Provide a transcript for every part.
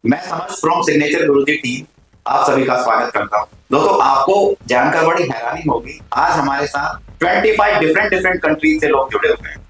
मैं समझ from signature Guruji team आप सभी का स्वागत करता हूं। दोस्तों, आपको जानकर बड़ी हैरानी होगी, आज हमारे साथ 25 डिफरेंट कंट्रीज से लोग जुड़े हुए हैं।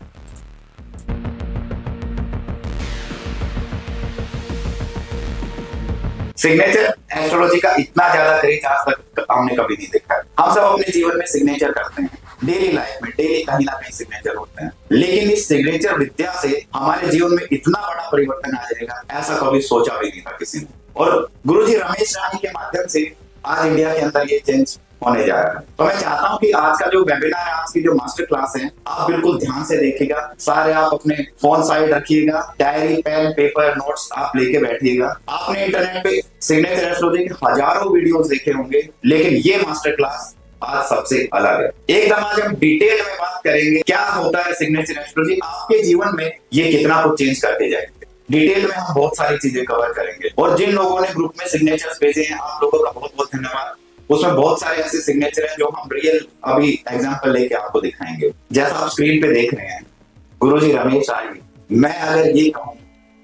सिग्नेचर एस्ट्रोलॉजी का इतना ज्यादा क्रेज आज तक हमने कभी नहीं देखा। हम सब अपने जीवन में सिग्नेचर करते हैं, डेली लाइफ में डेली कहीं ना कहीं सिग्नेचर होते हैं, लेकिन इस सिग्नेचर विद्या से हमारे जीवन में इतना बड़ा परिवर्तन आ जाएगा, ऐसा कभी सोचा भी नहीं था किसी ने। और गुरुजी रमेश राही के माध्यम से आज इंडिया के अंदर ये चेंज होने जा रहा है। तो मैं चाहता हूं कि आज का जो वेबिनार है, आज की जो मास्टर क्लास है, आप बिल्कुल ध्यान से देखिएगा। सारे आप अपने फोन साइड रखिएगा, डायरी पेन पेपर नोट्स आप लेके बैठिएगा। आपने इंटरनेट पे सिग्नेचर एस्ट्रोलॉजी के हजारों वीडियोस देखे होंगे, लेकिन ये मास्टर क्लास आज सबसे अलग है। एकदम आज हम डिटेल में बात करेंगे क्या होता है सिग्नेचर एस्ट्रोलॉजी, आपके जीवन में ये कितना कुछ चेंज करते जाएंगे। डिटेल में हम बहुत सारी चीजें कवर करेंगे। और जिन लोगों ने ग्रुप में सिग्नेचर्स भेजे हैं, आप लोगों का बहुत बहुत धन्यवाद। उसमें बहुत सारे ऐसे सिग्नेचर हैं जो हम रियल अभी एग्जांपल लेके आपको दिखाएंगे। जैसा आप स्क्रीन पे देख रहे हैं, गुरुजी रमेश राही। मैं अगर ये कहूं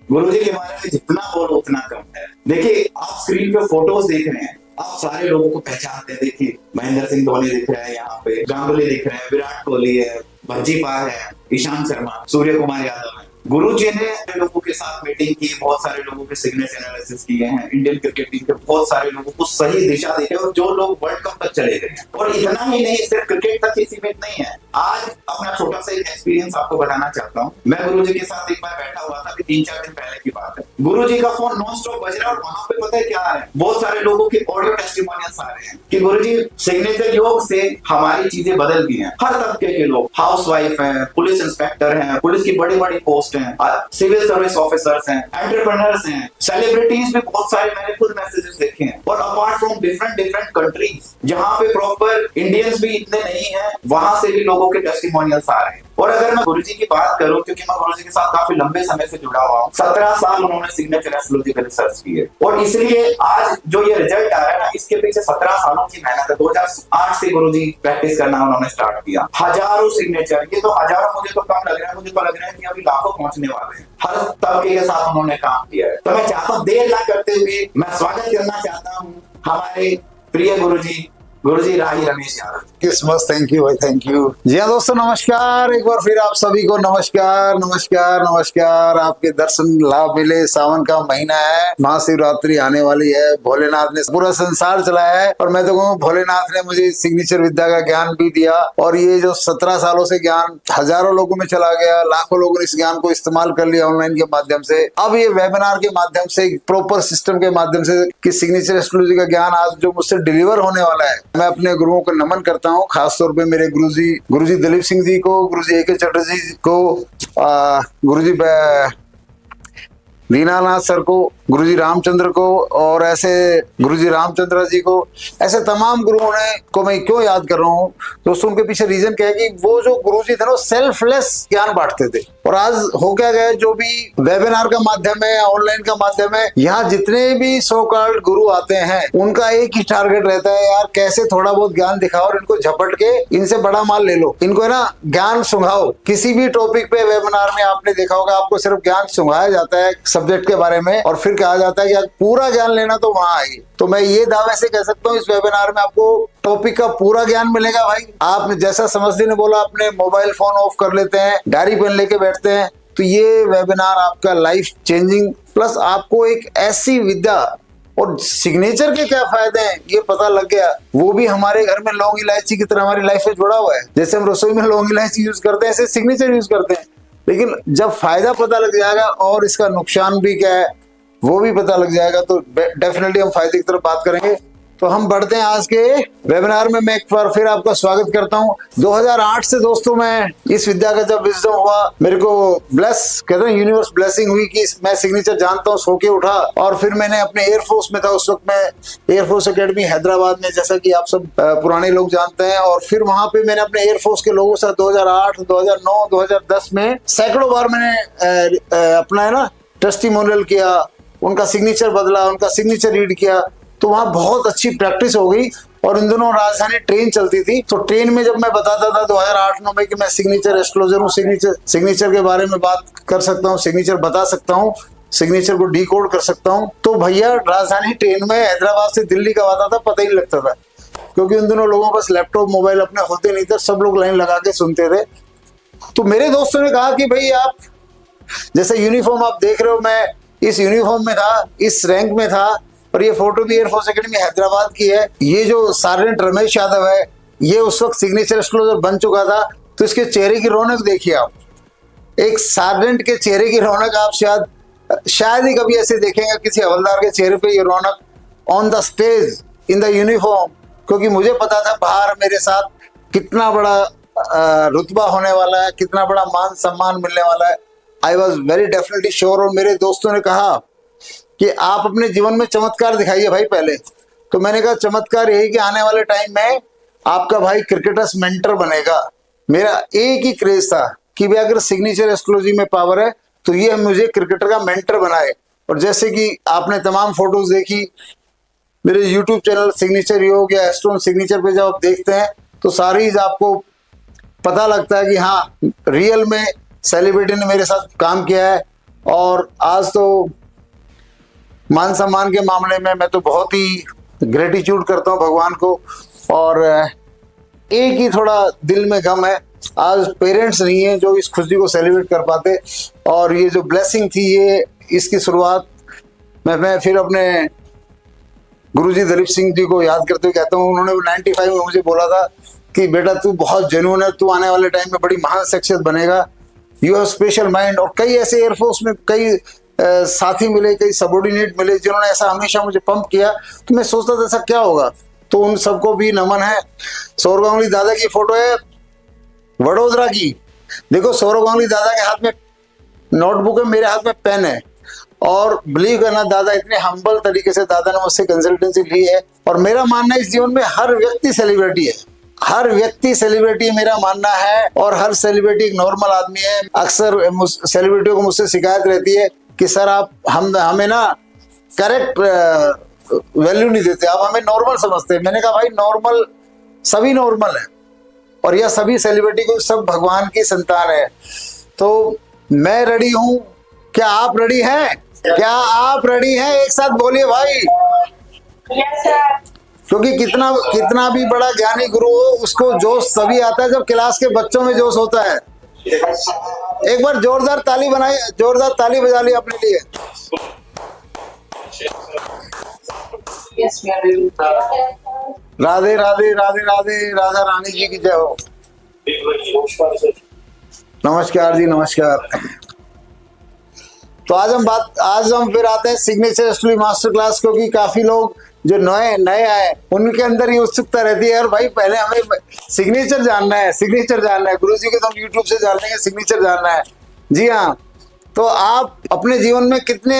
गुरुजी के बारे में जितना बोलो उतना कम है। देखिए, आप स्क्रीन पे फोटोज देख रहे हैं, आप सारे लोगों को पहचानते हैं। देखिए, महेंद्र सिंह धोनी दिख रहा है, यहाँ पे गांगुली दिख रहे हैं, विराट कोहली है, भज्जी पार है, ईशांत शर्मा, सूर्य कुमार यादव है। गुरुजी ने लोगों के साथ मीटिंग की, बहुत सारे लोगों के सिग्नेचर एनालिसिस किए हैं, इंडियन क्रिकेट टीम के बहुत सारे लोगों को सही दिशा दी है, और जो लोग वर्ल्ड कप तक चले गए हैं। और इतना ही नहीं, सिर्फ क्रिकेट तक ही सीमित नहीं है। आज अपना छोटा सा एक एक्सपीरियंस आपको बताना चाहता हूँ। मैं गुरुजी के साथ एक बार बैठा हुआ था, 3-4 दिन पहले की बात है। गुरुजी का फोन नॉन स्टॉप बज रहा है, और वहां पे पता है क्या है, बहुत सारे लोगों के ऑडियो टेस्टिमोनियल्स आ रहे हैं कि गुरुजी सिग्नेचर योग से हमारी चीजें बदल गई हैं। हर तबके के लोग, हाउसवाइफ हैं, पुलिस इंस्पेक्टर हैं, पुलिस की बड़ी बड़ी पोस्ट हैं, सिविल सर्विस ऑफिसर्स हैं, एंटरप्रेन्योर्स हैं, सेलिब्रिटीज भी बहुत सारे मैंने खुद मैसेजेस देखे हैं। और अपार्ट फ्रॉम डिफरेंट कंट्रीज जहां पे प्रॉपर इंडियंस भी इतने नहीं है, वहां से भी लोगों के टेस्टिमोनियल्स आ रहे हैं। और अगर मैं गुरुजी की बात करूं, क्योंकि मैं गुरुजी के साथ काफी लंबे समय से जुड़ा हुआ हूं, 17 साल उन्होंने सिग्नेचर एस्ट्रोलॉजी पे रिसर्च की है। और इसलिए आज जो ये रिजल्ट आ रहा है ना, इसके पीछे 17 सालों की मेहनत है। 2008 से गुरुजी प्रैक्टिस करना उन्होंने स्टार्ट किया। हजारों सिग्नेचर, ये तो हजारों मुझे तो कम लग रहा है, मुझे तो लग रहा है कि अभी लाखों पहुंचने वाले हैं। हर तबके के साथ उन्होंने काम किया है। तो मैं चाहता हूं, देर ना करते हुए मैं स्वागत करना चाहता हूं हमारे प्रिय गुरुजी Rahi Ramesh Yadav. Christmas, thank you भाई, थैंक यू। जी हाँ दोस्तों, नमस्कार। एक बार फिर आप सभी को नमस्कार नमस्कार नमस्कार। आपके दर्शन लाभ मिले। सावन का महीना है, महाशिवरात्रि आने वाली है। भोलेनाथ ने पूरा संसार चलाया है, और मैं तो कहूँ भोलेनाथ ने मुझे सिग्नेचर विद्या का ज्ञान भी दिया। और ये जो 17 सालों से ज्ञान हजारों लोगों में चला गया, लाखों लोगों ने इस ज्ञान को इस्तेमाल कर लिया ऑनलाइन के माध्यम से। अब ये वेबिनार के माध्यम से, प्रॉपर सिस्टम के माध्यम से कि सिग्नेचर एस्ट्रोलॉजी का ज्ञान आज जो मुझसे डिलीवर होने वाला है, मैं अपने गुरुओं को नमन करता हूँ। खासतौर पे मेरे गुरुजी दिलीप सिंह जी को, गुरुजी ए.के. चटर्जी को, गुरुजी दीनानाथ सर को, गुरुजी रामचंद्र को, और ऐसे गुरुजी रामचंद्र जी को, ऐसे तमाम गुरुओं ने को मैं क्यों याद कर रहा हूँ दोस्तों। उनके पीछे रीजन क्या है कि वो जो गुरुजी थे ना, सेल्फलेस ज्ञान बांटते थे। और आज हो क्या गया, जो भी वेबिनार का माध्यम है, ऑनलाइन का माध्यम है, यहाँ जितने भी सो कॉल्ड गुरु आते हैं, उनका एक ही टारगेट रहता है, यार कैसे थोड़ा बहुत ज्ञान दिखाओ और इनको झपट के इनसे बड़ा माल ले लो, इनको है ना ज्ञान सुंघाओ। किसी भी टॉपिक पे वेबिनार में आपने देखा होगा, आपको सिर्फ ज्ञान सुंघाया जाता है सब्जेक्ट के बारे में, और फिर कहा जाता है कि पूरा ज्ञान लेना तो वहां आइए। तो मैं ये दावे से कह सकता हूँ, इस वेबिनार में आपको टॉपिक का पूरा ज्ञान मिलेगा भाई। आपने जैसा समझती ने बोला, अपने मोबाइल फोन ऑफ कर लेते हैं, डायरी पेन लेके बैठते हैं, तो ये वेबिनार आपका लाइफ चेंजिंग, प्लस आपको एक ऐसी विद्या, और सिग्नेचर के क्या फायदे हैं ये पता लग गया। वो भी हमारे घर में लौंग इलायची की तरह हमारी लाइफ में जुड़ा हुआ है। जैसे हम रसोई में लौंग इलायची यूज करते हैं, ऐसे सिग्नेचर यूज करते हैं। लेकिन जब फायदा पता लग जाएगा और इसका नुकसान भी क्या है वो भी पता लग जाएगा, तो डेफिनेटली हम फायदे की तरफ बात करेंगे। तो हम बढ़ते हैं आज के वेबिनार में। मैं एक बार फिर आपका स्वागत करता हूं। 2008 से दोस्तों मैं इस विद्या का जब विजडम हुआ, मेरे को कहते हैं यूनिवर्स ब्लेसिंग हुई कि मैं सिग्नेचर जानता हूं, सो के उठा। और फिर मैंने अपने एयरफोर्स में था उस वक्त, मैं एयरफोर्स एकेडमी हैदराबाद में, जैसा कि आप सब पुराने लोग जानते हैं। और फिर वहां पे मैंने अपने एयरफोर्स के लोगों से 2008, 2009, 2010 में सैकड़ों बार मैंने अपना है ना टेस्टिमोनियल किया, उनका सिग्नेचर बदला, उनका सिग्नेचर रीड किया। तो वहां बहुत अच्छी प्रैक्टिस हो गई। और इन दोनों राजधानी ट्रेन चलती थी, तो ट्रेन में जब मैं बताता था 2008-9 में कि मैं सिग्नेचर एस्ट्रोलॉजर हूँ, सिग्नेचर के बारे में बात कर सकता हूँ, सिग्नेचर बता सकता हूँ, सिग्नेचर को डिकोड कर सकता हूँ। तो भैया राजधानी ट्रेन में हैदराबाद से दिल्ली का आता था, पता ही नहीं लगता था, क्योंकि उन दिनों लोगों के पास लैपटॉप मोबाइल अपने होते नहीं थे, सब लोग लाइन लगा के सुनते थे। तो मेरे दोस्तों ने कहा कि भाई आप जैसे यूनिफॉर्म आप देख रहे हो, मैं इस यूनिफॉर्म में था, इस रैंक में था, और ये फोटो भी एयरफोर्स अकेडमी हैदराबाद की है। ये जो सार्जेंट रमेश यादव है, ये उस वक्त सिग्नेचर एस्ट्रोलॉजर बन चुका था। तो इसके चेहरे की रौनक देखिए आप, एक सार्जेंट के चेहरे की रौनक आप शायद ही कभी ऐसे देखेंगे किसी हवलदार के चेहरे पे ये रौनक on the stage in the uniform. क्योंकि मुझे पता था बाहर मेरे साथ कितना बड़ा रुतबा होने वाला है, कितना बड़ा मान सम्मान मिलने वाला है। I was very definitely sure. और मेरे दोस्तों ने कहा कि आप अपने जीवन में चमत्कार दिखाइए भाई पहले। तो मैंने कहा चमत्कार यही कि आने वाले टाइम में आपका भाई क्रिकेटर्स मेंटर बनेगा। मेरा एक ही क्रेज था कि भाई अगर सिग्नेचर एस्ट्रोलॉजी में पावर है तो ये मुझे क्रिकेटर का मेंटर बनाए। और जैसे कि आपने तमाम फोटोज देखी मेरे यूट्यूब चैनल सिग्नेचर योग या एस्ट्रो सिग्नेचर पे जब आप देखते हैं तो सारी आपको पता लगता है कि हाँ रियल में सेलिब्रिटी ने मेरे साथ काम किया है। और आज तो मान सम्मान के मामले में मैं तो बहुत ही ग्रेटिट्यूड करता हूँ भगवान को। और एक ही थोड़ा दिल में गम है, आज पेरेंट्स नहीं है जो इस खुशी को सेलिब्रेट कर पाते। और ये जो ब्लेसिंग थी, ये इसकी शुरुआत मैं फिर अपने गुरुजी दलीप सिंह जी को याद करते हुए कहता हूँ। उन्होंने 95 में मुझे बोला था कि बेटा तू बहुत जेन्युइन है, तू आने वाले टाइम में बड़ी महान शख्सियत बनेगा, यू हैव स्पेशल माइंड। और कई ऐसे एयरफोर्स में कई साथी मिले, कई सबॉर्डिनेट मिले जिन्होंने ऐसा हमेशा मुझे पंप किया। तो मैं सोचता था ऐसा क्या होगा। तो उन सबको भी नमन है। सौरव गांगुली दादा की फोटो है वडोदरा की। देखो सौरव गांगुली दादा के हाथ में नोटबुक है, मेरे हाथ में पेन है। और बिलीव करना दादा इतने हम्बल तरीके से दादा ने मुझसे कंसल्टेंसी ली है। और मेरा मानना है इस जीवन में हर व्यक्ति सेलिब्रिटी है, हर व्यक्ति सेलिब्रिटी मेरा मानना है। और हर सेलिब्रिटी एक नॉर्मल आदमी है। अक्सर सेलिब्रिटियों को मुझसे शिकायत रहती है कि सर आप हमें ना करेक्ट वैल्यू नहीं देते, आप हमें नॉर्मल समझते हैं। मैंने कहा भाई नॉर्मल सभी नॉर्मल है, और यह सभी सेलिब्रिटी को सब भगवान की संतान है। तो मैं रेडी हूं, क्या आप रेडी हैं? क्या आप रेडी हैं? एक साथ बोलिए भाई। Yes sir. क्योंकि कितना भी बड़ा ज्ञानी गुरु हो, उसको जोश तभी आता है जब क्लास के बच्चों में जोश होता है। एक बार जोरदार ताली बनाई, जोरदार ताली बजा ली अपने लिए। यस राधे राधे राधे राधे, राधा रानी जी की जय हो। नमस्कार जी, नमस्कार। तो आज हम फिर आते हैं सिग्नेचर एस्ट्रोलॉजी मास्टर क्लास। क्योंकि काफी लोग जो नए आए उनके अंदर ये उत्सुकता रहती है, यार भाई पहले हमें सिग्नेचर जानना है, सिग्नेचर जानना है। गुरुजी को तो हम यूट्यूब से जान लेंगे, सिग्नेचर जानना है। जी हाँ। तो आप अपने जीवन में कितने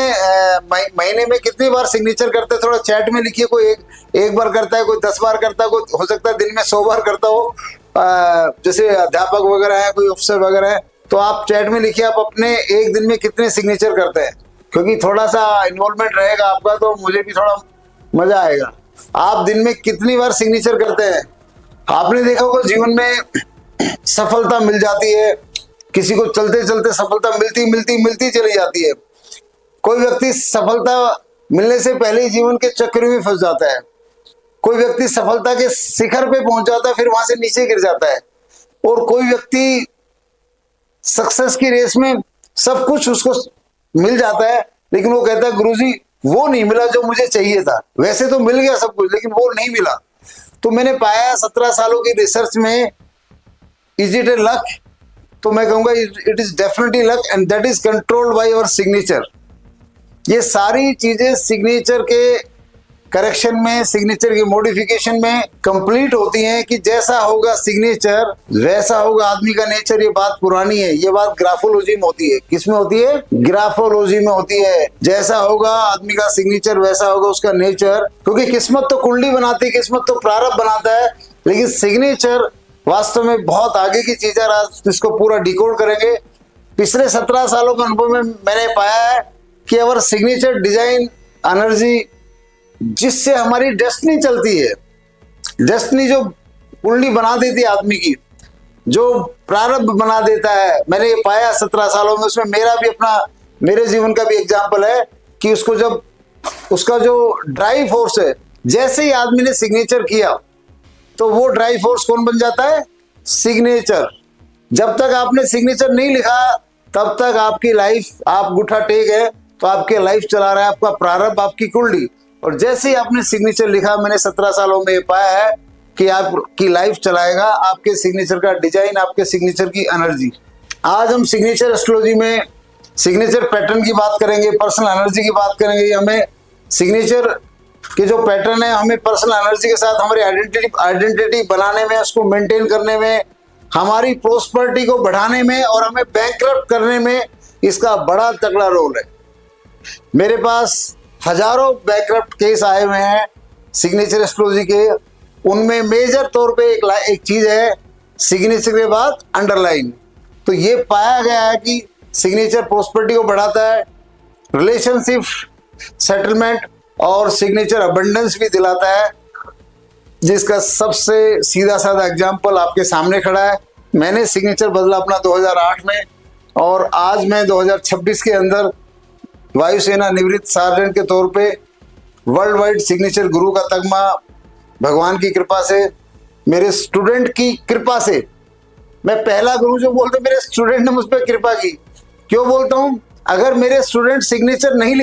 महीने में कितनी बार सिग्नेचर करते हैं? थोड़ा चैट में लिखिए। कोई एक बार करता है, कोई 10 बार करता है, कोई हो सकता है दिन में 100 बार करता हो। जैसे अध्यापक वगैरह है, कोई अफसर वगैरह है, तो आप चैट में लिखिए आप अपने एक दिन में कितने सिग्नेचर करते हैं। क्योंकि थोड़ा सा इन्वॉल्वमेंट रहेगा आपका तो मुझे भी थोड़ा मजा आएगा। आप दिन में कितनी बार सिग्नेचर करते हैं? आपने देखा होगा जीवन में सफलता मिल जाती है, किसी को चलते चलते सफलता मिलती चली जाती है। कोई व्यक्ति सफलता मिलने से पहले ही जीवन के चक्र में फंस जाता है। कोई व्यक्ति सफलता के शिखर पे पहुंच जाता है, फिर वहां से नीचे गिर जाता है। और कोई व्यक्ति सक्सेस की रेस में सब कुछ उसको मिल जाता है, लेकिन वो कहता है गुरुजी वो नहीं मिला जो मुझे चाहिए था। वैसे तो मिल गया सब कुछ, लेकिन वो नहीं मिला। तो मैंने पाया 17 सालों की रिसर्च में, इज इट ए लक? तो मैं कहूंगा it is definitely luck and that is controlled by your signature. ये सारी चीजें सिग्नेचर के करेक्शन में, सिग्नेचर की मॉडिफिकेशन में कंप्लीट होती हैं कि जैसा होगा सिग्नेचर वैसा होगा आदमी का नेचर। ये बात पुरानी है, ये बात ग्राफोलॉजी में होती है। किसमें होती है? ग्राफोलॉजी में होती है। जैसा होगा आदमी का सिग्नेचर वैसा होगा उसका नेचर। क्योंकि किस्मत तो कुंडली बनाती है, किस्मत तो प्रारब्ध बनाता है, लेकिन सिग्नेचर वास्तव में बहुत आगे की चीज है। आज इसको पूरा डिकोड करेंगे। पिछले 17 सालों के अनुभव में मैंने पाया है कि अवर सिग्नेचर डिजाइन एनर्जी जिससे हमारी डेस्टिनी चलती है, डेस्टिनी जो कुंडली बना देती है आदमी की, जो प्रारब्ध बना देता है, मैंने ये पाया 17 सालों में। उसमें मेरा भी अपना मेरे जीवन का भी एग्जाम्पल है कि उसको जब उसका जो ड्राइव फोर्स है, जैसे ही आदमी ने सिग्नेचर किया तो वो ड्राइव फोर्स कौन बन जाता है? सिग्नेचर। जब तक आपने सिग्नेचर नहीं लिखा तब तक आपकी लाइफ, आप गुठा टेक है तो आपके लाइफ चला रहा है आपका प्रारंभ, आपकी कुंडली। और जैसे ही आपने सिग्नेचर लिखा, मैंने 17 सालों में ये पाया है कि आपकी लाइफ चलाएगा आपके सिग्नेचर का डिजाइन, आपके सिग्नेचर की एनर्जी। आज हम सिग्नेचर एस्ट्रोलॉजी में सिग्नेचर पैटर्न की बात करेंगे, पर्सनल एनर्जी की बात करेंगे। हमें सिग्नेचर के जो पैटर्न है, हमें पर्सनल एनर्जी के साथ हमारी आइडेंटिटी बनाने में, उसको मेंटेन करने में, हमारी प्रोस्पेरिटी को बढ़ाने में और हमें बैंकरप्ट करने में इसका बड़ा तगड़ा रोल है। मेरे पास हजारों बैंकरप्ट केस आए हुए हैं सिग्नेचर एस्ट्रोलॉजी के। उनमें मेजर तौर पे एक चीज है, सिग्नेचर के बाद अंडरलाइन। तो ये पाया गया है कि सिग्नेचर प्रोस्पेरिटी को बढ़ाता है, रिलेशनशिप सेटलमेंट और सिग्नेचर अबंडेंस भी दिलाता है, जिसका सबसे सीधा साधा एग्जाम्पल आपके सामने खड़ा है। मैंने सिग्नेचर बदला अपना 2008 में और आज मैं 2026 के अंदर वायुसेना निवृत्त सार्जेंट के तौर पे वर्ल्ड वाइड सिग्नेचर गुरु का तगमा भगवान की कृपा से, मेरे स्टूडेंट की कृपा से, मैं पहला गुरु जो बोलते मेरे स्टूडेंट ने मुझ पर कृपा की। क्यों बोलता हूं? अगर मेरे स्टूडेंट सिग्नेचर नहीं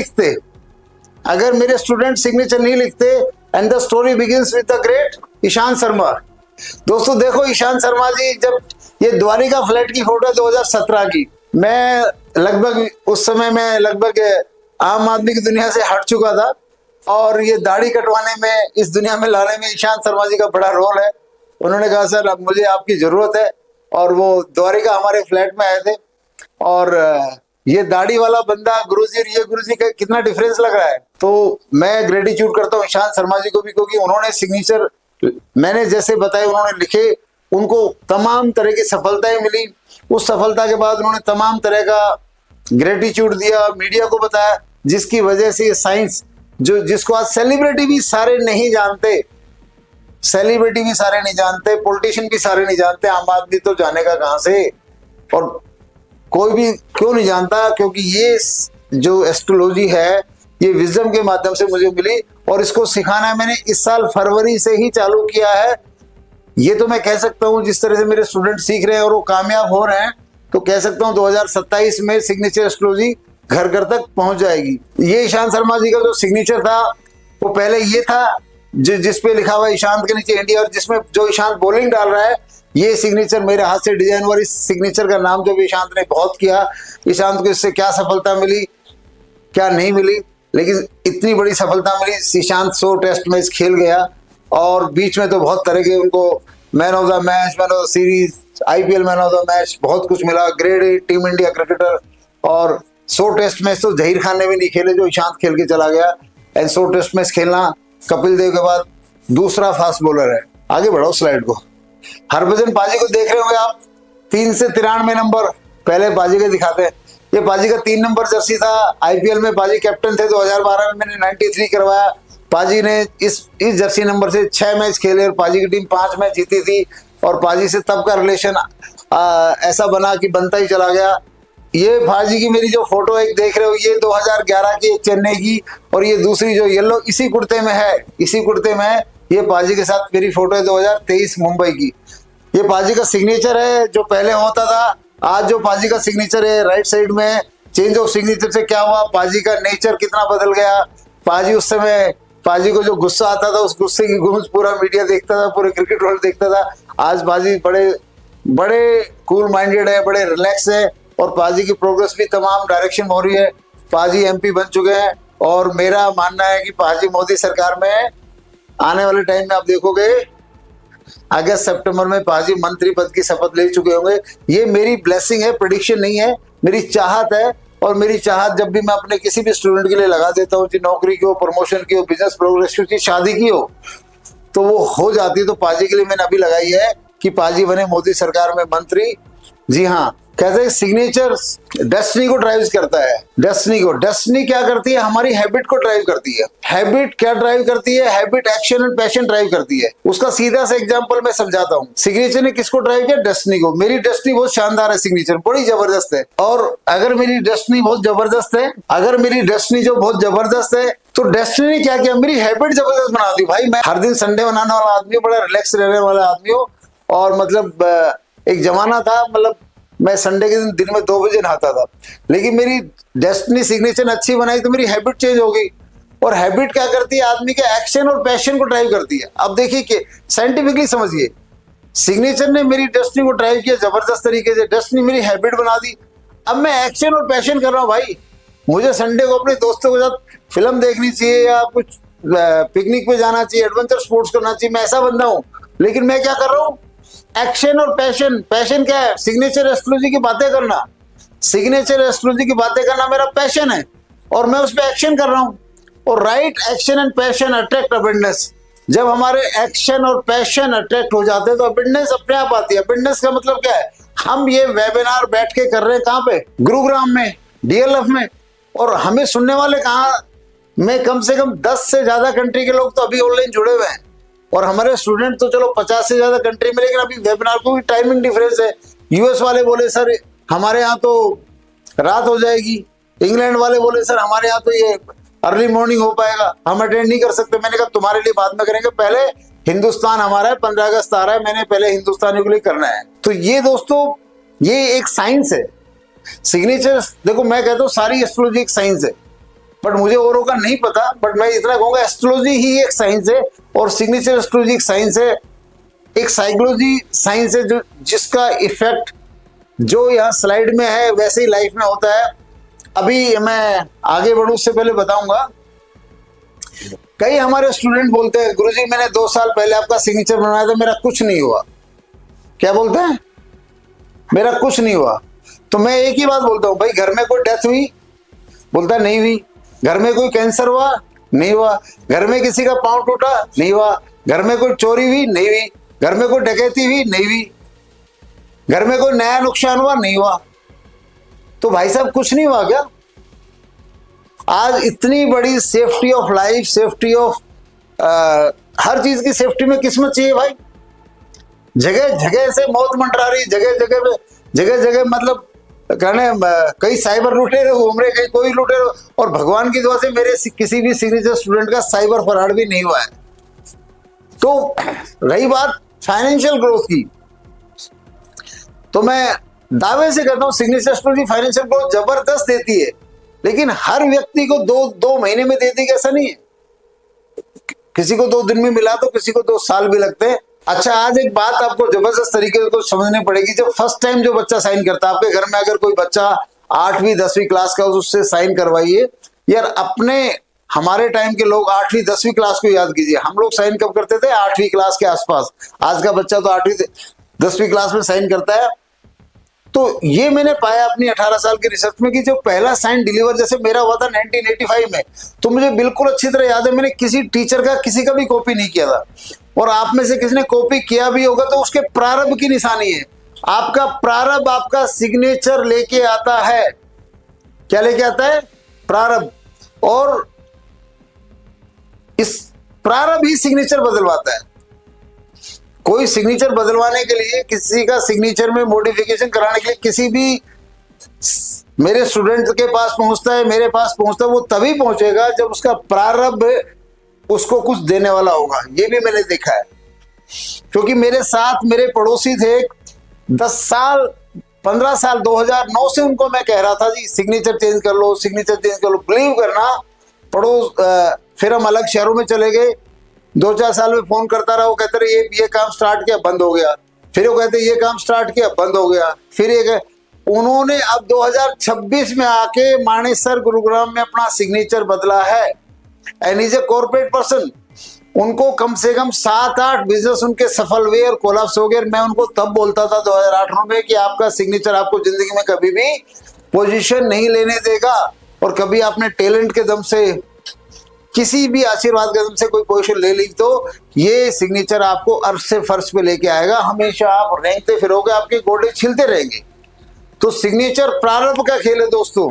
लिखते, and the story begins with the great Ishan Sharma. दोस्तों देखो, ईशान शर्मा जी, जब ये द्वारिका फ्लैट की फोटो है 2017 की, मैं लगभग उस समय में लगभग आम आदमी की दुनिया से हट चुका था और ये दाढ़ी कटवाने में, इस दुनिया में लाने में ईशान शर्मा जी का बड़ा रोल है। उन्होंने कहा सर अब मुझे आपकी जरूरत है, और वो द्वारिका हमारे फ्लैट में आए थे और ये दाढ़ी वाला बंदा गुरुजी और ये गुरुजी का कितना डिफरेंस लग रहा है। तो मैं ग्रेटिट्यूड करता हूँ ईशान शर्मा जी को भी, क्योंकि उन्होंने सिग्नेचर मैंने जैसे बताए उन्होंने लिखे, उनको तमाम तरह की सफलताएं मिली। उस सफलता के बाद उन्होंने तमाम तरह का ग्रेटिट्यूड दिया, मीडिया को बताया, जिसकी वजह से साइंस जिसको आज सेलिब्रिटी भी सारे नहीं जानते, पॉलिटिशियन भी सारे नहीं जानते, आम आदमी तो जानेगा कहां से, और कोई भी क्यों नहीं जानता? क्योंकि ये जो एस्ट्रोलॉजी है ये विजडम के माध्यम से मुझे मिली और इसको सिखाना मैंने इस साल फरवरी से ही चालू किया है। ये तो मैं कह सकता हूँ, जिस तरह से मेरे स्टूडेंट सीख रहे हैं और वो कामयाब हो रहे हैं, तो कह सकता हूँ 2027 में सिग्नेचर एस्ट्रोलॉजी घर घर तक पहुंच जाएगी। ये ईशान शर्मा जी का जो सिग्नेचर था वो पहले ये था जिसपे लिखा हुआ ईशांत के नीचे इंडिया, और जिसमें जो ईशांत बॉलिंग डाल रहा है ये सिग्नेचर मेरे हाथ से डिजाइन हुआ। इस सिग्नेचर का नाम जब ईशांत ने बहुत किया, ईशांत को इससे क्या सफलता मिली क्या नहीं मिली, लेकिन इतनी बड़ी सफलता मिली। ईशांत 100 टेस्ट मैच खेल गया और बीच में तो बहुत तरह के उनको man of the match, man of the series, IPL man of the match, बहुत कुछ मिला, grade A team India cricketer. और 100 टेस्ट मैच तो जहीर खान ने भी नहीं खेले जो ईशांत खेल के चला गया। एंड 100 टेस्ट मैच खेलना कपिल देव के बाद दूसरा फास्ट बॉलर है। आगे बढ़ो स्लाइड को। हरभजन पाजी को देख रहे होंगे आप, 3 से 93 नंबर पहले पाजी के दिखाते हैं। ये पाजी का 3 नंबर जर्सी था। IPL में पाजी कैप्टन थे। 2012 में मैंने 93 करवाया। पाजी ने इस जर्सी नंबर से 6 मैच खेले और पाजी की टीम 5 मैच जीती थी। और पाजी से तब का रिलेशन ऐसा बना कि बनता ही चला गया। ये पाजी की मेरी जो फोटो एक देख रहे हो, ये 2011 की चेन्नई की, और ये दूसरी जो येलो इसी कुर्ते में है, ये पाजी के साथ मेरी फोटो है 2023 मुंबई की। ये पाजी का सिग्नेचर है जो पहले होता था। आज जो पाजी का सिग्नेचर है राइट साइड में, चेंज ऑफ सिग्नेचर से क्या हुआ, पाजी का नेचर कितना बदल गया। पाजी उस समय, पाजी को जो गुस्सा आता था उस गुस्से की गूंज पूरा मीडिया देखता था, पूरे क्रिकेट वर्ल्ड देखता था। आज पाजी बड़े कूल माइंडेड है, बड़े रिलैक्स है, और पाजी की प्रोग्रेस भी तमाम डायरेक्शन हो रही है। पाजी MP बन चुके हैं और मेरा मानना है कि पाजी मोदी सरकार में आने वाले टाइम में आप देखोगे अगस्त सितंबर में पाजी मंत्री पद की शपथ ले चुके होंगे। ये मेरी ब्लेसिंग है, प्रेडिक्शन नहीं है, मेरी चाहत है। और मेरी चाहत जब भी मैं अपने किसी भी स्टूडेंट के लिए लगा देता हूँ, चाहे नौकरी की हो, प्रमोशन की हो, बिजनेस प्रोग्रेस की हो, शादी की हो, तो वो हो जाती है। तो पाजी के लिए मैंने अभी लगाई है कि पाजी बने मोदी सरकार में मंत्री। जी हाँ, कहते हैं सिग्नेचर डेस्टिनी को ड्राइव करता है। डेस्टिनी क्या करती है? हमारी हैबिट को ड्राइव करती है। हैबिट क्या ड्राइव करती है? Habit action and passion drive करती है। उसका सीधा सा एग्जांपल मैं समझाता हूँ। सिग्नेचर ने किसको ड्राइव किया? डेस्टिनी को। मेरी डेस्टिनी बहुत शानदार है, सिग्नेचर बड़ी जबरदस्त है। और अगर मेरी डेस्टिनी बहुत जबरदस्त है, तो डेस्टिनी ने क्या किया? मेरी हैबिट जबरदस्त बना दी। भाई मैं हर दिन संडे बनाने वाला आदमी हूँ, बड़ा रिलैक्स रहने वाला आदमी हूँ। और मतलब एक जमाना था, मतलब मैं संडे के दिन में 2 बजे नहाता था। लेकिन मेरी डेस्टिनी सिग्नेचर अच्छी बनाई तो मेरी हैबिट चेंज हो गई। और हैबिट क्या करती है? आदमी के एक्शन और पैशन को ड्राइव करती है। अब देखिए कि साइंटिफिकली समझिए, सिग्नेचर ने मेरी डेस्टिनी को ड्राइव किया जबरदस्त तरीके से। डेस्टिनी मेरी हैबिट बना दी। अब मैं एक्शन और पैशन कर रहा हूँ। भाई मुझे संडे को अपने दोस्तों के साथ फिल्म देखनी चाहिए या कुछ पिकनिक पे जाना चाहिए, एडवेंचर स्पोर्ट्स करना चाहिए। मैं ऐसा बंदा हूँ। लेकिन मैं क्या कर रहा हूँ? एक्शन और पैशन क्या है? सिग्नेचर एस्ट्रोलॉजी की बातें करना। सिग्नेचर एस्ट्रोलॉजी की बातें करना मेरा पैशन है और मैं उस पर एक्शन कर रहा हूँ। और right action and passion attract abundance. जब हमारे एक्शन और पैशन अट्रैक्ट हो जाते हैं तो अबंडेंस अपने आप आती है। अबंडेंस का मतलब क्या है? हम ये वेबिनार बैठ के कर रहे हैं कहाँ पे? गुरुग्राम में, डीएलएफ में। और हमें सुनने वाले कहाँ? में कम से कम 10 से ज्यादा कंट्री के लोग तो अभी ऑनलाइन जुड़े हुए हैं। और हमारे स्टूडेंट तो चलो 50 से ज्यादा कंट्री में, लेकिन अभी वेबिनार को भी टाइमिंग डिफरेंस है। यूएस वाले बोले सर हमारे यहाँ तो रात हो जाएगी, इंग्लैंड वाले बोले सर हमारे यहाँ तो ये अर्ली मॉर्निंग हो पाएगा, हम अटेंड नहीं कर सकते। मैंने कहा तुम्हारे लिए बाद में करेंगे, पहले हिंदुस्तान हमारा है, 15 अगस्त आ रहा है, मैंने पहले हिंदुस्तानियों के लिए करना है। तो ये दोस्तों ये एक साइंस है। सिग्नेचर देखो, मैं कहता हूँ सारी एस्ट्रोलॉजी एक साइंस है, बट मुझे औरों का नहीं पता। बट मैं इतना कहूंगा एस्ट्रोलॉजी ही एक साइंस है और सिग्नेचर एस्ट्रोलॉजी एक साइंस है, एक साइकोलॉजी साइंस है, जो जिसका इफेक्ट जो यहाँ स्लाइड में है वैसे ही लाइफ में होता है। अभी मैं आगे बढ़ूं उससे पहले बताऊंगा, कई हमारे स्टूडेंट बोलते हैं गुरुजी मैंने 2 साल पहले आपका सिग्नेचर बनवाया था, मेरा कुछ नहीं हुआ। क्या बोलते हैं? मेरा कुछ नहीं हुआ। तो मैं एक ही बात बोलता हूँ, भाई घर में कोई डेथ हुई? बोलता है नहीं हुई। घर में कोई कैंसर हुआ? नहीं हुआ। घर में किसी का पांव टूटा? नहीं हुआ। घर में कोई चोरी हुई? नहीं हुई। घर में कोई डकैती हुई? नहीं हुई। घर में कोई नया नुकसान हुआ? नहीं हुआ। तो भाई साहब कुछ नहीं हुआ क्या? आज इतनी बड़ी safety of life, safety of her चीज की सेफ्टी में किस्मत चाहिए भाई। जगह जगह से मौत मंडरा रही, जगह जगह मतलब कहने कई साइबर लुटेरे घूम रहे, कहीं कोई लुटेरे। और भगवान की दुआ से मेरे किसी भी सिग्नेचर स्टूडेंट का साइबर फ्रॉड भी नहीं हुआ है। तो रही बात फाइनेंशियल ग्रोथ की, तो मैं दावे से कहता हूं सिग्नेचर एस्ट्रोलॉजी फाइनेंशियल ग्रोथ जबरदस्त देती है, लेकिन हर व्यक्ति को 2 महीने में देती है ऐसा नहीं है। किसी को 2 दिन में मिला तो किसी को 2 साल भी लगते हैं। अच्छा, आज एक बात आपको जबरदस्त तरीके से समझनी पड़ेगी। जब फर्स्ट टाइम जो बच्चा साइन करता है, आपके घर में अगर कोई बच्चा 8वीं 10वीं क्लास का, उससे साइन करवाइए। यार अपने हमारे टाइम के लोग 8वीं 10वीं क्लास को याद कीजिए। हम लोग साइन कब करते थे? 8वीं क्लास के आसपास। आज का बच्चा तो 8वीं 10वीं क्लास में साइन करता है। तो ये मैंने पाया अपनी 18 साल की रिसर्च में कि जो पहला साइन डिलीवर जैसे मेरा हुआ था 1985 में, तो मुझे बिल्कुल अच्छी तरह याद है, मैंने किसी टीचर का किसी का भी कॉपी नहीं किया था। और आप में से किसी ने कॉपी किया भी होगा तो उसके प्रारंभ की निशानी है। आपका प्रारंभ आपका सिग्नेचर लेके आता है। क्या लेके आता है? प्रारंभ। और इस प्रारंभ ही सिग्नेचर बदलवाता है। कोई सिग्नेचर बदलवाने के लिए, किसी का सिग्नेचर में मॉडिफिकेशन कराने के लिए किसी भी मेरे स्टूडेंट के पास पहुंचता है, मेरे पास पहुंचता है, वो तभी पहुंचेगा जब उसका प्रारंभ उसको कुछ देने वाला होगा। ये भी मैंने देखा है, क्योंकि मेरे साथ मेरे पड़ोसी थे 10 साल 15 साल 2009 से उनको मैं कह रहा था जी सिग्नेचर चेंज कर लो, सिग्नेचर चेंज कर लो। बिलीव करना, फिर हम अलग शहरों में चले गए। 2-4 साल में फोन करता रहा, वो कहते रहे ये काम स्टार्ट किया, बंद हो गया। फिर वो कहते ये काम स्टार्ट किया, बंद हो गया। फिर ये उन्होंने अब 2026 में आके मानेसर गुरुग्राम में अपना सिग्नेचर बदला है। And is a corporate person. उनको कम से कम 7-8 बिजनेस उनके सफल हुए और कोलैप्स हो गए। मैं उनको तब बोलता था 2008 में कि आपका सिग्नेचर आपको जिंदगी में कभी भी पोजीशन नहीं लेने देगा, और कभी आपने टैलेंट के दम से, किसी भी आशीर्वाद के दम से कोई पोजीशन ले ली तो ये सिग्नेचर आपको अर्श से फर्श पे लेके आएगा। हमेशा आप रेंगते फिरोगे, आपके गोले छिलते रहेंगे। तो सिग्नेचर प्रारंभ का खेल है दोस्तों।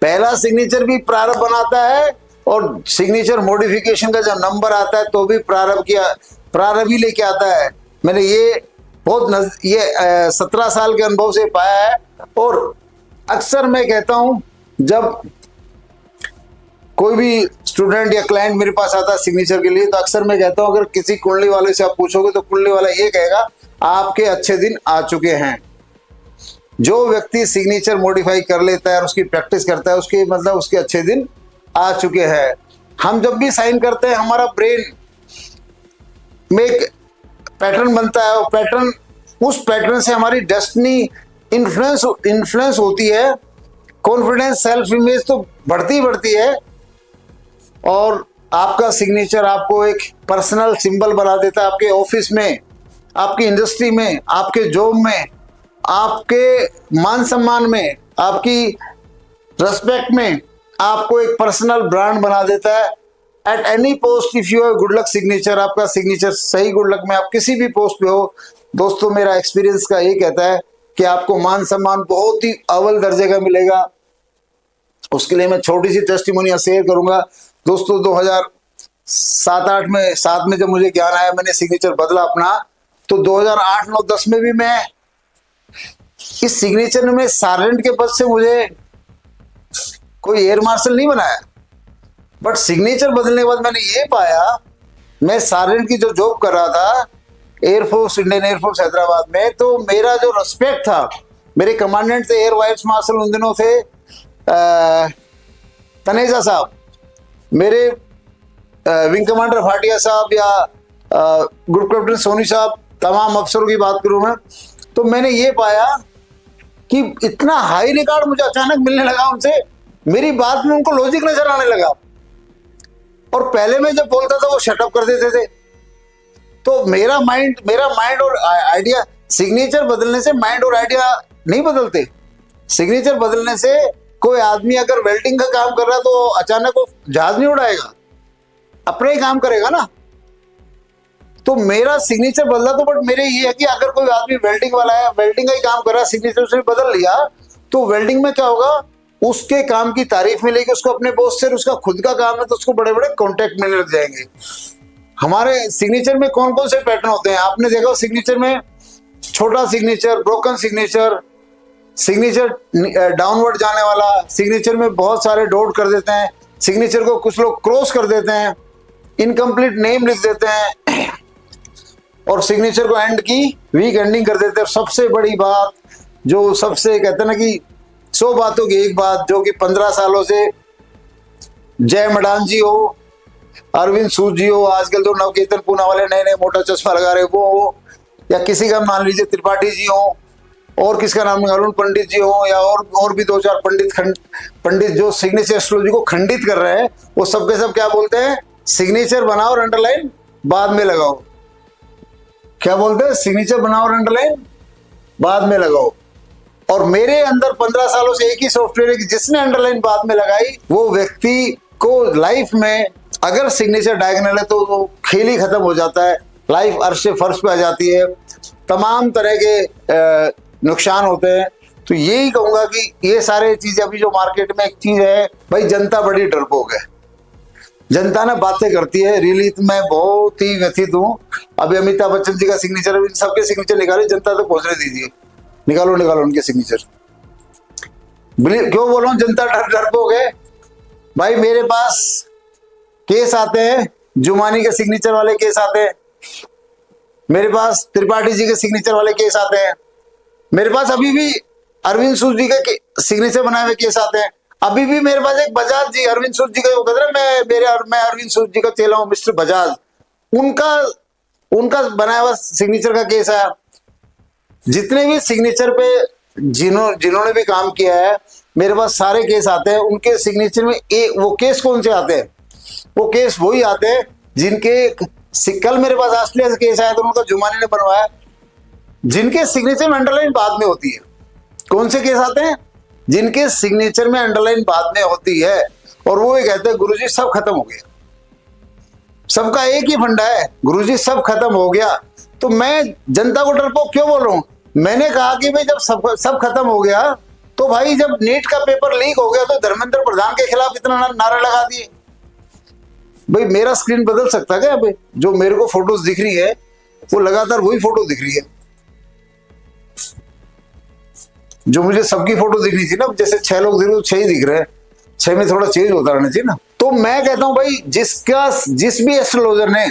पहला सिग्नेचर भी प्रारंभ बनाता है और सिग्नेचर मॉडिफिकेशन का जब नंबर आता है तो भी प्रारंभ ही लेके आता है। मैंने ये 17 साल के अनुभव से पाया है। और अक्सर मैं कहता हूं, जब कोई भी स्टूडेंट या क्लाइंट मेरे पास आता है सिग्नेचर के लिए, तो अक्सर मैं कहता हूं अगर किसी कुंडली वाले से आप पूछोगे तो कुंडली वाला ये कहेगा आपके अच्छे दिन आ चुके हैं। जो व्यक्ति सिग्नेचर मॉडिफाई कर लेता है और उसकी प्रैक्टिस करता है, उसके मतलब उसके अच्छे दिन आ चुके हैं। हम जब भी साइन करते हैं हमारा ब्रेन में एक पैटर्न बनता है और उस पैटर्न से हमारी डेस्टिनी इन्फ्लुएंस होती है। कॉन्फिडेंस, सेल्फ इमेज तो बढ़ती है और आपका सिग्नेचर आपको एक पर्सनल सिंबल बना देता है। आपके ऑफिस में, आपकी इंडस्ट्री में, आपके जॉब में, आपके मान सम्मान में, आपकी रेस्पेक्ट में आपको एक पर्सनल ब्रांड बना देता है। At any post if you have good luck signature, आपका सिग्नेचर सही गुड लक में आप किसी भी पोस्ट पे हो दोस्तों, मेरा एक्सपीरियंस का ये कहता है कि आपको मान सम्मान बहुत ही अव्वल दर्जे का मिलेगा। उसके लिए मैं छोटी सी टेस्टिमोनी शेयर करूंगा दोस्तों। 2007 में जब मुझे ज्ञान आया, मैंने सिग्नेचर बदला अपना, तो 2008, 9, 10 में भी मैं इस सिग्नेचर में सार्जेंट के पद से मुझे कोई एयर मार्शल नहीं बनाया, बट सिग्नेचर बदलने के बाद मैंने ये पाया, मैं सार्जेंट की जो जॉब कर रहा था एयरफोर्स, इंडियन एयरफोर्स हैदराबाद में, तो मेरा जो रेस्पेक्ट था, मेरे कमांडेंट थे एयर वाइस मार्शल उन दिनों थे तनेजा साहब, मेरे विंग कमांडर भाटिया साहब या ग्रुप कैप्टन सोनी साहब, तमाम अफसरों की बात करूं मैं, तो मैंने ये पाया कि इतना हाई रिकॉर्ड मुझे अचानक मिलने लगा उनसे। मेरी बात में उनको लॉजिक नजर आने लगा और पहले मैं जब बोलता था वो शटअप कर देते थे। तो मेरा माइंड और आइडिया, सिग्नेचर बदलने से माइंड और आइडिया नहीं बदलते। सिग्नेचर बदलने से कोई आदमी अगर वेल्डिंग का काम कर रहा है तो अचानक वो जहाज नहीं उड़ाएगा, अपने ही काम करेगा ना। तो मेरा सिग्नेचर बदला, तो बट मेरे ये है कि अगर कोई आदमी वेल्डिंग वाला है, वेल्डिंग का ही काम कर रहा है, सिग्नेचर उसने बदल लिया, तो वेल्डिंग में क्या होगा, उसके काम की तारीफ मिलेगी उसको अपने बॉस से, उसका खुद का काम है तो उसको बड़े बड़े कॉन्ट्रैक्ट मिलने लग जाएंगे। हमारे सिग्नेचर में कौन कौन से पैटर्न होते हैं आपने देखा, सिग्नेचर में छोटा signature, broken signature, signature downward जाने वाला, सिग्नेचर में बहुत सारे डॉट कर देते हैं, सिग्नेचर को कुछ लोग क्रॉस कर देते हैं, इनकम्प्लीट नेम लिख देते हैं और सिग्नेचर को एंड की वीक एंडिंग कर देते हैं। सबसे बड़ी बात जो सबसे कहते हैं ना कि 100 बातों की एक बात, जो कि 15 सालों से जय मडान जी हो, अरविंद सूद जी हो, आजकल तो नवकेतन पूना वाले नए नए मोटा चश्मा लगा रहे वो हो, या किसी का मान लीजिए त्रिपाठी जी हो, और किसका नाम अरुण पंडित जी हो, या और भी 2-4 पंडित जो सिग्नेचर एस्ट्रोलॉजी को खंडित कर रहे हैं, वो सब के सब क्या बोलते हैं, सिग्नेचर बनाओ और अंडरलाइन बाद में लगाओ। क्या बोलते हैं, सिग्नेचर बनाओ और अंडरलाइन बाद में लगाओ। और मेरे अंदर 15 सालों से एक ही सॉफ्टवेयर है कि जिसने अंडरलाइन बाद में लगाई वो व्यक्ति को लाइफ में अगर सिग्नेचर डायगोनल है तो वो खेल ही खत्म हो जाता है, लाइफ अर्श से फर्श पे आ जाती है, तमाम तरह के नुकसान होते हैं। तो यही कहूंगा कि ये सारे चीजें अभी जो मार्केट में एक चीज है भाई, जनता बड़ी डरपोक है, जनता ना बातें करती है। रियली मैं बहुत ही व्यथित हूँ। अभी अमिताभ बच्चन जी का सिग्नेचर, सबके सिग्नेचर निकाले, जनता तक पहुंचने दीजिए, निकालो उनके सिग्नेचर। क्यों बोल रहा हूँ जनता डरपोक है भाई। मेरे पास केस आते हैं, जुमानी के सिग्नेचर वाले केस आते हैं, मेरे पास त्रिपाठी जी के सिग्नेचर वाले केस आते हैं, मेरे पास अभी भी अरविंद सूद जी के सिग्नेचर बनाए हुए केस आते हैं। अभी भी मेरे पास एक बजाज जी, अरविंद सूद जी का वो कहते हैं मैं अरविंद सूद जी का चेला हूँ, मिस्टर बजाज, उनका बनाया हुआ सिग्नेचर का केस है। जितने भी सिग्नेचर पे जिन्होंने भी काम किया है मेरे पास सारे केस आते हैं। उनके सिग्नेचर में वो केस कौन से आते हैं, वो केस वही आते हैं जिनके, कल मेरे पास ऑस्ट्रेलिया से केस आया तो उनका जुमानी ने बनवाया, जिनके सिग्नेचर में अंडरलाइन बाद में होती है। कौन से केस आते हैं, जिनके सिग्नेचर में अंडरलाइन बाद में होती है, और वो ये कहते हैं गुरुजी सब खत्म हो गया। सबका एक ही फंडा है, गुरुजी सब खत्म हो गया। तो मैं जनता को डरपोक क्यों बोल रहा हूं, मैंने कहा कि भाई जब सब खत्म हो गया तो भाई जब नीट का पेपर लीक हो गया तो धर्मेंद्र प्रधान के खिलाफ इतना नारा लगा दिए। भाई मेरा स्क्रीन बदल सकता है क्या? अभी जो मेरे को फोटोज दिख रही है वो लगातार वही फोटो दिख रही है जो मुझे सबकी फोटो दिख रही थी ना। जैसे 6 लोग दिख रहे 6 ही दिख रहे हैं, 6 में थोड़ा चेंज होता रहना चाहिए ना। तो मैं कहता हूं भाई जिस भी एस्ट्रोलॉजर ने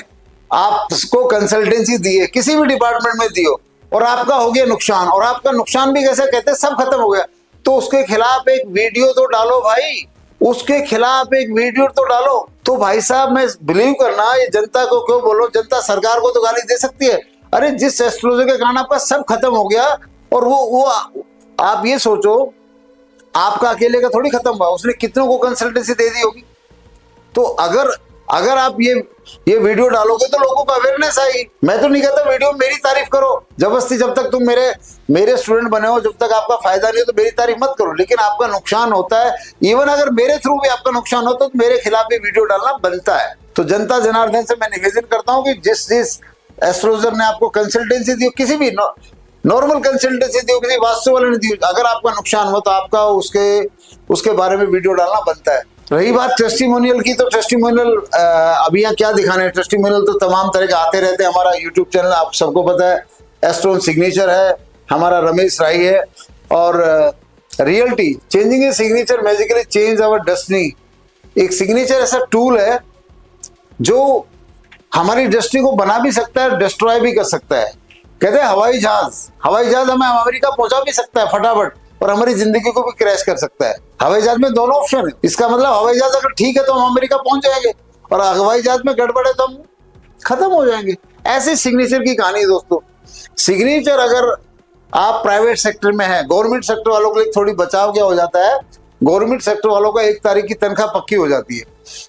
आपको कंसल्टेंसी दी है, किसी भी डिपार्टमेंट में दी हो, और आपका हो गया नुकसान, और आपका नुकसान भी कैसे कहते हैं सब खत्म हो गया, तो उसके खिलाफ एक वीडियो तो डालो भाई, उसके खिलाफ एक वीडियो तो डालो। तो भाई साहब मैं बिलीव करना, ये जनता को क्यों बोलो, जनता सरकार को तो गाली दे सकती है। अरे जिस एस्ट्रोलॉजर के कारण आपका सब खत्म हो गया, और वो आप ये सोचो आपका अकेले का थोड़ी खत्म हुआ, उसने कितनों को कंसल्टेंसी दे दी होगी। तो अगर आप ये वीडियो डालोगे तो लोगों को अवेयरनेस आएगी। मैं तो नहीं कहता वीडियो में मेरी तारीफ करो जबरदस्ती, जब तक तुम मेरे स्टूडेंट बने हो, जब तक आपका फायदा नहीं हो तो मेरी तारीफ मत करो, लेकिन आपका नुकसान होता है, इवन अगर मेरे थ्रू भी आपका नुकसान होता है तो मेरे खिलाफ भी वीडियो डालना बनता है। तो जनता जनार्दन से मैं निवेदन करता हूँ कि जिस एस्ट्रोलॉजर ने आपको कंसल्टेंसी दी, किसी भी नॉर्मल कंसल्टेंसी दी, किसी वास्तु वाले ने दी, अगर आपका नुकसान हो तो आपका उसके बारे में वीडियो डालना बनता है। रही बात टेस्टिमोनियल की, तो टेस्टिमोनियल अभी यहाँ क्या दिखाने हैं, टेस्टिमोनियल तो तमाम तरह के आते रहते हैं। हमारा यूट्यूब चैनल आप सबको पता है, एस्ट्रोन सिग्नेचर है, हमारा रमेश राय है, और reality changing a signature magically change our destiny. एक सिग्नेचर ऐसा टूल है जो हमारी डेस्टिनी को बना भी सकता है, डिस्ट्रॉय भी कर सकता है। कहते हैं हवाई जहाज हमें अमेरिका पहुंचा भी सकता है फटाफट, और हमारी जिंदगी को भी क्रैश कर सकता है। हवाई जहाज में दोनों ऑप्शन है। इसका मतलब हवाई जहाज अगर ठीक है तो हम अमेरिका पहुंच जाएंगे, और हवाई जहाज में गड़बड़ है तो हम खत्म हो जाएंगे। ऐसी सिग्नेचर की कहानी है दोस्तों। सिग्नेचर अगर आप प्राइवेट सेक्टर में है, गवर्नमेंट सेक्टर वालों के लिए थोड़ी बचाव क्या हो जाता है, गवर्नमेंट सेक्टर वालों का 1 तारीख की तनख्वाह पक्की हो जाती है,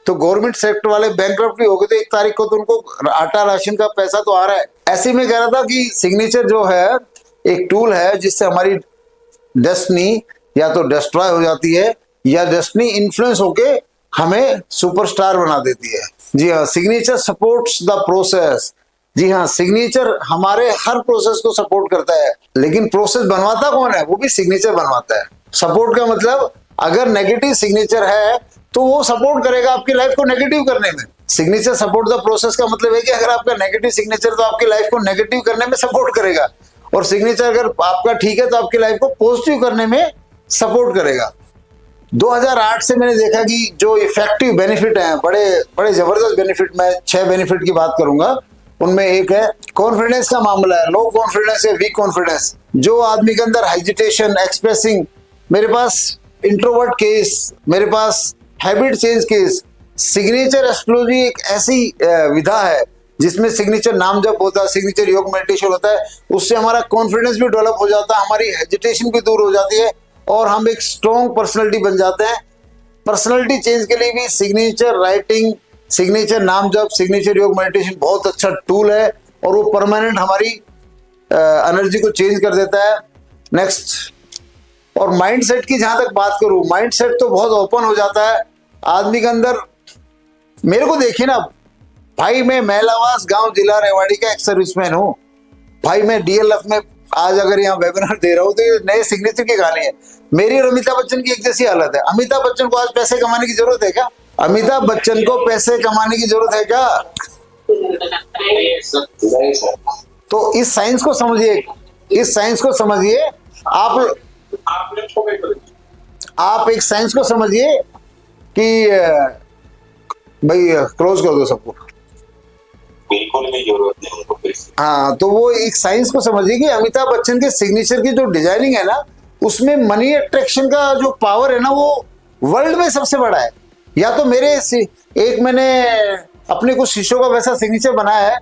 तो गवर्नमेंट सेक्टर वाले बैंकरप्ट भी हो गए तो 1 तारीख को तो उनको आटा राशन का पैसा तो आ रहा है। ऐसे में कह रहा था कि सिग्नेचर जो है एक टूल है जिससे हमारी डेस्टिनी या तो डिस्ट्रॉय हो जाती है, या डेस्टिनी इन्फ्लुएंस होके हमें सुपरस्टार बना देती है। जी हाँ, सिग्नेचर सपोर्ट्स द प्रोसेस। जी हाँ, सिग्नेचर हमारे हर प्रोसेस को सपोर्ट करता है, लेकिन प्रोसेस बनवाता कौन है? वो भी सिग्नेचर बनवाता है। सपोर्ट का मतलब अगर नेगेटिव सिग्नेचर है तो वो सपोर्ट करेगा आपकी लाइफ को नेगेटिव करने में। सिग्नेचर सपोर्ट द प्रोसेस का मतलब है कि अगर आपका नेगेटिव सिग्नेचर तो आपकी लाइफ को नेगेटिव करने में सपोर्ट करेगा, और सिग्नेचर अगर आपका ठीक है तो आपकी लाइफ को पॉजिटिव करने में सपोर्ट करेगा। 2008 से मैंने देखा कि जो इफेक्टिव बेनिफिट हैं, बड़े बड़े जबरदस्त बेनिफिट, मैं 6 बेनिफिट की बात करूंगा। उनमें एक है कॉन्फिडेंस का मामला है, लो कॉन्फिडेंस या वीक कॉन्फिडेंस। जो आदमी के अंदर हेजिटेशन, एक्सप्रेसिंग, मेरे पास इंट्रोवर्ट केस, मेरे पास habit change case. Signature astrology एक ऐसी विधा है जिसमें सिग्नेचर नाम जप होता है, सिग्नेचर योग मेडिटेशन होता है, उससे हमारा कॉन्फिडेंस भी डेवलप हो जाता है, हमारी हेजिटेशन भी दूर हो जाती है, और हम एक स्ट्रॉन्ग पर्सनैलिटी बन जाते हैं। पर्सनैलिटी चेंज के लिए भी सिग्नेचर राइटिंग, सिग्नेचर नाम जप, सिग्नेचर योग मेडिटेशन बहुत अच्छा टूल है, और वो परमानेंट हमारी एनर्जी को चेंज कर देता है। नेक्स्ट, और माइंडसेट की जहां तक बात करूं, माइंडसेट तो बहुत ओपन हो जाता है आदमी के अंदर। मेरे को देखिए ना भाई, मैं मैलावास गांव जिला रेवाड़ी का एक सर्विसमैन हूँ भाई। मैं डीएलएफ में आज अगर यहाँ वेबिनार दे रहा हूँ तो ये नए सिग्नेचर की कहानी है। मेरी और अमिताभ बच्चन की एक जैसी हालत है। अमिताभ बच्चन को आज पैसे कमाने की जरूरत है क्या? अमिताभ बच्चन को पैसे कमाने की जरूरत है क्या? तो इस साइंस को समझिए, इस साइंस को समझिए। आप एक साइंस को समझिए कि भाई क्लोज कर दो सबको, बिल्कुल भी जरूरत नहीं उनको पैसे। हाँ, तो वो एक साइंस को समझिए कि अमिताभ बच्चन के सिग्नेचर की जो डिजाइनिंग है ना, उसमें मनी अट्रैक्शन का जो पावर है ना, वो वर्ल्ड में सबसे बड़ा है। या तो मैंने अपने कुछ शिष्यों का वैसा सिग्नेचर बनाया है,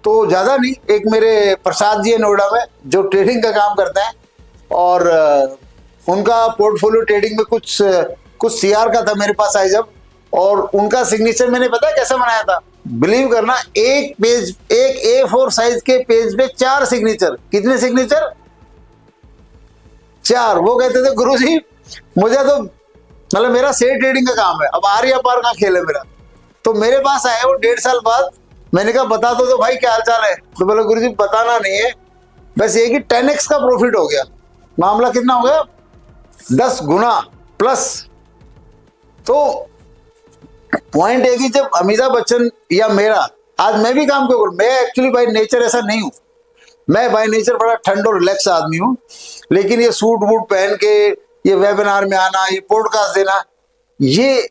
तो ज्यादा नहीं, एक मेरे प्रसाद जी है नोएडा में जो ट्रेडिंग का काम करते हैं, और उनका पोर्टफोलियो ट्रेडिंग में कुछ सीआर का था, मेरे पास आए जब, और उनका सिग्नेचर मैंने पता है कैसा बनाया था, बिलीव करना, एक पेज, एक A4 साइज के पेज पे 4 सिग्नेचर। कितने सिग्नेचर? 4। वो कहते थे गुरुजी मुझे तो मतलब मेरा शेयर ट्रेडिंग का काम है, अब आर या पार का खेल है मेरा। तो मेरे पास आए वो 1.5 साल बाद। मैंने कहा बता दो तो भाई क्या हाल चाल है? तो बोले गुरुजी बताना नहीं है, बस ये कि 10x का प्रॉफिट हो गया। मामला कितना हो गया? 10 गुना प्लस। तो पॉइंट है कि जब अमिताभ बच्चन या मेरा, आज मैं भी काम क्यों करूं, मैं एक्चुअली बाय नेचर ऐसा नहीं हूं, मैं बाय नेचर बड़ा ठंड और रिलैक्स आदमी हूं, लेकिन ये सूट वूट पहन के ये वेबिनार में आना, ये पॉडकास्ट देना, ये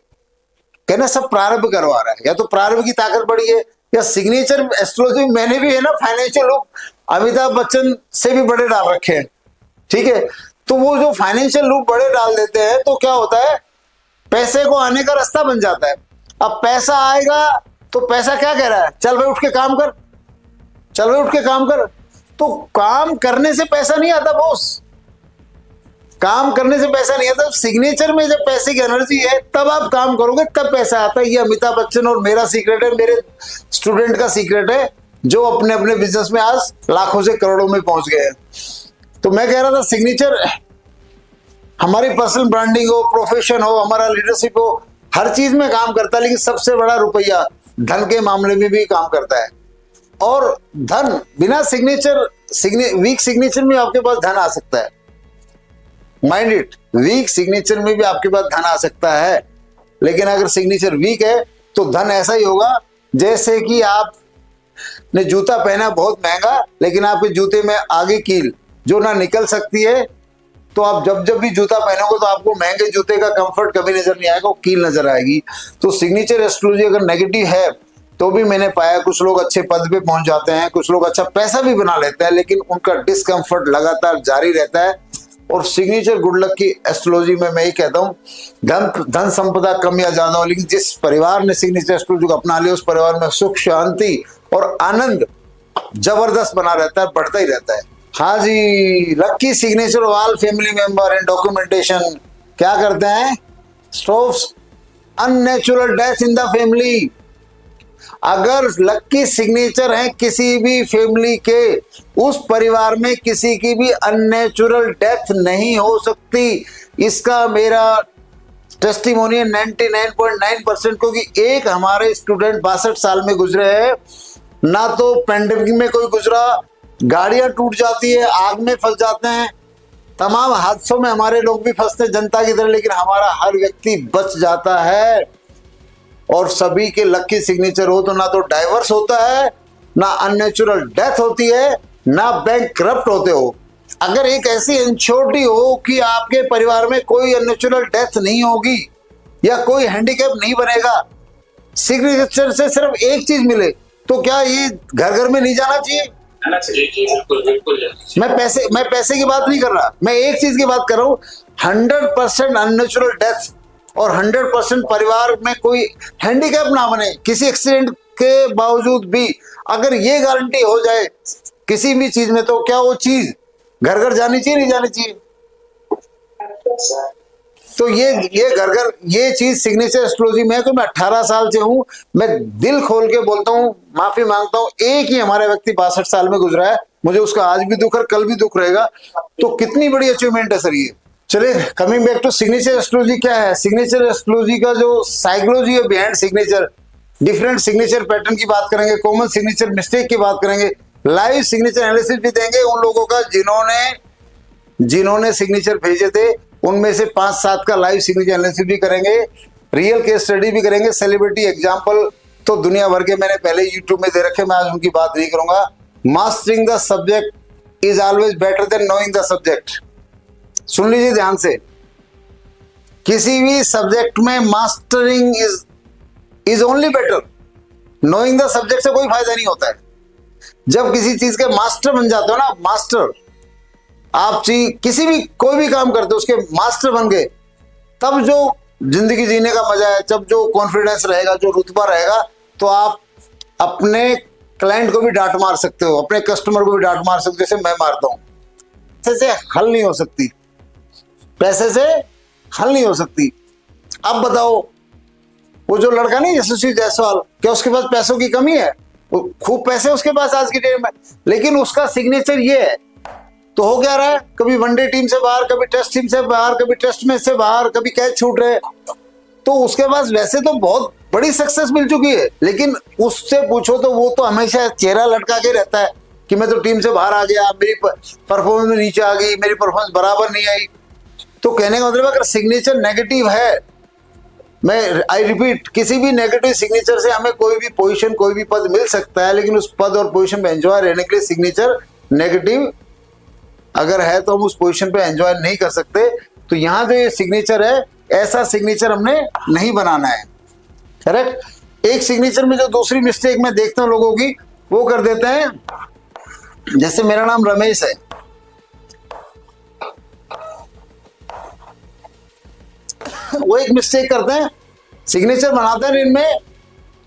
कहना सब प्रारंभ करवा रहा है। या तो प्रारंभ की ताकत बड़ी है, या सिग्नेचर एस्ट्रोलॉजी मैंने भी है ना फाइनेंशियल लोग अमिताभ बच्चन से भी बड़े डाल रखे हैं, ठीक है। तो वो जो फाइनेंशियल लोग बड़े डाल देते हैं तो क्या होता है, पैसे को आने का रास्ता बन जाता है। अब पैसा आएगा तो पैसा क्या कह रहा है, चल भाई उठ के काम कर, चल भाई उठ के काम कर। तो काम करने से पैसा नहीं आता बॉस, काम करने से पैसा नहीं आता। सिग्नेचर में जब पैसे की एनर्जी है तब आप काम करोगे, तब पैसा आता है। ये अमिताभ बच्चन और मेरा सीक्रेट है, मेरे स्टूडेंट का सीक्रेट है, जो अपने अपने बिजनेस में आज लाखों से करोड़ों में पहुंच गए हैं। तो मैं कह रहा था सिग्नेचर हमारी पर्सनल ब्रांडिंग हो, प्रोफेशन हो, हमारा लीडरशिप हो, हर चीज में काम करता है। लेकिन सबसे बड़ा रुपया धन के मामले में भी काम करता है। और धन बिना वीक सिग्नेचर में आपके पास धन आ सकता है। माइंड इट, वीक सिग्नेचर में भी आपके पास धन आ सकता है, लेकिन अगर सिग्नेचर वीक है तो धन ऐसा ही होगा जैसे कि आपने जूता पहना बहुत महंगा, लेकिन आपके जूते में आगे कील जो ना निकल सकती है, तो आप जब भी जूता पहनोगे तो आपको महंगे जूते का कंफर्ट कभी नजर नहीं आएगा, वो कील नजर आएगी। तो सिग्नेचर एस्ट्रोलॉजी अगर नेगेटिव है तो भी मैंने पाया कुछ लोग अच्छे पद पे पहुंच जाते हैं, कुछ लोग अच्छा पैसा भी बना लेते हैं, लेकिन उनका डिस्कंफर्ट लगातार जारी रहता है। और सिग्नेचर गुड लक की एस्ट्रोलॉजी में मैं ये कहता हूँ, धन संपदा कम या ज्यादा हो, लेकिन जिस परिवार ने सिग्नेचर एस्ट्रोलॉजी को अपना लिया उस परिवार में सुख शांति और आनंद जबरदस्त बना रहता है, बढ़ता ही रहता है। हाँ जी, lucky signature of all family member and documentation क्या करते हैं, stops unnatural death in the family. अगर लक्की सिग्नेचर है किसी भी फैमिली के, उस परिवार में किसी की भी अननेचुरल डेथ नहीं हो सकती। इसका मेरा टेस्टिमोनी है 99.9%, क्योंकि एक हमारे स्टूडेंट 62 साल में गुजरे हैं, ना तो पेंडेमिक में कोई गुजरा, गाड़ियां टूट जाती है, आग में फंस जाते हैं, तमाम हादसों में हमारे लोग भी फंसते हैं जनता की तरह, लेकिन हमारा हर व्यक्ति बच जाता है। और सभी के लक्की सिग्नेचर हो तो ना तो डाइवर्स होता है, ना अननेचुरल डेथ होती है, ना बैंकक्रप्ट होते हो। अगर एक ऐसी इंश्योरिटी हो कि आपके परिवार में कोई अननेचुरल डेथ नहीं होगी या कोई हैंडीकैप नहीं बनेगा, सिग्नेचर से सिर्फ एक चीज मिले, तो क्या ये घर घर में नहीं जाना चाहिए? बिल्कुल बिल्कुल। मैं पैसे की बात नहीं कर रहा, मैं एक चीज की बात कर रहा हूँ, 100% अननेचुरल डेथ और 100% परिवार में कोई हैंडीकैप ना बने किसी एक्सीडेंट के बावजूद भी। अगर ये गारंटी हो जाए किसी भी चीज में, तो क्या वो चीज घर घर जानी चाहिए, नहीं जानी चाहिए? तो ये घर घर ये चीज सिग्नेचर एस्ट्रोलॉजी में है। तो मैं 18 साल से हूं, मैं दिल खोल के बोलता हूं, माफी मांगता हूं, एक ही हमारा व्यक्ति 62 साल में गुजरा है, मुझे उसका आज भी दुख है, कल भी दुख रहेगा। तो कितनी बड़ी अचीवमेंट है सर ये। चलिए coming back to signature astrology क्या है। सिग्नेचर एस्ट्रोलॉजी का जो साइकोलॉजी है behind signature, different signature pattern की बात करेंगे, कॉमन सिग्नेचर मिस्टेक की बात करेंगे, लाइव सिग्नेचर एनालिसिस भी देंगे उन लोगों का जिन्होंने सिग्नेचर भेजे थे, उनमें से 5-7 का लाइव सिग्नेचर एनालिसिस भी करेंगे, रियल केस स्टडी भी करेंगे, सेलिब्रिटी एग्जांपल तो दुनिया भर के मैंने पहले यूट्यूब में दे रखे, मैं आज उनकी बात नहीं करूंगा। Mastering the subject is always better than knowing the subject. सुन लीजिए ध्यान से, किसी भी सब्जेक्ट में mastering is only better, knowing the subject से कोई फायदा नहीं होता है। जब किसी चीज के मास्टर बन जाते हो ना, मास्टर, आप किसी भी कोई भी काम करते हो उसके मास्टर बन गए, तब जो जिंदगी जीने का मजा है, जब जो कॉन्फिडेंस रहेगा, जो रुतबा रहेगा, तो आप अपने क्लाइंट को भी डांट मार सकते हो, अपने कस्टमर को भी डांट मार सकते हो, जैसे मैं मारता हूं। पैसे से हल नहीं हो सकती, पैसे से हल नहीं हो सकती। अब बताओ, वो जो लड़का नहीं यशस्वी जायसवाल, क्या उसके पास पैसों की कमी है? वो खूब पैसे उसके पास आज की डेट में, लेकिन उसका सिग्नेचर ये है, तो हो क्या रहा है, कभी वनडे टीम से बाहर, कभी टेस्ट टीम से बाहर, कभी टेस्ट मैच से बाहर, कभी कैच छूट रहे। तो उसके पास वैसे तो बहुत बड़ी सक्सेस मिल चुकी है, लेकिन उससे पूछो तो वो तो हमेशा चेहरा लटका के रहता है, कि मैं तो टीम से बाहर आ गया, मेरी परफॉर्मेंस में नीचे आ गई, मेरी परफॉर्मेंस बराबर नहीं आई। तो कहने का मतलब अगर सिग्नेचर नेगेटिव है, मैं आई रिपीट, किसी भी नेगेटिव सिग्नेचर से हमें कोई भी पोजीशन, कोई भी पद मिल सकता है, लेकिन उस पद और पोजीशन में एंजॉय रहने के लिए सिग्नेचर नेगेटिव अगर है तो हम उस पोजीशन पे एंजॉय नहीं कर सकते। तो यहाँ जो ये सिग्नेचर है, ऐसा सिग्नेचर हमने नहीं बनाना है, करेक्ट। एक सिग्नेचर में जो दूसरी मिस्टेक मैं देखता हूँ लोगों की, वो कर देते हैं, जैसे मेरा नाम रमेश है, वो एक मिस्टेक करते हैं, सिग्नेचर बनाते हैं, इनमें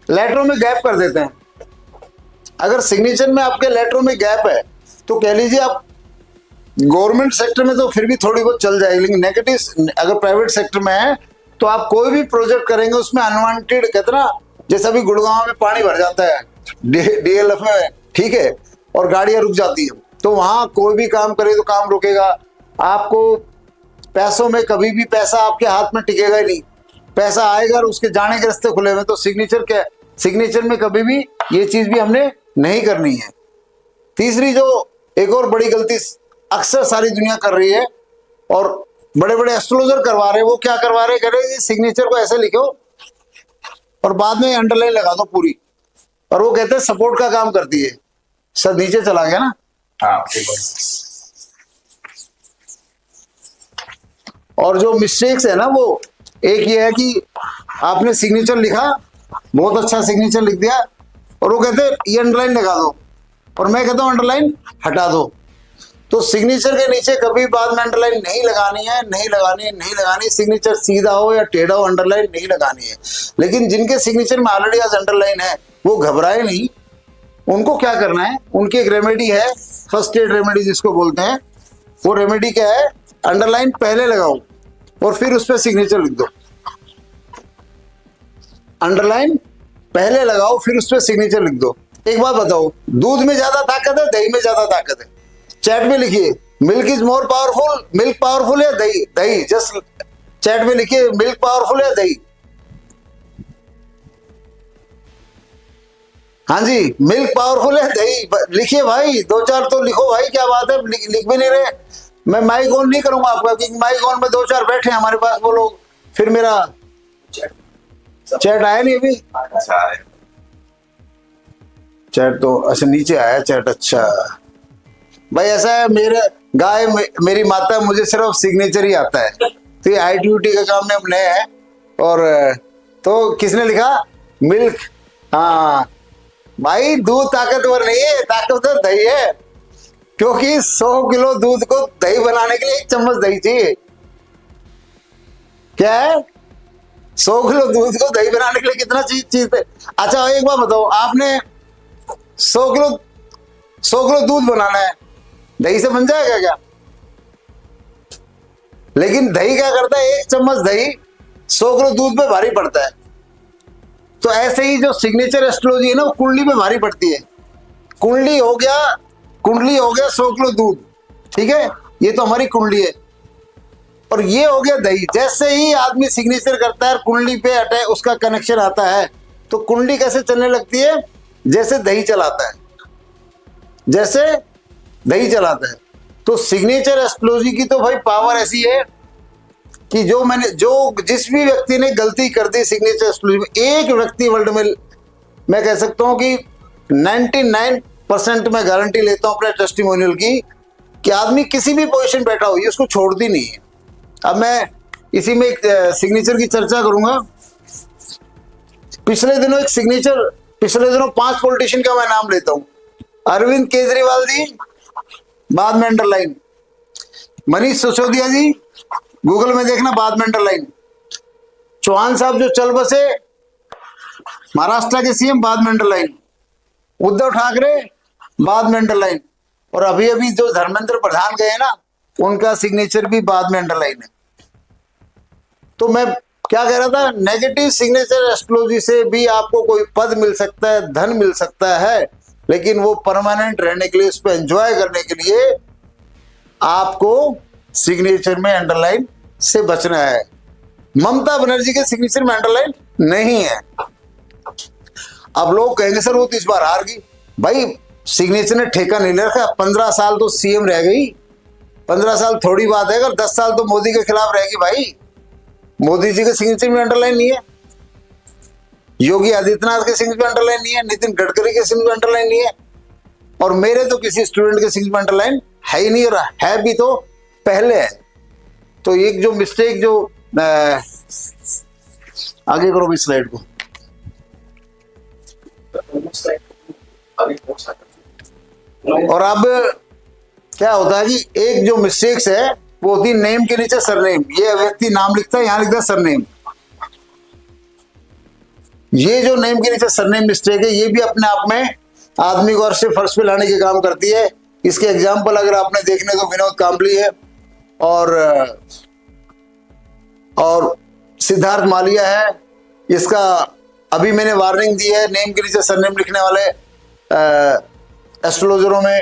लेटरों में गैप कर देते हैं। अगर सिग्नेचर में आपके लेटरों में गैप है तो कह लीजिए आप गवर्नमेंट सेक्टर में तो फिर भी थोड़ी बहुत चल जाएगी, लेकिन नेगेटिव अगर प्राइवेट सेक्टर में है तो आप कोई भी प्रोजेक्ट करेंगे उसमें अनवांटेड, कहते ना, जैसे अभी गुड़गांव में पानी भर जाता है डीएलएफ में, ठीक है, और गाड़ियां रुक जाती है, तो वहां कोई भी काम करे तो काम रुकेगा। आपको पैसों में कभी भी पैसा आपके हाथ में टिकेगा ही नहीं, पैसा आएगा और उसके जाने के रास्ते खुले हुए। तो सिग्नेचर क्या, सिग्नेचर में कभी भी ये चीज भी हमने नहीं करनी है। तीसरी जो एक और बड़ी गलती अक्सर सारी दुनिया कर रही है और बड़े बड़े एस्ट्रोलॉजर करवा रहे हैं, वो क्या करवा रहे हैं, कह रहे हैं सिग्नेचर को ऐसे लिखो और बाद में अंडरलाइन लगा दो पूरी, और वो कहते हैं सपोर्ट का काम करती है। सर नीचे चला गया ना, हाँ ठीक है। और जो मिस्टेक्स है ना, वो एक ये है कि आपने सिग्नेचर लिखा, बहुत अच्छा सिग्नेचर लिख दिया, और वो कहते हैं ये अंडरलाइन लगा दो, और मैं कहता हूं अंडरलाइन हटा दो। तो सिग्नेचर के नीचे कभी बाद में अंडरलाइन नहीं लगानी है, नहीं लगानी है, नहीं लगानी। सिग्नेचर सीधा हो या टेढ़ा हो, अंडरलाइन नहीं लगानी है। लेकिन जिनके सिग्नेचर में ऑलरेडी आज अंडरलाइन है, वो घबराए नहीं। उनको क्या करना है, उनकी एक रेमेडी है, फर्स्ट एड रेमेडी जिसको बोलते हैं। वो रेमेडी क्या है, अंडरलाइन पहले लगाओ और फिर उस पर सिग्नेचर लिख दो। अंडरलाइन पहले लगाओ फिर उस पर सिग्नेचर लिख दो। एक बात बताओ, दूध में ज्यादा ताकत है, दही में ज्यादा ताकत है? चैट में लिखिए milk is more powerful, milk powerful है दही, दही, जस्ट चैट में लिखिए मिल्क पावरफुल है दही। हाँ जी, मिल्क पावरफुल है दही लिखिए भाई, दो चार तो लिखो भाई, क्या बात है, लिख भी नहीं रहे। मैं माइक ऑन नहीं करूंगा आपका, क्योंकि माइक ऑन में दो चार बैठे हैं हमारे पास वो लोग, फिर मेरा चैट आया नहीं अभी। अच्छा है चैट तो अच्छा नीचे आया चैट, अच्छा भाई ऐसा है, मेरे गाय मेरी माता, मुझे सिर्फ सिग्नेचर ही आता है, तो ये ITUT का काम में हम नए हैं। और तो किसने लिखा मिल्क, हाँ भाई दूध ताकतवर नहीं है, ताकतवर दही है, क्योंकि 100 किलो दूध को दही बनाने के लिए 1 चम्मच दही चाहिए। क्या है, 100 किलो दूध को दही बनाने के लिए कितना चीज है? अच्छा एक बात बताओ, आपने 100 किलो दूध बनाना है, दही से बन जाएगा क्या? लेकिन दही क्या करता है, 1 चम्मच दही 100 किलो दूध पे भारी पड़ता है। तो ऐसे ही जो सिग्नेचर एस्ट्रोलॉजी है ना, वो कुंडली पे भारी पड़ती है। कुंडली हो गया 100 किलो दूध, ठीक है, ये तो हमारी कुंडली है, और ये हो गया दही। जैसे ही आदमी सिग्नेचर करता है, कुंडली पे अटैक उसका कनेक्शन आता है, तो कुंडली कैसे चलने लगती है, जैसे दही चलाता है, जैसे दही चलाता है। तो सिग्नेचर एस्ट्रोलॉजी की तो भाई पावर ऐसी है कि जिस भी व्यक्ति ने गलती कर दी सिग्नेचर एस्ट्रोलॉजी में, एक व्यक्ति वर्ल्ड में, मैं कह सकता हूं कि 99% में गारंटी लेता हूं अपने टेस्टिमोनियल की, कि आदमी किसी भी पोजीशन बैठा हो, ये उसको छोड़ती नहीं है। अब मैं इसी में एक सिग्नेचर की चर्चा करूंगा। पिछले दिनों 5 पॉलिटिशियन का मैं नाम लेता हूं। अरविंद केजरीवाल जी, बाद में अंडरलाइन। मनीष सिसोदिया जी, गूगल में देखना, बाद में अंडरलाइन। चौहान साहब जो चल बसे, महाराष्ट्र के CM, बाद में अंडरलाइन। उद्धव ठाकरे, बाद में अंडरलाइन। और अभी अभी जो धर्मेंद्र प्रधान गए ना, उनका सिग्नेचर भी बाद में अंडरलाइन है। तो मैं क्या कह रहा था, नेगेटिव सिग्नेचर एस्ट्रोलॉजी से भी आपको कोई पद मिल सकता है, धन मिल सकता है, लेकिन वो परमानेंट रहने के लिए, उस पर एंजॉय करने के लिए आपको सिग्नेचर में अंडरलाइन से बचना है। ममता बनर्जी के सिग्नेचर में अंडरलाइन नहीं है। अब लोग कहेंगे सर वो तो इस बार हार गई। भाई सिग्नेचर ने ठेका नहीं ले रखा। 15 साल तो सीएम रह गई, 15 साल थोड़ी बात है। अगर 10 साल तो मोदी के खिलाफ रहेगी भाई। मोदी जी के सिग्नेचर में अंडरलाइन नहीं है, योगी आदित्यनाथ के सिग्नेचर में अंडरलाइन नहीं है, नितिन गडकरी के सिग्नेचर में अंडरलाइन नहीं है, और मेरे तो किसी स्टूडेंट के सिग्नेचर में अंडरलाइन है ही नहीं रहा है, भी तो पहले है। तो एक जो मिस्टेक जो आगे करो भी स्लाइड को। और अब क्या होता है कि एक जो मिस्टेक्स है वो होती नेम के नीचे सरनेम। ये व्यक्ति नाम लिखता है, यहां लिखता है सरनेम। ये जो नेम के नीचे सरनेम मिस्टेक है, ये भी अपने आप में आदमी को अर्श से फर्श पे लाने के काम करती है। इसके एग्जाम्पल अगर आपने देखने तो विनोद कांबली है और सिद्धार्थ मालिया है। इसका अभी मैंने वार्निंग दी है, नेम के नीचे सरनेम लिखने वाले एस्ट्रोलॉजरों में,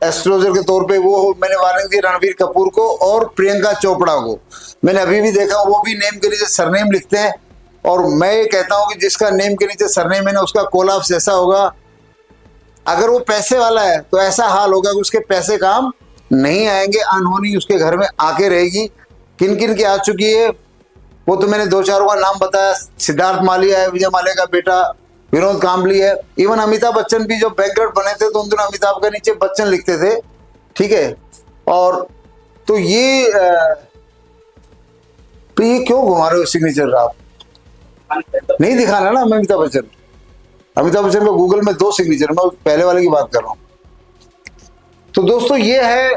एस्ट्रोलॉजर के तौर पे वो मैंने वार्निंग दी रणबीर कपूर को और प्रियंका चोपड़ा को। मैंने अभी भी देखा वो भी नेम के नीचे सरनेम लिखते हैं। और मैं ये कहता हूं कि जिसका नेम के नीचे सरनेम है ना, उसका कोलाप्स ऐसा होगा, अगर वो पैसे वाला है तो ऐसा हाल होगा कि उसके पैसे काम नहीं आएंगे, अनहोनी उसके घर में आके रहेगी। किन किन की आ चुकी है वो तो मैंने 2-4 का नाम बताया। सिद्धार्थ मालिया है, विजय माल्या का बेटा, विनोद कांबली है, इवन अमिताभ बच्चन भी जो बैकग्राउंड बने थे तो उन दिनों अमिताभ के नीचे बच्चन लिखते थे, ठीक है। और तो ये क्यों घुमा रहे हो सिग्नेचर आप? नहीं दिखाना ना अमिताभ बच्चन। अमिताभ बच्चन को गूगल में 2 सिग्नेचर, मैं पहले वाले की बात कर रहा हूं। तो दोस्तों ये है,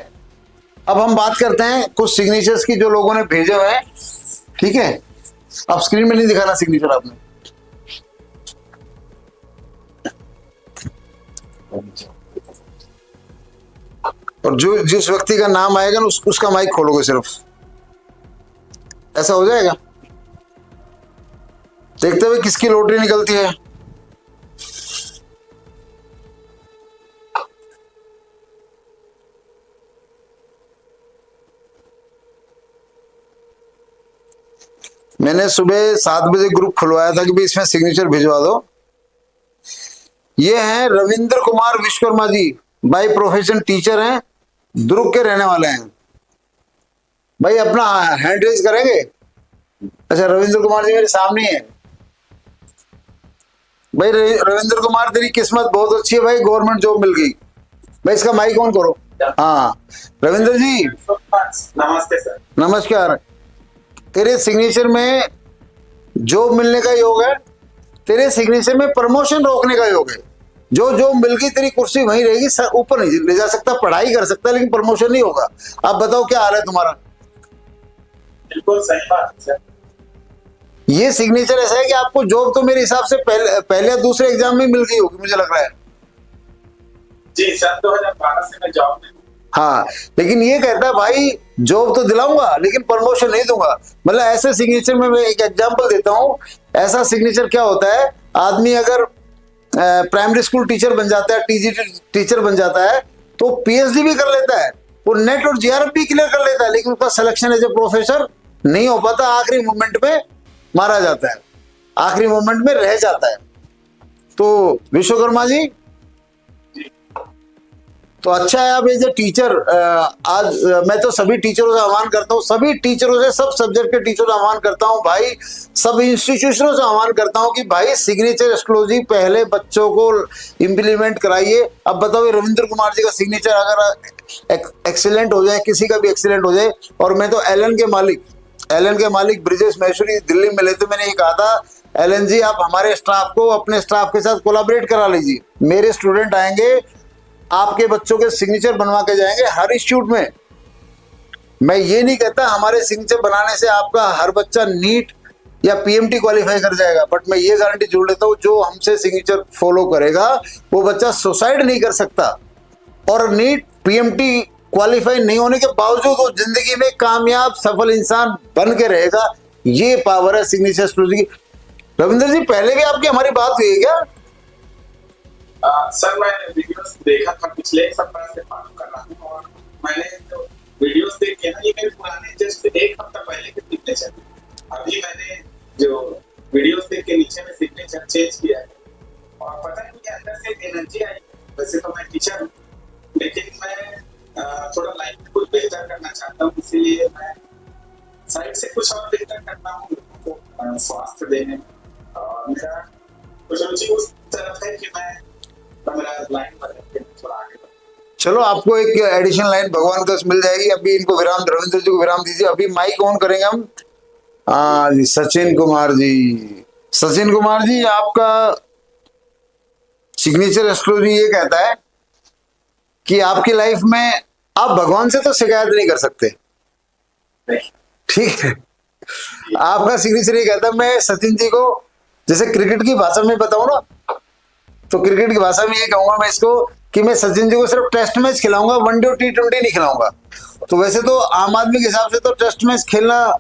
अब हम बात करते हैं कुछ सिग्नेचर्स की जो लोगों ने भेजे हुए हैं, ठीक है। अब स्क्रीन में नहीं दिखाना सिग्नेचर आपने। और जो जिस व्यक्ति का नाम आएगा ना उसका माइक खोलोगे सिर्फ, ऐसा हो जाएगा। देखते हुए किसकी लॉटरी निकलती है। मैंने सुबह 7 बजे ग्रुप खुलवाया था कि भाई इसमें सिग्नेचर भिजवा दो। ये है Ravindra Kumar Vishwakarma ji, by profession teacher हैं, दुर्ग के रहने वाले हैं। भाई अपना हैंड रेज करेंगे? अच्छा, रविंद्र कुमार जी मेरे सामने है। भाई रविंद्र कुमार तेरी किस्मत बहुत अच्छी है भाई, गवर्नमेंट जॉब मिल गई। भाई इसका माइक ऑन करो। हाँ रविंद्र जी नमस्ते सर। नमस्कार। तेरे सिग्नेचर में जॉब मिलने का योग है, तेरे सिग्नेचर में प्रमोशन रोकने का योग है। जो जॉब मिल गई तेरी कुर्सी वहीं रहेगी, सर ऊपर नहीं ले जा सकता, पढ़ाई कर सकता है लेकिन प्रमोशन नहीं होगा। आप बताओ क्या हाल है तुम्हारा? बिल्कुल सही बात है सर। ये सिग्नेचर ऐसा है कि आपको जॉब तो मेरे हिसाब से पहले या दूसरे एग्जाम में मिल गई होगी, मुझे लग रहा है। जी सर, 2012 से मैं जॉब में हूँ। हाँ, लेकिन ये कहता है भाई जॉब तो दिलाऊंगा लेकिन प्रमोशन नहीं दूंगा। मतलब ऐसे सिग्नेचर में मैं एक एग्जांपल देता हूँ। ऐसा सिग्नेचर क्या होता है, आदमी अगर प्राइमरी स्कूल टीचर बन जाता है, टीजीटी टीचर बन जाता है, तो पीएचडी भी कर लेता है, वो नेट और जीआरएफ भी क्लियर कर लेता है, लेकिन उसका सिलेक्शन एज ए प्रोफेसर नहीं हो पाता, आखिरी मोमेंट में मारा जाता है, आखिरी मोमेंट में रह जाता है। तो विश्वकर्मा जी तो अच्छा है आप एज ए टीचर, आज मैं तो सभी टीचरों से आह्वान करता हूँ, सभी टीचरों से, सब सब्जेक्ट के टीचरों से आह्वान करता हूँ भाई, सब इंस्टीट्यूशनों से आह्वान करता हूँ कि भाई सिग्नेचर एस्ट्रोलॉजी पहले बच्चों को इम्प्लीमेंट कराइए। अब बताओ ये रविंद्र कुमार जी का सिग्नेचर अगर एक्सीलेंट हो जाए, किसी का भी एक्सीलेंट हो जाए, और मैं तो एलन के मालिक ब्रिजेश महेश्वरी दिल्ली मिले थे, मैंने ये कहा था एलन जी आप हमारे स्टाफ को अपने स्टाफ के साथ कोलैबोरेट करा लीजिए, मेरे स्टूडेंट आएंगे आपके बच्चों के सिग्नेचर बनवा के जाएंगे हर इंस्टीट्यूट में। मैं ये नहीं कहता हमारे सिग्नेचर बनाने से आपका हर बच्चा नीट या पीएमटी क्वालिफाई कर जाएगा, बट मैं ये गारंटी जोड़ लेता हूँ जो हमसे सिग्नेचर फॉलो करेगा वो बच्चा सुसाइड नहीं कर सकता, और नीट पीएमटी क्वालिफाई नहीं होने के बावजूद वो जिंदगी में कामयाब सफल इंसान बन के रहेगा। ये पावर है सिग्नेचर एस्ट्रोलॉजी की। रविंद्र जी पहले भी आपकी हमारी बात हुई है क्या? सर मैं वीडियोस देखा था, पिछले एक सप्ताह से फॉलो कर रहा हूँ, और मैंने तो वीडियोस देखे ना, ये मेरे पुराने जस्ट 1 हफ्ता पहले के सिग्नेचर, अभी मैंने जो वीडियोस देख के नीचे में सिग्नेचर चेंज किया है, और पता नहीं मुझे अंदर से एनर्जी आई वैसे तो मैं टीचर हूँ, लेकिन मैं थोड़ा लाइफ में कुछ बेहतर करना चाहता हूँ, इसीलिए मैं साइड से कुछ और बेहतर करता हूँ लोगों को स्वास्थ्य देने में। और मेरा कुछ रुचि उस तरफ है कि मैं मेरा लाइन बदल के थोड़ा आगे बढ़ूं। चलो आपको एक एडिशनल लाइन भगवान का मिल जाएगी। अभी इनको विराम, रविंद्र जी को विराम दीजिए। अभी माइक ऑन करेंगे हम। हाँ जी, सचिन कुमार जी। सचिन कुमार जी, आपका सिग्नेचर एस्ट्रोलॉजी ये कहता है कि आपकी लाइफ में आप भगवान से तो शिकायत नहीं कर सकते, ठीक है। आपका सिग्नेचर ये कहता है, मैं सचिन जी को जैसे क्रिकेट की भाषा में बताऊं ना, तो क्रिकेट की भाषा में ये कहूंगा मैं इसको कि मैं सचिन जी को सिर्फ टेस्ट मैच खिलाऊंगा, वनडे और T20 नहीं खिलाऊंगा। तो वैसे तो आम आदमी के हिसाब से तो टेस्ट मैच खेलना,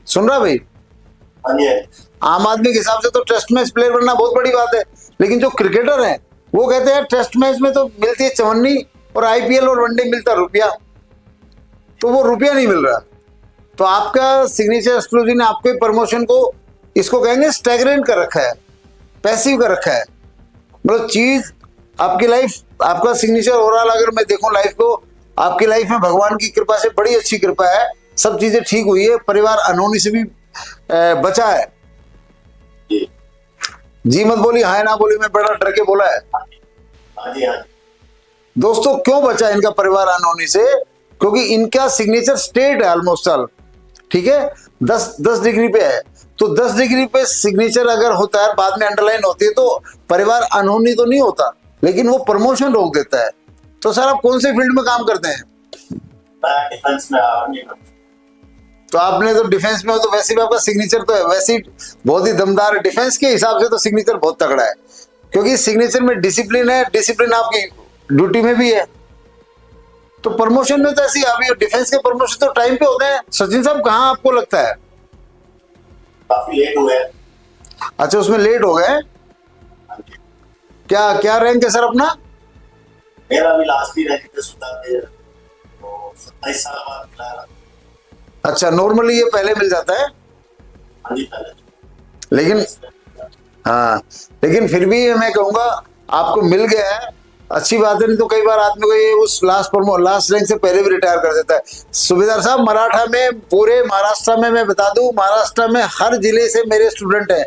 सुन रहा भाई, आम आदमी के हिसाब से तो टेस्ट मैच प्लेयर बनना बहुत बड़ी बात है। लेकिन जो क्रिकेटर हैं वो कहते हैं टेस्ट मैच में तो मिलती है चवन्नी और IPL और वनडे मिलता रुपया, तो वो रुपया नहीं मिल रहा। तो आपका सिग्नेचर एस्ट्रोलॉजी ने आपके प्रमोशन को, इसको कहेंगे स्टैगनेंट कर रखा है, पैसिव कर रखा है। मतलब चीज आपकी लाइफ, आपका सिग्नेचर ओवरऑल अगर मैं देखूं लाइफ को, आपकी लाइफ में भगवान की कृपा से बड़ी अच्छी कृपा है, सब चीजें ठीक हुई है, परिवार अनहोनी से भी बचा है। जी मत बोली, हाय ना बोली, मैं बड़ा डर के बोला है। दोस्तों क्यों बचा इनका परिवार अनहोनी से? क्योंकि इनका सिग्नेचर स्टेट है ऑलमोस्ट ऑल, ठीक है, 10 डिग्री पे है। तो 10 डिग्री पे सिग्नेचर अगर होता है, बाद में अंडरलाइन होती है, तो परिवार अनहोनी तो नहीं होता, लेकिन वो प्रमोशन रोक देता है। तो सर आप कौन से फील्ड में काम करते हैं? डिफेंस में, आर्मी में। तो आपने तो डिफेंस में हो, तो वैसे भी आपका सिग्नेचर तो है वैसे ही बहुत ही दमदार है। डिफेंस के हिसाब से तो सिग्नेचर बहुत तगड़ा है, क्योंकि सिग्नेचर में डिसिप्लिन है, डिसिप्लिन आपकी ड्यूटी में भी है। तो प्रमोशन में तो ऐसी अभी डिफेंस के प्रमोशन तो टाइम पे होते हैं। सचिन साहब कहाँ आपको लगता है? काफी लेट हुए। अच्छा, उसमें लेट हो गए। क्या क्या रैंक है सर अपना? मेरा अभी लास्ट ही रैंक पे सुधा है, तो 27 साल बाद मिला। अच्छा, नॉर्मली ये पहले मिल जाता है, लेकिन हाँ, लेकिन फिर भी मैं कहूंगा आपको मिल गया है, अच्छी बात है। नहीं तो कई बार आदमी को ये उस लास्ट रैंक से पहले भी रिटायर कर देता है। सुबेदार साहब, मराठा में, पूरे महाराष्ट्र में मैं बता दूं, महाराष्ट्र में हर जिले से मेरे स्टूडेंट हैं,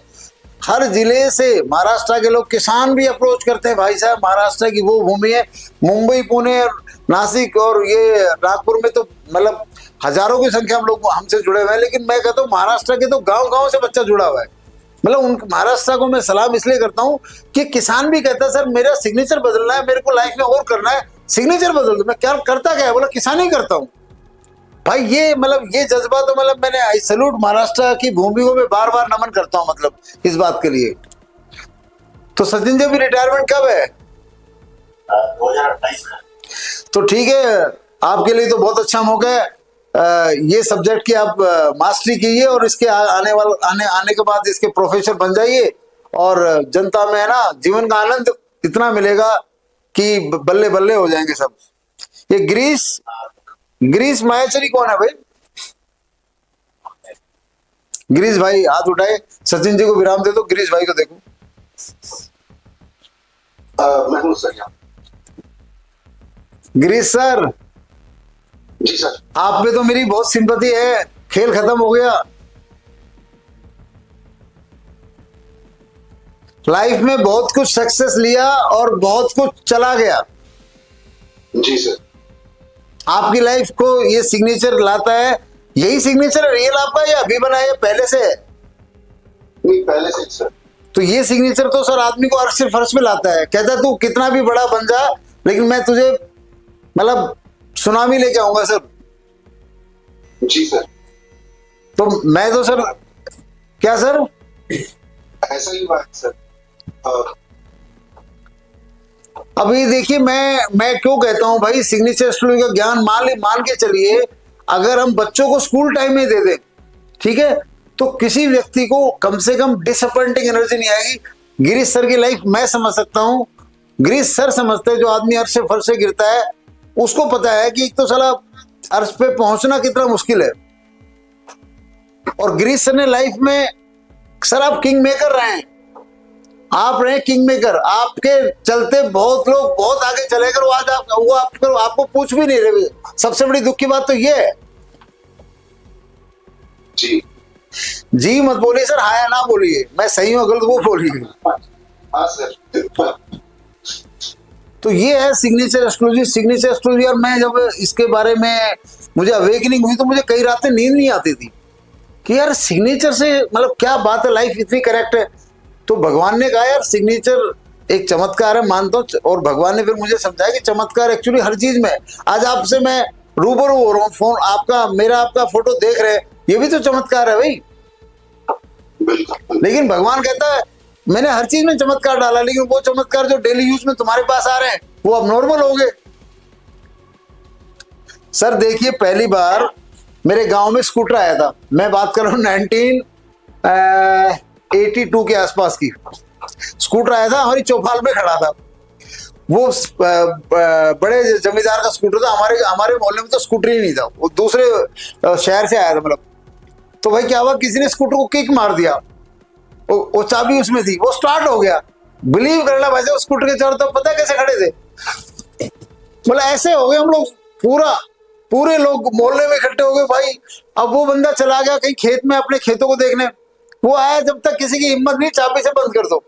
हर जिले से। महाराष्ट्र के लोग, किसान भी अप्रोच करते हैं, भाई साहब महाराष्ट्र की वो भूमि है, मुंबई, पुणे, नासिक और ये नागपुर में तो मतलब हजारों की संख्या में लोग हमसे जुड़े हुए हैं। लेकिन मैं कहता हूँ महाराष्ट्र के तो गांव-गांव से बच्चा जुड़ा हुआ है। मतलब उन महाराष्ट्र को मैं सलाम इसलिए करता हूँ कि किसान भी कहता है सर मेरा सिग्नेचर बदलना है, मेरे को लाइफ में और करना है, सिग्नेचर बदल दो। मैं क्या करता क्या है? बोला किसान ही करता हूँ। भाई ये मतलब ये जज्बा तो मतलब मैंने आई सैल्यूट महाराष्ट्र की भूमि को मैं बार बार नमन करता हूँ, मतलब इस बात के लिए। तो सचिन जी भी रिटायरमेंट कब है? 2028 में। तो ठीक है, आपके लिए तो बहुत अच्छा मौका है। ये सब्जेक्ट की आप मास्टरी कीजिए और इसके आने के बाद इसके प्रोफेसर बन जाइए, और जनता में है ना जीवन का आनंद इतना मिलेगा कि बल्ले बल्ले हो जाएंगे सब। ये ग्रीस माहेश्वरी कौन है भाई? गिरीश भाई हाथ उठाए, सचिन जी को विराम दे दो, गिरीश भाई को देखो। मैं हूं सर। गिरीश सर। जी सर। आप पे तो मेरी बहुत सिंपैथी है। खेल खत्म हो गया, लाइफ में बहुत कुछ सक्सेस लिया और बहुत कुछ चला गया। जी सर। आपकी लाइफ को ये सिग्नेचर लाता है। यही सिग्नेचर रियल आपका या अभी बना है, पहले से है? नहीं, पहले से सर। तो ये सिग्नेचर तो सर आदमी को अर्श से फर्श में लाता है। कहता है तू कितना भी बड़ा बन जा, लेकिन मैं तुझे मतलब सुनामी लेके आऊंगा सर। जी सर। तो मैं तो सर, क्या सर? ऐसा ही बात सर। अभी देखिए मैं क्यों कहता हूं भाई, सिग्नेचर एस्ट्रोलॉजी का ज्ञान मान के चलिए, अगर हम बच्चों को स्कूल टाइम में दे दें, ठीक है, तो किसी व्यक्ति को कम से कम डिसअपॉइंटिंग एनर्जी नहीं आएगी। गिरीश सर की लाइफ मैं समझ सकता हूं, गिरीश सर समझते हैं। जो आदमी अर्श से फर्श से गिरता है उसको पता है कि तो साला अर्श पे पहुंचना कितना मुश्किल है। और गिरीश सर ने लाइफ में, सर आप किंग मेकर रहे हैं, आप रहे किंग मेकर, आपके चलते बहुत लोग बहुत आगे चले गए, वो आज आपको पूछ भी नहीं रहे। सबसे बड़ी दुख की बात तो ये है। जी जी मत बोलिए सर, हाँ या ना बोलिए, मैं सही हूँ गलत वो बोलिए। हाँ सर। तो ये है सिग्नेचर एस्ट्रोलॉजी। सिग्नेचर एस्ट्रोलॉजी, और मैं जब इसके बारे में मुझे अवेकनिंग हुई तो मुझे कई रातें नींद नहीं आती थी कि यार सिग्नेचर से मतलब क्या बात है, लाइफ इतनी करेक्ट है। तो भगवान ने कहा यार सिग्नेचर एक चमत्कार है, मानता हूं, और भगवान ने फिर मुझे समझाया कि चमत्कार एक्चुअली हर चीज में है। आज आपसे मैं रूबरू हो रहा हूँ, फोन आपका मेरा आपका फोटो देख रहे हैं, ये भी तो चमत्कार है भाई। बिल्कुल। लेकिन भगवान कहता है मैंने हर चीज में चमत्कार डाला, लेकिन वो चमत्कार जो डेली यूज में तुम्हारे पास आ रहे हैं वो अब नॉर्मल हो गए। सर देखिए, पहली बार मेरे गांव में स्कूटर आया था, मैं बात कर रहा हूँ 1982 के आसपास की। स्कूटर आया था, हमारी चौपाल में खड़ा था। वो बड़े जमींदार का स्कूटर था। हमारे मोहल्ले में तो स्कूटर ही नहीं था, वो दूसरे शहर से आया था मतलब। तो भाई क्या हुआ, किसी ने स्कूटर को किक मार दिया, वो चाबी उसमें थी, वो स्टार्ट हो गया। बिलीव करना भाई साहब, स्कूटर के चारों तरफ पता है कैसे खड़े थे, मतलब ऐसे हो गए हम लोग, पूरे लोग मोहल्ले में इकट्ठे हो गए भाई। अब वो बंदा चला गया कहीं खेत में अपने खेतों को देखने, वो आया जब तक किसी की हिम्मत नहीं, चाबी से बंद कर दो।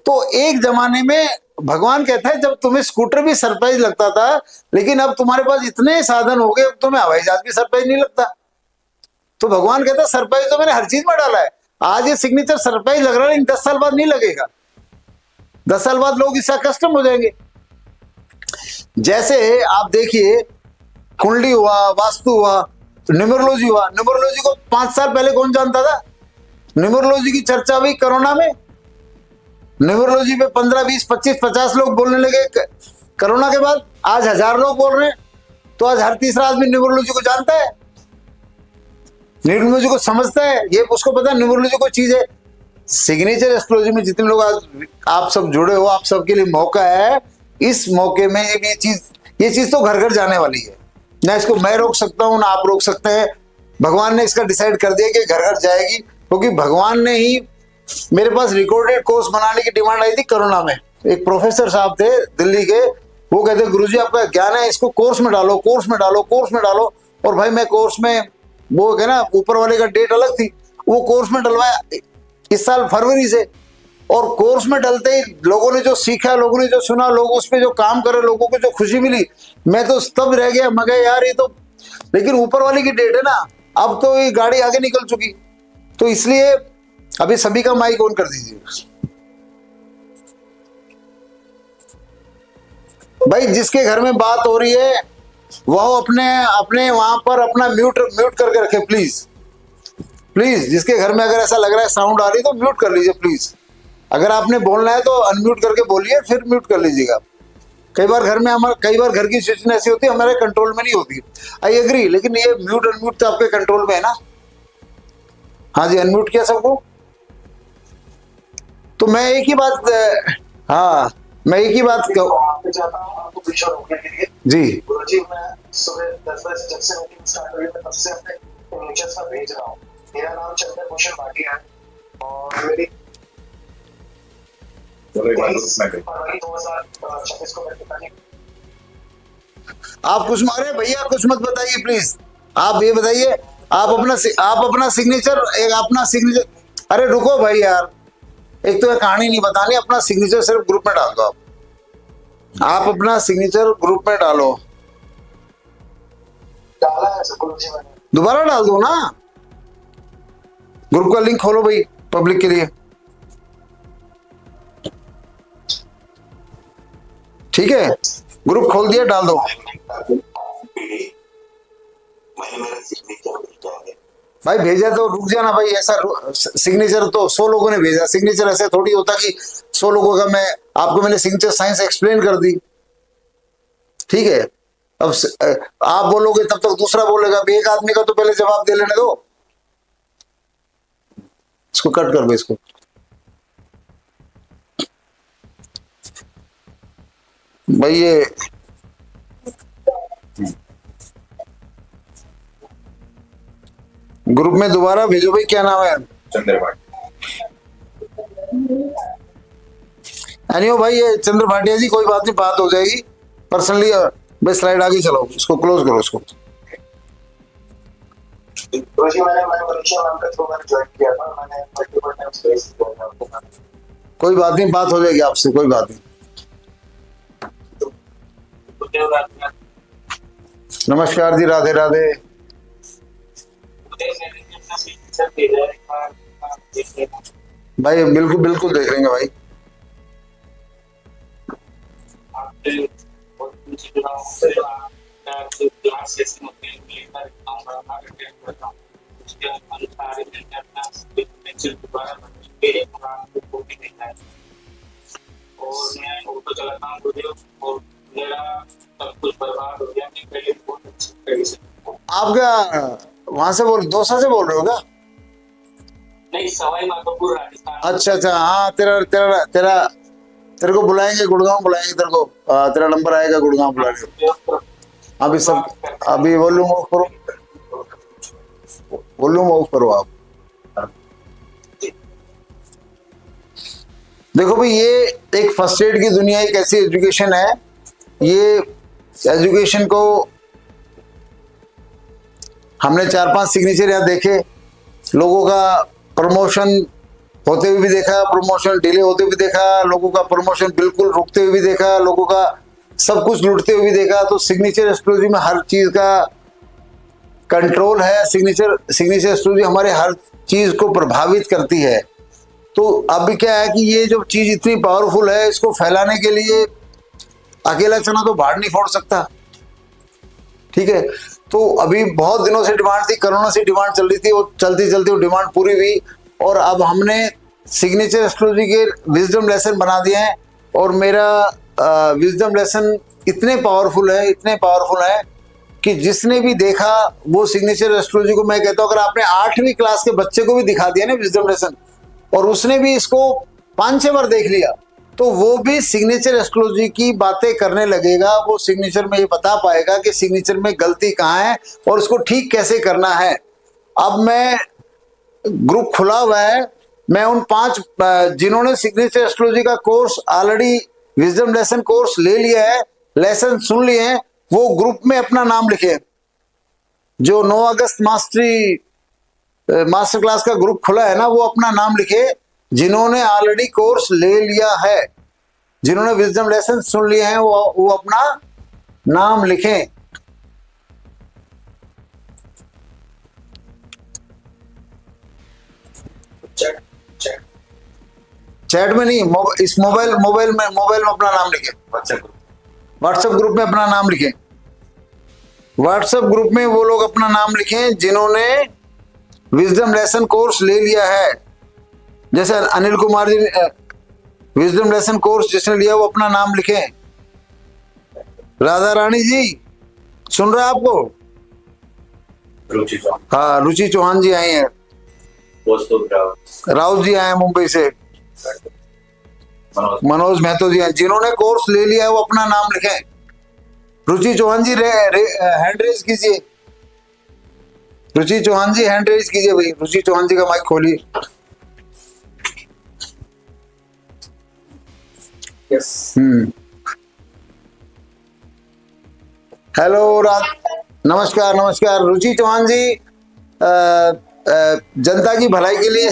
तो एक जमाने में भगवान कहता है जब तुम्हें स्कूटर भी सरप्राइज लगता था, लेकिन अब तुम्हारे पास इतने साधन हो गए, अब तुम्हें हवाई जहाज भी सरप्राइज नहीं लगता। तो भगवान कहता है सरप्राइज तो मैंने हर चीज में डाला है। आज ये सिग्नेचर सरप्राइज लग रहा है, लेकिन 10 साल बाद नहीं लगेगा। 10 साल बाद लोग इसका कस्टम हो जाएंगे। जैसे आप देखिए, कुंडली हुआ, वास्तु हुआ, न्यूमरोलॉजी हुआ। न्यूमरोलॉजी को 5 साल पहले कौन जानता था? न्यूमरोलॉजी की चर्चा हुई कोरोना में, न्यूमरोलॉजी पे 15, 20, 25, 50 लोग बोलने लगे कोरोना के बाद। आज 1000 लोग बोल रहे हैं। तो आज हर तीसरा आदमी न्यूमरोलॉजी को जानता है, न्यूमरोलॉजी को समझता है, ये उसको पता है न्यूमरोलॉजी कोई चीज है। सिग्नेचर एस्ट्रोलॉजी में जितने लोग आज आप सब जुड़े हो, आप सबके लिए मौका है। इस मौके में ये चीज तो घर घर जाने वाली है। ना इसको मैं रोक सकता हूं, ना आप रोक सकते हैं। भगवान ने इसका डिसाइड कर दिया कि घर घर जाएगी, क्योंकि भगवान ने ही। मेरे पास रिकॉर्डेड कोर्स बनाने की डिमांड आई थी कोरोना में। एक प्रोफेसर साहब थे दिल्ली के, वो कहते गुरुजी आपका ज्ञान है, इसको कोर्स में डालो, कोर्स में डालो, कोर्स में डालो। और भाई मैं कोर्स में, वो है ना ऊपर वाले का डेट अलग थी, वो कोर्स में डलवाया इस साल फरवरी से। और कोर्स में डलते ही लोगों ने जो सीखा, लोगों ने जो सुना, लोग उस पर जो काम करे, लोगों को जो खुशी मिली, मैं तो तब रह गया। मैं कहा यार ये तो, लेकिन ऊपर वाली की डेट है ना, अब तो ये गाड़ी आगे निकल चुकी। तो इसलिए अभी सभी का माइक ऑन कर दीजिए भाई। जिसके घर में बात हो रही है वो अपने वहां पर अपना म्यूट करके रखे प्लीज। जिसके घर में अगर ऐसा लग रहा है साउंड आ रही तो म्यूट कर लीजिए प्लीज। अगर आपने बोलना है तो अनम्यूट करके बोलिए, फिर म्यूट कर लीजिएगा। कई बार घर की सिचुएशन ऐसी होती है हमारे कंट्रोल में नहीं होती। आई एग्री, लेकिन ये म्यूट अनम्यूट तो आपके कंट्रोल में है ना। हाँ जी, अनम्यूट किया सबको। तो मैं एक ही बात आपको चाहता हूँ, आपको पीछे रोकने के लिए। जी गुरुजी, मैं सुबह 10 बजे जब से मीटिंग स्टार्ट हुई है, तब से अपने इमेजेस का भेज रहा हूँ। मेरा नाम चंद्र भूषण भाटिया है और मेरी 2026 को मेरे पिताजी। आप कुछ मारे भैया, कुछ मत बताइए प्लीज। आप ये बताइए, आप अपना सिग्नेचर अरे रुको भाई यार, एक तो ये कहानी नहीं बतानी, अपना सिग्नेचर सिर्फ ग्रुप में डाल दो। आप अपना सिग्नेचर ग्रुप में डालो। डाला है गुरुजी मैंने। दोबारा डाल दो ना, ग्रुप का लिंक खोलो भाई पब्लिक के लिए। ठीक है, ग्रुप खोल दिया, डाल दो भाई। भेजा तो रुक जाना भाई, ऐसा सिग्नेचर तो 100 लोगों ने भेजा। सिग्नेचर ऐसे थोड़ी होता कि 100 लोगों का मैंने सिग्नेचर साइंस एक्सप्लेन कर दी। ठीक है, अब आप बोलोगे तब तक दूसरा बोलेगा। एक आदमी का तो पहले जवाब दे लेने दो। इसको कट कर दो, इसको। भाई ये ग्रुप में दोबारा भेजो भाई। क्या नाम है? चंद्र भाटिया। एनियो भाई, ये चंद्र भाटिया जी, कोई बात नहीं, बात हो जाएगी पर्सनली। भाई स्लाइड आगे चलाओ, इसको क्लोज करो इसको। गुरुजी मैंने मनीषा मैम के थ्रू मैंने ज्वाइन किया था, मैंने मल्टीपल टाइम्स फेस किया था आपको। कोई बात नहीं, बात हो जाएगी आपसे, कोई बात नहीं। नमस्कार जी, राधे राधे। भाई बिल्कुल बिल्कुल देख लेंगे भाई। आप क्या वहां से बोल, दौसा से बोल रहे हो क्या? नहीं, सवाई माधोपुर राजस्थान। अच्छा अच्छा, हाँ, तेरा तेरा तेरा तेरे को बुलाएंगे, गुड़गांव बुलाएंगे तेरे को। तेरा नंबर आएगा गुड़गांव बुलाने। अभी सब, अभी वॉल्यूम ऑफ करो, वॉल्यूम ऑफ करो आप। देखो भाई, ये एक फर्स्ट एड की दुनिया, एक ऐसी एजुकेशन है, ये एजुकेशन को हमने 4-5 सिग्नेचर यहाँ देखे, लोगों का प्रमोशन होते हुए भी देखा, प्रमोशन डिले होते हुए भी देखा, लोगों का प्रमोशन बिल्कुल रुकते हुए भी देखा, लोगों का सब कुछ लूटते हुए भी देखा। तो सिग्नेचर एस्ट्रोलॉजी में हर चीज का कंट्रोल है। सिग्नेचर एस्ट्रोलॉजी हमारे हर चीज को प्रभावित करती है। तो अभी क्या है कि ये जो चीज इतनी पावरफुल है, इसको फैलाने के लिए अकेला चना तो बाढ़ नहीं फोड़ सकता, ठीक है। तो अभी बहुत दिनों से डिमांड थी, कोरोना से डिमांड चल रही थी, वो चलती चलती वो डिमांड पूरी हुई, और अब हमने सिग्नेचर एस्ट्रोलॉजी के विजडम लेसन बना दिए हैं। और मेरा विजडम लेसन इतने पावरफुल है कि जिसने भी देखा वो सिग्नेचर एस्ट्रोलॉजी को, मैं कहता हूँ अगर आपने 8वीं क्लास के बच्चे को भी दिखा दिया ना विजडम लेसन, और उसने भी इसको 5-6 बार देख लिया, तो वो भी सिग्नेचर एस्ट्रोलॉजी की बातें करने लगेगा। वो सिग्नेचर में ये बता पाएगा कि सिग्नेचर में गलती कहाँ है और उसको ठीक कैसे करना है। अब मैं ग्रुप खुला हुआ है, मैं उन 5 जिन्होंने सिग्नेचर एस्ट्रोलॉजी का course already, wisdom lesson course ले लिया है, लेसन सुन लिए हैं, वो ग्रुप में अपना नाम लिखे। जो 9 अगस्त मास्टर क्लास का ग्रुप खुला है ना, वो अपना नाम लिखे, जिन्होंने ऑलरेडी कोर्स ले लिया है, जिन्होंने विजडम लेसन सुन लिए हैं, वो अपना नाम लिखें। चैट में नहीं, इस मोबाइल में अपना नाम लिखें। व्हाट्सएप ग्रुप में अपना नाम लिखें। व्हाट्सएप ग्रुप में वो लोग अपना नाम लिखें जिन्होंने विजडम लेसन कोर्स ले लिया है। जैसे Anil Kumar ji wisdom lesson course जिसने लिया, वो अपना नाम लिखें। राधा रानी जी सुन रहे हैं आपको? हाँ, रुचि चौहान जी आई हैं, राउत जी आए हैं मुंबई से, मनोज महतो जी हैं, जिन्होंने कोर्स ले लिया है वो अपना नाम लिखें। रुचि चौहान जी हैंड रेज कीजिए। रुचि चौहान जी हैंड रेज कीजिए भाई। रुचि चौहान जी का माइक खोलिए। हेलो नमस्कार नमस्कार। रुचि चौहान जी, जनता की भलाई के लिए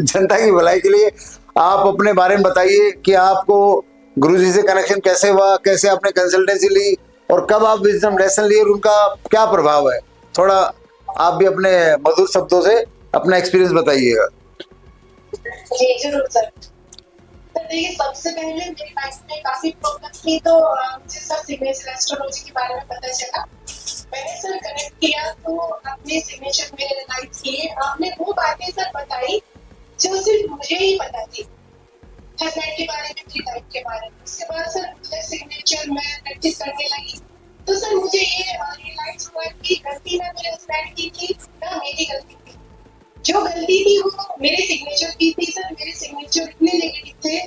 जनता की भलाई के लिए आप अपने बारे में बताइए कि आपको गुरुजी से कनेक्शन कैसे हुआ, कैसे आपने कंसल्टेंसी ली, और कब आप विजडम लेसन लिए, और उनका क्या प्रभाव है। थोड़ा आप भी अपने मधुर शब्दों से अपना एक्सपीरियंस बताइएगा। जी जरूर सर। तो देखिए, सबसे पहले मेरी लाइफ में काफी प्रॉब्लम थी, तो मुझे सर सिग्नेचर एस्ट्रोलॉजी के बारे में पता चला। मैंने सर कनेक्ट किया तो अपने सिग्नेचर में रिलाइज किए। आपने वो बातें सर बताई जो सिर्फ मुझे ही पता थी, हस्बैंड के बारे में, मेरी लाइफ के बारे में। उसके बाद सर मुझे सिग्नेचर में प्रैक्टिस करने लगी, तो सर मुझे ये रियलाइज हुआ कि गलती ना मेरे हस्बैंड की थी ना मेरी गलती थी। जो गलती थी वो मेरे सिग्नेचर की थी सर। मेरे सिग्नेचर इतने नेगेटिव थे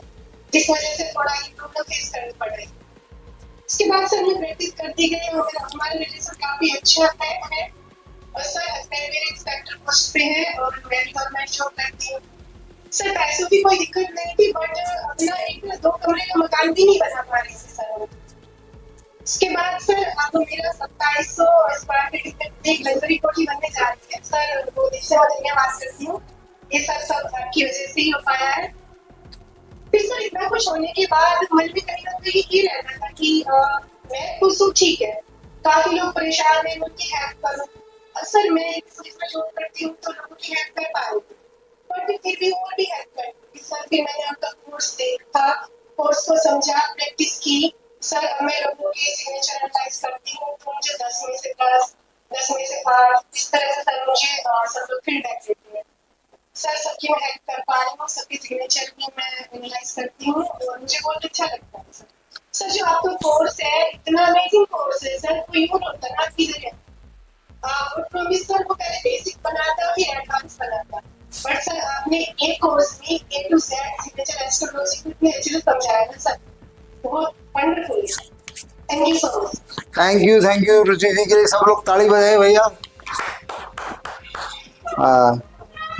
जिस वजह से थोड़ा प्रॉब्लम फेस करनी पड़ रही। उसके बाद सर मैं प्रैक्टिस करती गई और हमारे रिलेशन काफी अच्छा है। और सर हस्बैंड मेरे इंस्पेक्टर पोस्ट पे हैं और मैं गवर्नमेंट जॉब करती हूँ। सर पैसों की कोई दिक्कत नहीं थी, बट अपना एक 2 कमरे का मकान भी नहीं बना पा रही थी सर। उसके बाद सर अब मेरा 2700 स्क्वायर फीट में एक लग्जरी कोठी बनने जा रही है सर। वो जिससे मैं धन्यवाद करती हूँ, ये सब आपकी वजह से ही हो पाया है। फिर सर इतना कुछ होने के बाद मन में कहीं ना कहीं ये रहता था कि मैं खुश हूँ, ठीक है, काफी लोग परेशान हैं, उनकी हेल्प करूँ। सर मैं इसमें जॉब करती हूँ तो लोगों की हेल्प कर पा रही हूँ, बट फिर भी और भी हेल्प करती। सर फिर मैंने आपका कोर्स देखा, कोर्स को समझा, प्रैक्टिस की। सर मैं लोगों के सिग्नेचर एनालाइज करती हूँ तो मुझे 10 में से 10, 10 में से 5, इस तरह से सर मुझे सब लोग फीडबैक देते हैं। सर सबकी मैं हेल्प कर पा रही हूँ, सबके सिग्नेचर की मैं एनालाइज करती हूँ और मुझे बहुत अच्छा लगता है सर। जो आपका कोर्स है इतना अमेजिंग कोर्स है सर, कोई यूं होता ना आपकी जगह प्रॉमिस सर वो पहले बेसिक बनाता फिर एडवांस बनाता, बट सर आपने एक कोर्स में A to Z signature astrology को इतने अच्छे से समझाया ना सर, बहुत wonderful. Thank you so much. Thank you Ruchi ji के लिए सब लोग ताली बजाए भैया।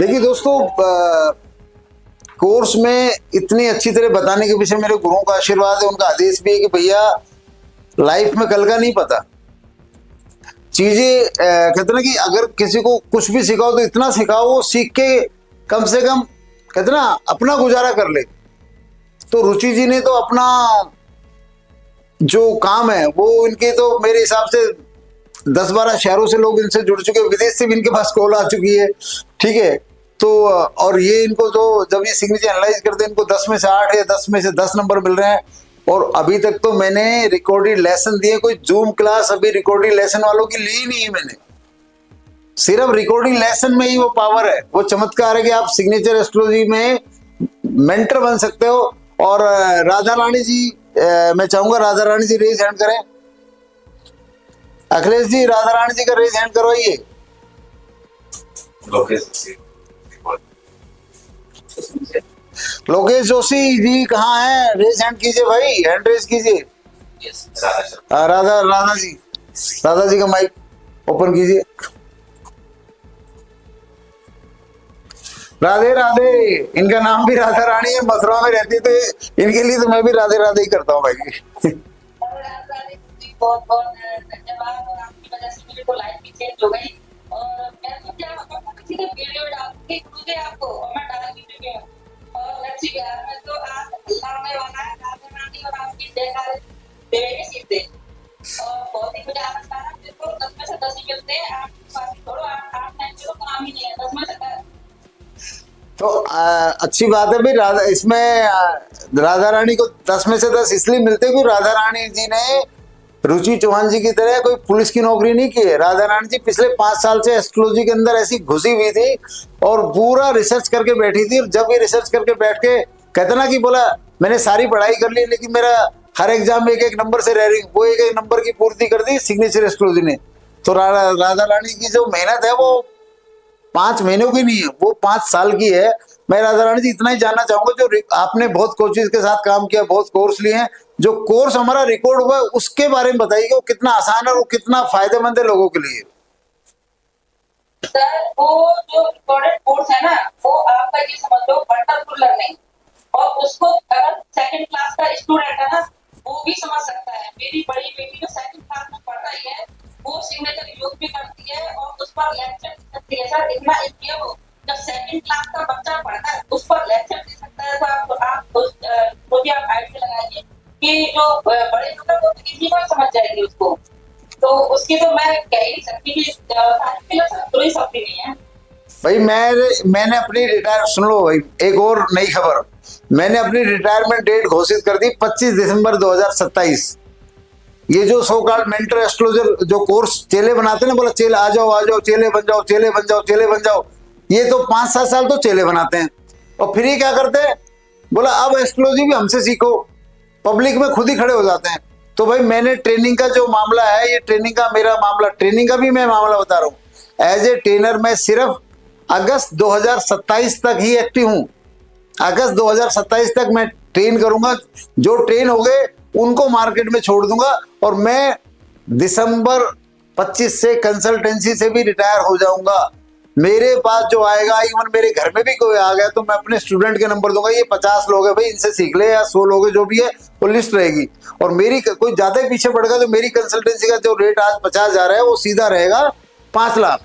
देखिए दोस्तों, कोर्स में इतनी अच्छी तरह बताने के पीछे मेरे गुरुओं का आशीर्वाद है, उनका आदेश भी है कि भैया लाइफ में कल का नहीं पता। चीजें कहते ना कि अगर किसी को कुछ भी सिखाओ तो इतना सिखाओ वो सीख के कम से कम कहते ना अपना गुजारा कर ले। तो रुचि जी ने तो अपना जो काम है वो इनके तो मेरे हिसाब से 10-12 शहरों से लोग इनसे जुड़ चुके, विदेश से भी इनके पास कॉल आ चुकी है, ठीक है। तो और ये इनको जो जब ये सिग्नेचर एनालाइज करते हैं इनको 10 में से 8 या 10 में से 10 नंबर मिल रहे हैं। और अभी तक तो मैंने रिकॉर्डेड लेसन दिए, कोई जूम क्लास अभी रिकॉर्डिंग लेसन वालों की ली नहीं है मैंने, सिर्फ रिकॉर्डिंग लेसन में ही वो पावर है, वो चमत्कार है कि आप सिग्नेचर एस्ट्रोलॉजी में मेंटर बन सकते हो। और राधा रानी जी, मैं चाहूंगा राधा रानी जी रेज हैंड करें। अखिलेश जी राधा रानी जी का रेज हैंड करवाइए। लोकेश जोशी जी कहाँ हैं? रेज हैंड कीजिए भाई, हैंड रेज कीजिए। राधा जी का माइक ओपन कीजिए। राधे राधे, इनका नाम भी राधा रानी है, मथुरा में रहती तो इनके लिए तो मैं भी राधे राधे ही करता हूँ भाई। बहुत बहुत धन्यवाद, और आपकी वजह से मेरी लाइफ भी चेंज हो गई। और मैं तो क्या बताऊं, किसी ने वीडियो डालके मुझे आपको और मैं डाल भी चुकी हूँ। और लक्ष्मी बिहार में तो आज अल्लाह ने बनाया राधा रानी और आपकी जयकार देवेगी सीधे। और बहुत ही मुझे आनंद आया, देखो 10 में से 10 ही मिलते हैं। आप छोड़ो, 8-9 तो काम ही नहीं है, 10 में से 10। तो अच्छी बात है भाई। राधा इसमें राधा रानी को 10 में से 10 इसलिए मिलते हैं क्योंकि राधा रानी जी ने रुचि चौहान जी की तरह कोई पुलिस की नौकरी नहीं की है। राधा रानी जी पिछले 5 साल से एस्ट्रोलॉजी के अंदर ऐसी घुसी हुई थी और पूरा रिसर्च करके बैठी थी। और जब ये रिसर्च करके बैठ के कहते ना कि बोला मैंने सारी पढ़ाई कर ली लेकिन मेरा हर एग्जाम में 1-1 नंबर से रह रही, वो 1-1 नंबर की पूर्ति कर दी सिग्नेचर एस्ट्रोलॉजी ने। तो राधा रानी की जो मेहनत है वो 5 महीनों की नहीं है, वो 5 साल की है। मैं राधा रानी जी इतना ही जानना चाहूंगा, जो आपने बहुत कोचेज के साथ काम किया, बहुत कोर्स लिए हैं, जो कोर्स हमारा रिकॉर्ड हुआ है उसके बारे में बताइए, वो कितना आसान है और वो कितना फायदेमंद है लोगों के लिए। सर वो जो रिकॉर्डेड कोर्स है ना, वो आपका ये समझ लो वंडरफुल लर्निंग, और उसको अगर 2nd क्लास का स्टूडेंट है ना वो भी समझ सकता है। मेरी बड़ी बेटी जो 2nd क्लास में पढ़ रही है वो सिग्नेचर यूज भी करती है और उस पर लेक्चर करती है। सर इतना इसलिए वो जब 2nd क्लास का बच्चा पढ़ता है उस पर लेक्चर दे सकता है। तो आप आइडिया लगाइए कि जो बड़े लोग हैं वो इसी बार समझ जाएंगे उसको। तो उसकी तो मैं कह ही नहीं सकती कि कोई शक्ति नहीं है भाई। मैंने अपनी रिटायर सुन लो भाई, एक और नई खबर, मैंने अपनी रिटायरमेंट डेट घोषित कर दी 25 दिसंबर 2027। ये जो सो कॉल्ड मेंटर एस्ट्रोलॉजर जो कोर्स चेले बनाते हैं ना, बोला चेले आ जाओ चेले बन जाओ, चेले बन जाओ, चेले बन जाओ, ये तो 5-7 साल तो चेले बनाते हैं और फिर ये क्या करते हैं, बोला अब एस्ट्रोलॉजी भी हमसे सीखो, पब्लिक में खुद ही खड़े हो जाते हैं। तो भाई मैंने ट्रेनिंग का जो मामला है, ये ट्रेनिंग का मेरा मामला, ट्रेनिंग का भी मैं मामला बता रहा हूँ। एज ए ट्रेनर मैं सिर्फ अगस्त 2027 तक ही एक्टिव हूँ। अगस्त 2027 तक मैं ट्रेन करूंगा, जो ट्रेन हो गए उनको मार्केट में छोड़ दूंगा और मैं दिसंबर 25 से कंसल्टेंसी से भी रिटायर हो जाऊंगा। मेरे पास जो आएगा, इवन मेरे घर में भी कोई आ गया तो मैं अपने स्टूडेंट के नंबर दूंगा, ये 50 लोग हैं भाई, इनसे सीख ले, या 100 लोग हैं, जो भी है वो लिस्ट रहेगी। और मेरी कोई ज्यादा ही पीछे पड़ेगा तो मेरी कंसल्टेंसी का जो रेट आज 50,000 है वो सीधा रहेगा 5 लाख।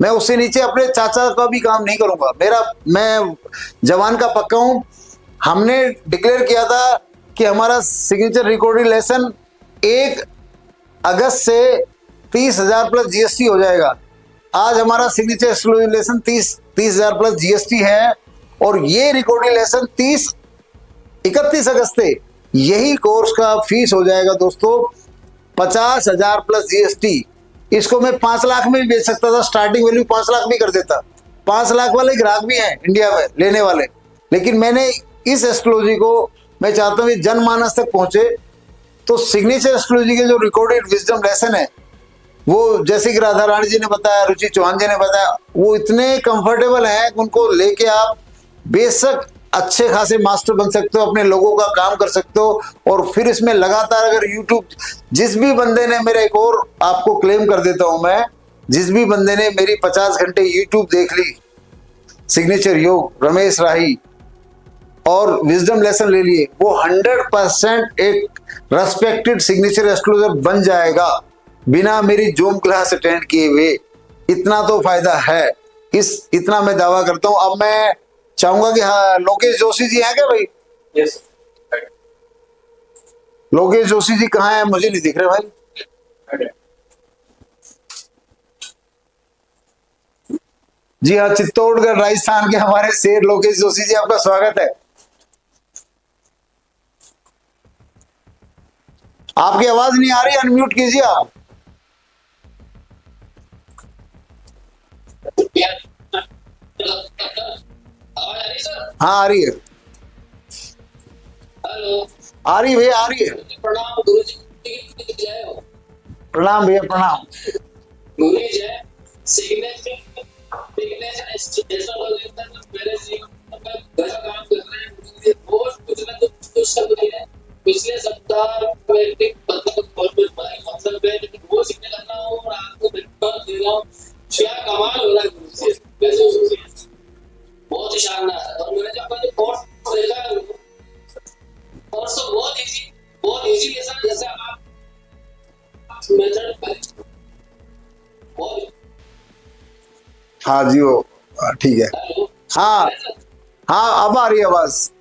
मैं उससे नीचे अपने चाचा का भी काम नहीं करूंगा। मैं जवान का पक्का हूं। हमने डिक्लेयर किया था कि हमारा सिग्नेचर रिकॉर्डिंग लेसन 1 अगस्त से 30,000 प्लस जीएसटी हो जाएगा। आज हमारा signature exclusive lesson 30,000 plus GST है, और ये रिकॉर्डिंग लेसन 31 अगस्त से यही कोर्स का फीस हो जाएगा दोस्तों 50,000 प्लस जीएसटी। इसको मैं 5 लाख में भी बेच सकता था, स्टार्टिंग वैल्यू 5 लाख भी कर देता। 5 लाख वाले ग्राहक भी हैं इंडिया में लेने वाले, लेकिन मैंने इस एस्ट्रोलॉजी को मैं चाहता हूँ जनमानस तक पहुंचे। तो सिग्नेचर एस्ट्रोलॉजी के जो रिकॉर्डेड विजडम लेसन है, वो जैसे कि राधा रानी जी ने बताया, रुचि चौहान जी ने बताया, वो इतने कंफर्टेबल हैं कि उनको लेके आप बेशक अच्छे खासे मास्टर बन सकते हो, अपने लोगों का काम कर सकते हो। और फिर इसमें लगातार अगर यूट्यूब, जिस भी बंदे ने, मेरा एक और आपको क्लेम कर देता हूं मैं, जिस भी बंदे ने मेरी 50 घंटे यूट्यूब देख ली, सिग्नेचर योग, रमेश राही, और विजडम लेसन ले लिए, वो 100% एक रेस्पेक्टेड सिग्नेचर एस्ट्रोलॉजर बन जाएगा बिना मेरी जूम क्लास अटेंड किए हुए। इतना तो फायदा है, इतना मैं दावा करता हूं। अब मैं चाहूंगा कि हाँ, लोकेश जोशी जी हैं क्या भाई? यस लोकेश जोशी जी कहाँ हैं? मुझे नहीं दिख रहे भाई। जी हाँ, चित्तौड़गढ़ राजस्थान के हमारे शेर लोकेश जोशी जी, आपका स्वागत है। आपकी आवाज नहीं आ रही, अनम्यूट कीजिए आप। हाँ, आ रही है। हेलो, आ रही भैया, आ रही है। प्रणाम गुरुजी की जय हो। प्रणाम भैया, प्रणाम। गुरुजी जय। सिग्नेचर एस्ट्रोलॉजी का मेरे जीवन में बड़ा काम कर रहे हैं गुरुजी, रोज कुछ ना कुछ कर रहे हैं। पिछले सप्ताह मेरी पत्नी को बहुत कुछ भाई मतलब है, लेकिन वो सीखने लगा हूँ और आपको बिल्कुल दे रहा हूँ। क्या कमाल हो रहा है गुरुजी, बहुत ही शानदार है। और मैंने जब अपने कोर्स देखा, कोर्स तो बहुत इजी लेसन, जैसे आप मेथड करें बहुत। हाँ जी, वो ठीक है। हेलो, हाँ हाँ, अब आ रही है आवाज।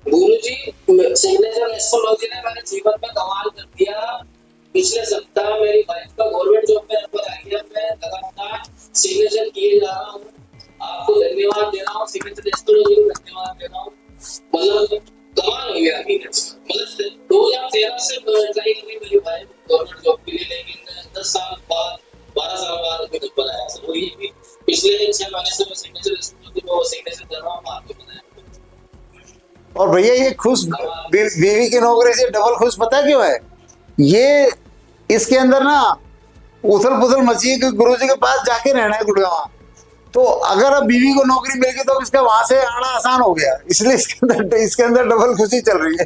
गुरुजी, सिग्नेचर एस्ट्रोलॉजी ने मेरे जीवन में कमाल कर दिया। पिछले सप्ताह मेरी वाइफ का गवर्नमेंट जॉब में नंबर आ गया। मैं लगातार सिग्नेचर किए जा रहा हूँ। आपको धन्यवाद दे रहा हूँ, सिग्नेचर एस्ट्रोलॉजी को धन्यवाद दे रहा हूँ। मतलब कमाल हो गया। मतलब 2013 से ट्राई करी मेरी वाइफ गवर्नमेंट जॉब के लिए, लेकिन 10 साल बाद, 12 साल बाद अभी तक बनाया। वो ये भी पिछले 6 महीने से मैं सिग्नेचर एस्ट्रोलॉजी को सिग्नेचर कर रहा हूँ, आपको बनाया। और भैया ये खुश बीवी की नौकरी से डबल खुश पता क्यों है? ये इसके अंदर ना उथल पुथल मची है कि गुरुजी के पास जाके रहना है गुड़गांव। तो अगर अब बीवी को नौकरी मिल गई तो इसका वहां से आना आसान हो गया, इसलिए इसके अंदर डबल खुशी चल रही है।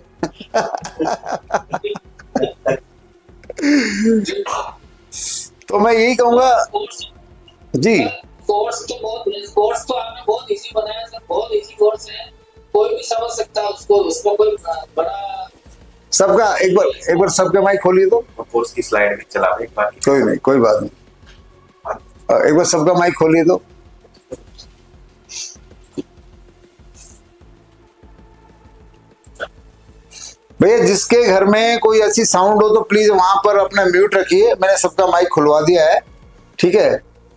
तो मैं यही कहूंगा जी, कोर्स तो आपने बहुत इजी बनाया सर, बहुत इजी कोर्स है, कोई भी समझ सकता है उसको, उसमें कोई बड़ा। सबका एक बार सबका माइक खोलिए तो। कोर्स की स्लाइड में चला एक बार। कोई नहीं, कोई बात नहीं, एक बार सबका माइक खोलिए तो। भैया जिसके घर में कोई ऐसी साउंड हो तो प्लीज वहां पर अपना म्यूट रखिए। मैंने सबका माइक खुलवा दिया है, ठीक है,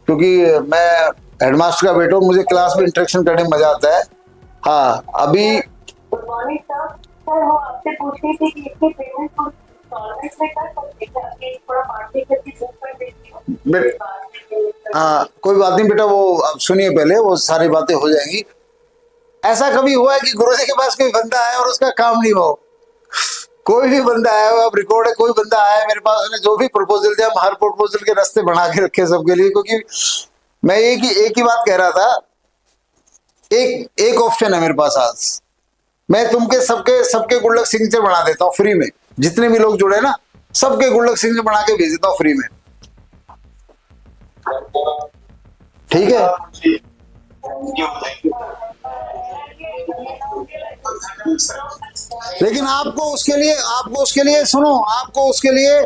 क्योंकि मैं हेडमास्टर का बेटा हूँ, मुझे क्लास में इंटरेक्शन करने में मजा आता है। हाँ, अभी गुड मॉर्निंग सर। सर वो आपसे पूछ रही थी कि इसकी पेमेंट को इंस्टॉलमेंट में कर सकते हैं कि थोड़ा मार्केट करके बुक कर देती हूँ। हाँ, कोई बात नहीं बेटा, वो अब सुनिए पहले, वो सारी बातें हो जाएंगी। ऐसा कभी हुआ है कि गुरुजी के पास कोई बंदा आया और उसका काम नहीं हो? कोई भी बंदा आया हो, अब रिकॉर्ड है, कोई बंदा आया मेरे पास, उसने जो भी प्रपोजल दिया, हम हर प्रपोजल के रास्ते बना के रखे सबके लिए। क्योंकि मैं एक ही बात कह रहा था, एक ऑप्शन है मेरे पास आज, मैं तुमके सबके गुड लक सिग्नेचर बना देता हूँ फ्री में। जितने भी लोग जुड़े ना, सबके गुड लक सिग्नेचर बना के भेज देता हूँ फ्री में। ठीक है। Thank you. लेकिन आपको उसके लिए सुनो, आपको उसके लिए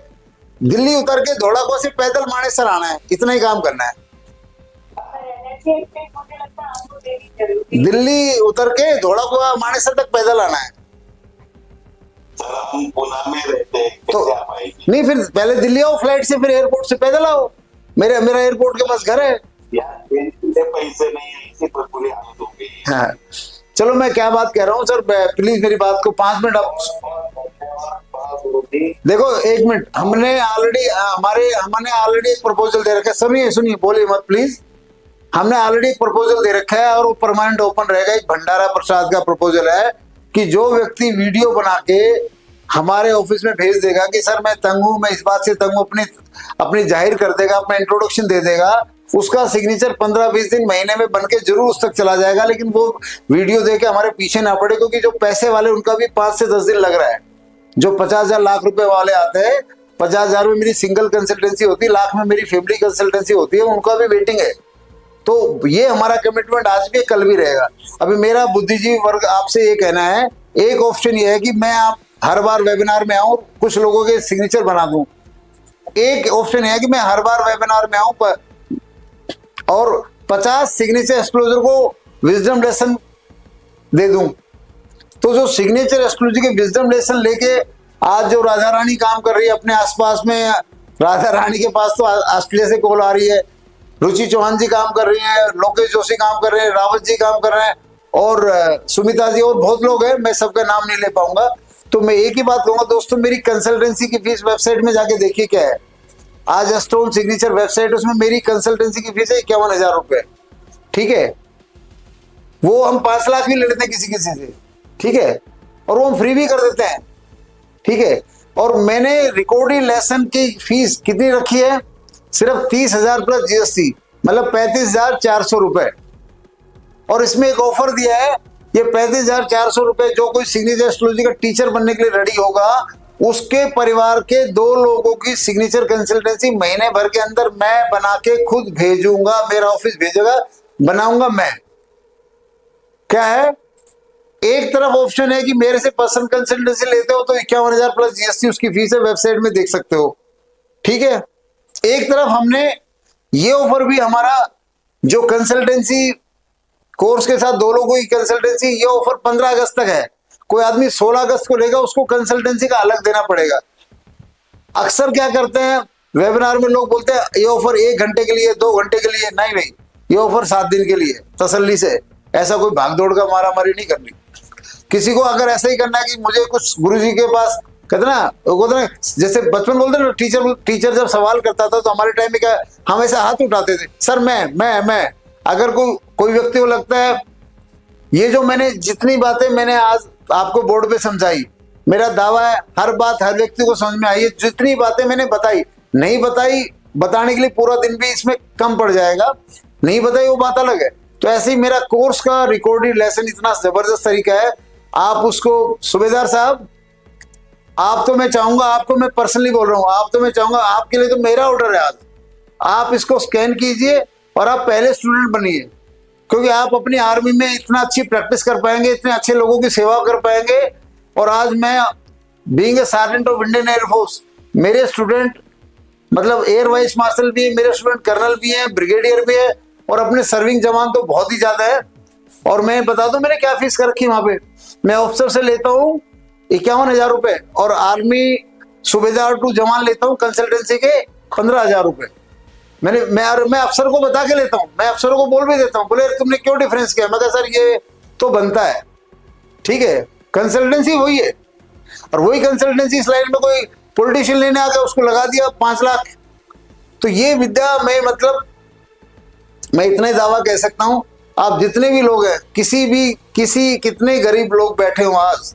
दिल्ली उतर के धौलाकुआ से पैदल मानेसर आना है, इतना ही काम करना है। मुझे लगता है आपको देनी जरूरी दिल्ली उतर के धौलाकुआ मानेसर तक पैदल आना है। सर हम पुणे में रहते हैं, तो कैसे आ पाएंगे? नहीं, फिर पहले दिल्ली आओ फ्लाइट से, फिर एयरपोर्ट से पैदल आओ। मेरा एयरपोर्ट के पास घर है। यार मेरे पैसे नहीं है, इसी पर पूरी हालत हो गई है। हाँ, चलो मैं क्या बात कह रहा हूँ सर, प्लीज मेरी बात को 5 मिनट आप देखो। 1 मिनट, हमने ऑलरेडी एक प्रपोजल दे रखा है। सुनिए बोलिए मत प्लीज। हमने ऑलरेडी एक प्रपोजल दे रखा है और वो परमानेंट ओपन रहेगा। एक भंडारा प्रसाद का प्रपोजल है कि जो व्यक्ति वीडियो बना के हमारे ऑफिस में भेज देगा कि सर मैं तंग हूं, मैं इस बात से तंग हूं, अपनी जाहिर कर देगा, अपना इंट्रोडक्शन दे देगा, उसका सिग्नेचर 15-20 दिन महीने में बनके जरूर उस तक चला जाएगा। लेकिन वो वीडियो देके हमारे पीछे ना पड़े, क्योंकि जो पैसे वाले उनका भी 5 से 10 दिन लग रहा है। जो 50,000 लाख रुपए वाले आते हैं, 50,000 में मेरी सिंगल कंसल्टेंसी होती है, लाख में मेरी फैमिली कंसल्टेंसी होती है, उनका भी वेटिंग है। तो ये हमारा कमिटमेंट आज भी कल भी रहेगा। अभी मेरा बुद्धिजीवी वर्ग आपसे ये कहना है, एक ऑप्शन ये है कि मैं आप हर बार वेबिनार में आऊं, कुछ लोगों के सिग्नेचर बना दूं। एक ऑप्शन है कि मैं हर बार वेबिनार में आऊं और 50 सिग्नेचर एक्सक्लूजर को विजडम लेसन दे दूं। तो जो सिग्नेचर एक्सक्लूजर के विजडम लेसन लेके आज जो राधा रानी काम कर रही है अपने आसपास में, राधा रानी के पास तो ऑस्ट्रेलिया से कॉल आ रही है, रुचि चौहान जी काम कर रही है, लोकेश जोशी काम कर रहे हैं, रावत जी काम कर रहे हैं, और सुमिता जी, और बहुत लोग हैं, मैं सबका नाम नहीं ले पाऊंगा। तो मैं एक ही बात कहूंगा दोस्तों, मेरी कंसल्टेंसी की फीस वेबसाइट में जाके देखिए क्या है। आज स्टोन सिग्नेचर वेबसाइट, उसमें मेरी कंसल्टेंसी की फीस है 51,000 रुपए। ठीक है, वो हम 5 लाख भी ले लेते हैं किसी से, ठीक है, और वो हम फ्री भी कर देते हैं। ठीक है, और मैंने रिकॉर्डिंग लेसन की फीस कितनी रखी है? सिर्फ 30,000 प्लस जीएसटी, मतलब 35,400 रुपए। और इसमें एक ऑफर दिया है, ये 35,400 रुपए जो कोई सिग्नेचर एस्ट्रोलॉजी का टीचर बनने के लिए रेडी होगा, उसके परिवार के 2 लोगों की सिग्नेचर कंसल्टेंसी महीने भर के अंदर मैं बना के खुद भेजूंगा, मेरा ऑफिस भेजेगा, बनाऊंगा मैं। क्या है? एक तरफ ऑप्शन है कि मेरे से पर्सनल कंसल्टेंसी लेते हो तो 51,000 प्लस जीएसटी उसकी फीस है, वेबसाइट में देख सकते हो। ठीक है, एक तरफ हमने ये ऑफर भी, हमारा जो कंसल्टेंसी कोर्स के साथ 2 लोगों की कंसल्टेंसी, ये ऑफर 15 अगस्त तक है। कोई आदमी 16 अगस्त को लेगा, उसको कंसल्टेंसी का अलग देना पड़ेगा। अक्सर क्या करते हैं वेबिनार में, लोग बोलते हैं ये ऑफर 1 घंटे के लिए, 2 घंटे के लिए। नहीं भाई, ये ऑफर 7 दिन के लिए, तसल्ली से। ऐसा कोई भागदौड़ का मारामारी नहीं करनी। किसी को अगर ऐसा ही करना है कि मुझे कुछ गुरुजी के पास, कहते ना, जैसे बचपन बोलते ना, टीचर जब सवाल करता था तो हमारे टाइम में क्या, हम ऐसा हाथ उठाते थे, सर मैं। अगर कोई व्यक्ति को लगता है ये जो मैंने जितनी बातें मैंने आज आपको बोर्ड पे समझाई, मेरा दावा है हर बात हर व्यक्ति को समझ में आई है। जितनी बातें मैंने बताई, नहीं बताई, बताने के लिए पूरा दिन भी इसमें कम पड़ जाएगा, नहीं बताई वो बात अलग है। तो ऐसे ही मेरा कोर्स का रिकॉर्डेड लेसन इतना जबरदस्त तरीका है, आप उसको, सूबेदार साहब, आप तो मैं चाहूंगा, आपको मैं पर्सनली बोल रहा हूँ, आप तो मैं चाहूंगा, आपके लिए तो मेरा ऑर्डर है आज, आप इसको स्कैन कीजिए और आप पहले स्टूडेंट बनिए, क्योंकि आप अपनी आर्मी में इतना अच्छी प्रैक्टिस कर पाएंगे, इतने अच्छे लोगों की सेवा कर पाएंगे। और आज मैं being a sergeant of Indian air force, मेरे स्टूडेंट मतलब एयर वाइस मार्शल भी है, मेरे स्टूडेंट कर्नल भी है, ब्रिगेडियर भी है, और अपने सर्विंग जवान तो बहुत ही ज्यादा है। और मैं बता दूं मैंने क्या फीस कर रखी वहां पे, मैं ऑफिसर से लेता हूँ 51,000 रुपए, और आर्मी सूबेदार टू जवान लेता हूँ कंसल्टेंसी के 15,000 रुपए। मैं अफसर को बता के लेता हूँ, मैं अफसरों को बोल भी देता हूँ, बोले तुमने क्यों डिफरेंस किया? मैं कहा सर ये तो बनता है। ठीक है, कंसल्टेंसी वही है, और वही कंसल्टेंसी इस लाइन में कोई पॉलिटिशियन लेने आ गया, उसको लगा दिया 5 लाख। तो ये विद्या मैं इतना ही दावा कह सकता हूं, आप जितने भी लोग हैं, कितने गरीब लोग बैठे हो आज,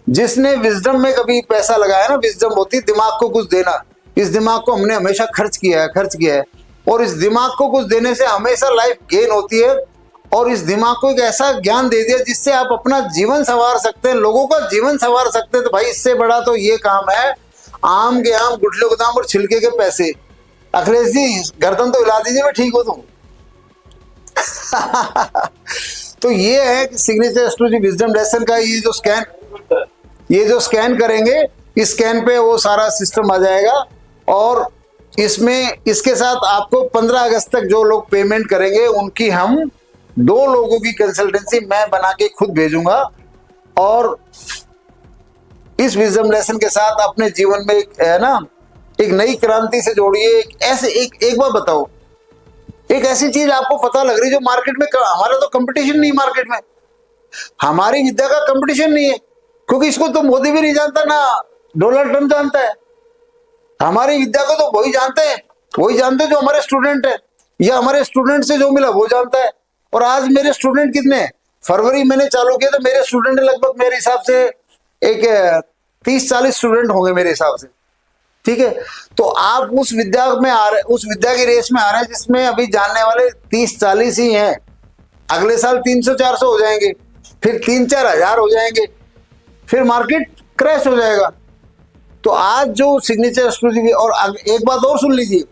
जिसने विजडम में कभी पैसा लगाया ना, विजडम होती दिमाग को कुछ देना, इस दिमाग को हमने हमेशा खर्च किया है, और इस दिमाग को कुछ देने से हमेशा लाइफ गेन होती है। और इस दिमाग को एक ऐसा ज्ञान दे दिया जिससे आप अपना जीवन संवार सकते हैं, लोगों का जीवन संवार सकते हैं। तो भाई इससे बड़ा तो ये काम है, आम के आम, गुठलियों के दाम और छिलके के पैसे। अखिलेश जी गर्दन तो हिला दीजिए, मैं ठीक हो तुम। तो ये है कि सिग्नेचर एस्ट्रोलॉजी विजडम लेसन का ये जो स्कैन करेंगे, इस स्कैन पे वो सारा सिस्टम आ जाएगा। और इसके साथ आपको 15 अगस्त तक जो लोग पेमेंट करेंगे उनकी हम 2 लोगों की कंसल्टेंसी मैं बना के खुद भेजूंगा। और इस विजडम लेसन के साथ अपने जीवन में एक नई क्रांति से जोड़िए। एक बार बताओ, एक ऐसी चीज आपको पता लग रही जो मार्केट में, हमारा तो कंपटीशन नहीं मार्केट में, हमारी विद्या का कंपटीशन नहीं है, क्योंकि इसको तो मोदी भी नहीं जानता, ना डोनाल्ड ट्रम्प जानता है। हमारी विद्या को तो वही जानते जो हमारे स्टूडेंट है, या हमारे स्टूडेंट से जो मिला वो जानता है। और आज मेरे स्टूडेंट कितने हैं? फरवरी मैंने चालू किया तो मेरे स्टूडेंट लगभग मेरे हिसाब से एक 30-40 स्टूडेंट होंगे मेरे हिसाब से, ठीक है। तो आप उस विद्या की रेस में आ रहे हैं जिसमें अभी जानने वाले 30-40 ही हैं। अगले साल 300-400 हो जाएंगे, फिर 3-4 हजार हो जाएंगे, फिर मार्केट क्रैश हो जाएगा। तो आज जो सिग्नेचर एस्ट्रोलॉजी, और एक बात और सुन लीजिए,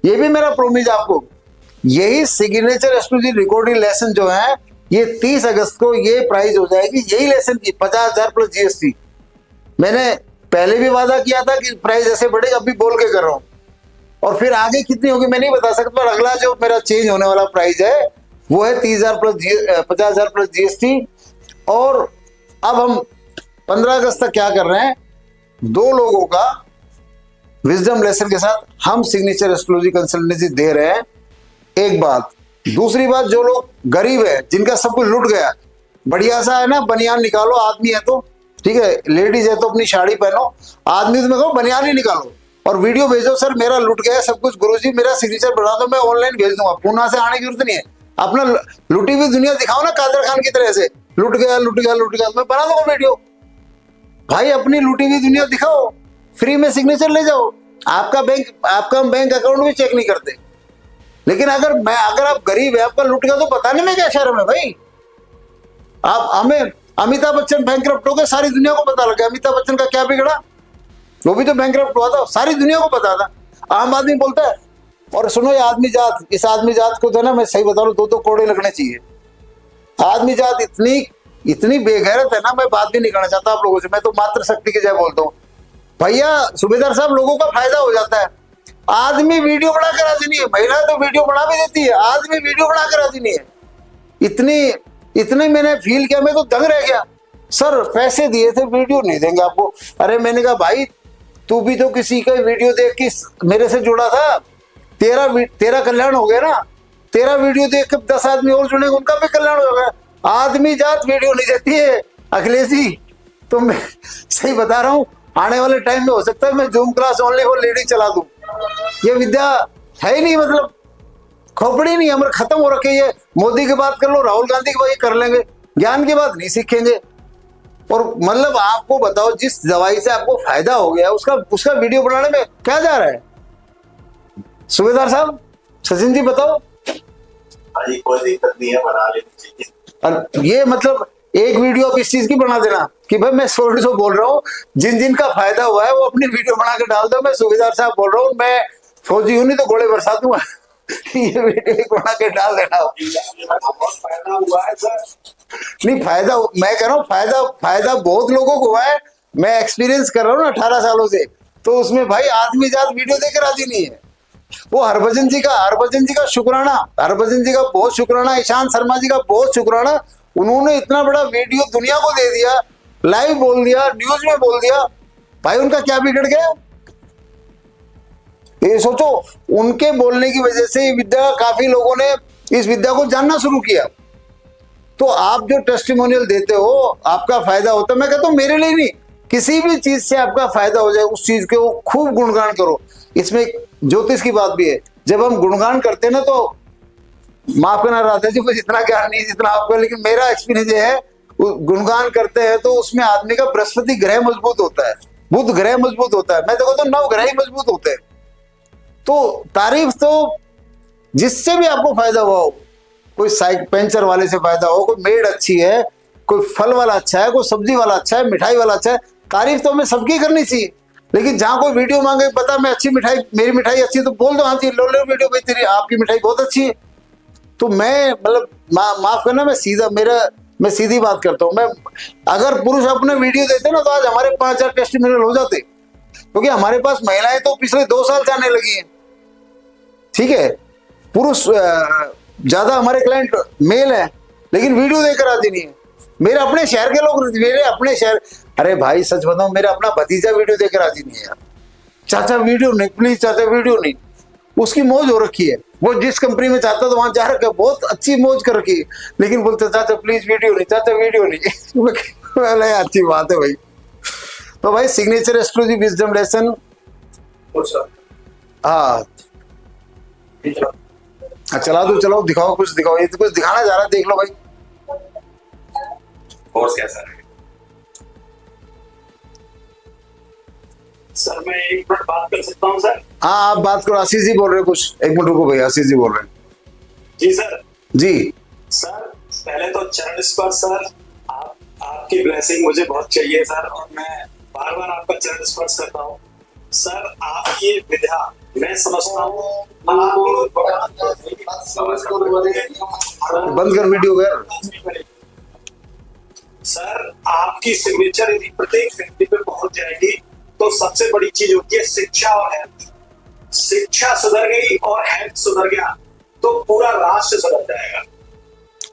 ये भी मेरा प्रोमिस आपको, यही सिग्नेचर एस्ट्रोलॉजी रिकॉर्डिंग लेसन जो है ये 30 अगस्त को ये प्राइस हो जाएगी, यही लेसन की 50,000 प्लस GST। मैंने पहले भी वादा किया था कि प्राइस ऐसे बढ़ेगा, अभी बोल के कर रहा हूं। और फिर आगे कितनी होगी मैं नहीं बता सकता, पर अगला जो मेरा चेंज होने वाला प्राइस है वो है 50,000 प्लस GST। और अब हम 15 अगस्त तक क्या कर रहे हैं, 2 लोगों का विजडम लेसन के साथ हम सिग्नेचर एस्ट्रोलॉजी कंसल्टेंसी दे रहे हैं। एक बात, दूसरी बात, जो लोग गरीब है, जिनका सब कुछ लुट गया, बढ़िया सा है ना बनियान निकालो, आदमी है तो ठीक है, लेडीज है तो अपनी साड़ी पहनो, आदमी तो मैं कहूँ बनियान ही निकालो और वीडियो भेजो, सर मेरा लुट गया सब कुछ, गुरुजी मेरा सिग्नेचर बना दो, मैं ऑनलाइन भेज दूंगा, पुणे से आने की जरूरत नहीं है। अपना लुटी हुई दुनिया दिखाओ ना, कादर खान की तरह से, लुट गया मैं बना दूंगा वीडियो। भाई अपनी लुटी हुई दुनिया दिखाओ, फ्री में सिग्नेचर ले जाओ, आपका बैंक अकाउंट भी चेक नहीं करते। लेकिन अगर आप गरीब है, आपका लुट गया तो बताने में क्या शर्म है भाई। आप हमें अमिताभ बच्चन बैंकरप्ट हो गए, सारी दुनिया को पता लगा। अमिताभ बच्चन का क्या बिगड़ा, वो भी तो बैंकरप्ट हुआ था, सारी दुनिया को पता था। आम आदमी बोलता है। और सुनो, ये आदमी जात, इस आदमी जात को तो ना मैं सही बता रहा हूं, 2-2 कोड़े लगने चाहिए। आदमी जात इतनी बेगैरत है ना, मैं बात भी नहीं करना चाहता आप लोगों से, मैं तो मात्र शक्ति की जय बोलता हूँ। भैया सूबेदार साहब, लोगों का फायदा हो जाता है। आदमी वीडियो बना कर राजी नहीं है, महिला तो वीडियो बना भी देती है, आदमी वीडियो बना कर राजी नहीं है। इतने मैंने फील किया, मैं तो दंग रह गया। सर पैसे दिए थे, वीडियो नहीं देंगे आपको। अरे मैंने कहा भाई तू भी तो किसी का वीडियो देख के मेरे से जुड़ा था, तेरा कल्याण हो गया ना। तेरा वीडियो देख के 10 आदमी और जुड़ेंगे, उनका भी कल्याण हो गया। आदमी जात वीडियो नहीं देती है। अखिलेश जी तो मैं सही बता रहा हूँ, आने वाले टाइम में हो सकता है मैं zoom class only for lady चला दूं। ये विद्या है ही नहीं, मतलब खोपड़ी नहीं, हमारे खत्म हो रखे। ये मोदी की बात कर लो, राहुल गांधी की बात कर लेंगे, ज्ञान की बात नहीं सीखेंगे। और मतलब आपको बताओ, जिस दवाई से आपको फायदा हो गया उसका वीडियो बनाने में क्या जा रहा है? सूबेदार साहब, सचिन जी बताओ। कोई दिक्कत नहीं है, बना लेनी चाहिए। और ये मतलब एक वीडियो आप इस चीज की बना देना कि भाई मैं 100 बोल रहा हूँ, जिन का फायदा हुआ है वो अपनी वीडियो बना के डाल दो। मैं सूबेदार साहब बोल रहा हूँ, मैं फौजी हूं नहीं तो गोले बरसा दूंगा। ये वीडियो बना के डाल देना। बहुत फायदा हुआ है सर। नहीं फायदा, मैं कह रहा हूँ फायदा बहुत लोगों को हुआ है। मैं एक्सपीरियंस कर रहा हूँ ना 18 सालों से, तो उसमें भाई आदमी जात वीडियो देकर राजी नहीं है। वो हरभजन जी का शुक्राना, हरभजन जी का बहुत शुक्राना, ईशान शर्मा जी का बहुत शुक्राना। उन्होंने इतना बड़ा वीडियो दुनिया को दे दिया, लाइव बोल दिया, न्यूज में बोल दिया। भाई उनका क्या बिगड़ गया? ये सोचो, उनके बोलने की वजह से विद्या, काफी लोगों ने इस विद्या को जानना शुरू किया। तो आप जो टेस्टिमोनियल देते हो, आपका फायदा होता है। मैं कहता हूं मेरे लिए नहीं, किसी भी चीज से आपका फायदा हो जाए, उस चीज के वो खूब गुणगान करो। इसमें ज्योतिष की बात भी है, जब हम गुणगान करते हैं ना, तो माफ करना राधा जी, मुझे इतना ज्ञान नहीं जितना आपका, लेकिन मेरा एक्सपीरियंस ये है, गुणगान करते हैं तो उसमें आदमी का बृहस्पति ग्रह मजबूत होता है, बुध ग्रह मजबूत होता है, मैं तो कहता हूँ 9 ग्रह ही मजबूत होते हैं। तो तारीफ तो जिससे भी आपको फायदा हुआ हो, कोई पेंचर वाले से फायदा हो, कोई मेड अच्छी है, कोई फल वाला अच्छा है, कोई सब्जी वाला अच्छा है, मिठाई वाला अच्छा है, तारीफ तो हमें सबकी करनी चाहिए। लेकिन जहां कोई वीडियो मांगे, बता मैं अच्छी मिठाई, मेरी मिठाई अच्छी है तो बोल दो हाँ जी लो लो वीडियो भाई, तेरी आपकी मिठाई बहुत अच्छी है। तो मैं मतलब माफ करना, मैं सीधी बात करता हूँ। मैं अगर पुरुष अपने वीडियो देते ना तो आज हमारे 5,000 टेस्टिमोनियल हो जाते, क्योंकि हमारे पास महिलाएं तो पिछले 2 साल से आने लगी हैं। ठीक है, पुरुष ज्यादा हमारे क्लाइंट मेल है, लेकिन वीडियो देकर राजी नहीं है। मेरे अपने शहर के लोग, मेरे अपने शहर, अरे भाई सच बताऊं, मेरा अपना भतीजा वीडियो देकर राजी नहीं है यार। चाचा वीडियो नहीं, प्लीज चाचा वीडियो नहीं। उसकी मौज हो रखी है, वो जिस कंपनी में चाहता तो वहां जा रखा है, बहुत अच्छी मौज कर रखी है, लेकिन बोलते चाचा प्लीज वीडियो नहीं, चाचा वीडियो नहीं। अच्छी बात है भाई। तो भाई सिग्नेचर एस्ट्रोलॉजी विजडम लेसन, हाँ चला दो, चलो दिखाओ, कुछ दिखाओ, ये तो कुछ दिखाना जा रहा है, देख लो भाई। कोर्स कैसा है? सर मैं 1 मिनट बात कर सकता हूँ सर? हाँ आप बात करो, आशीष जी बोल रहे हैं कुछ, 1 मिनट रुको भाई, आशीष जी बोल रहे हैं। जी सर। जी सर पहले तो चरण स्पर्श सर, आपकी ब्लेसिंग मुझे बहुत चाहिए सर, और मैं बार बार आपका चरण स्पर्श करता हूँ सर। आपकी विद्या मैं समझता हूँ, बंद कर वीडियो यार। सर आपकी सिग्नेचर यदि प्रत्येक व्यक्ति पे पहुंच जाएगी तो सबसे बड़ी चीज होती है शिक्षा और हेल्थ। शिक्षा सुधर गई और हेल्थ सुधर गया तो पूरा राष्ट्र सुधर जाएगा।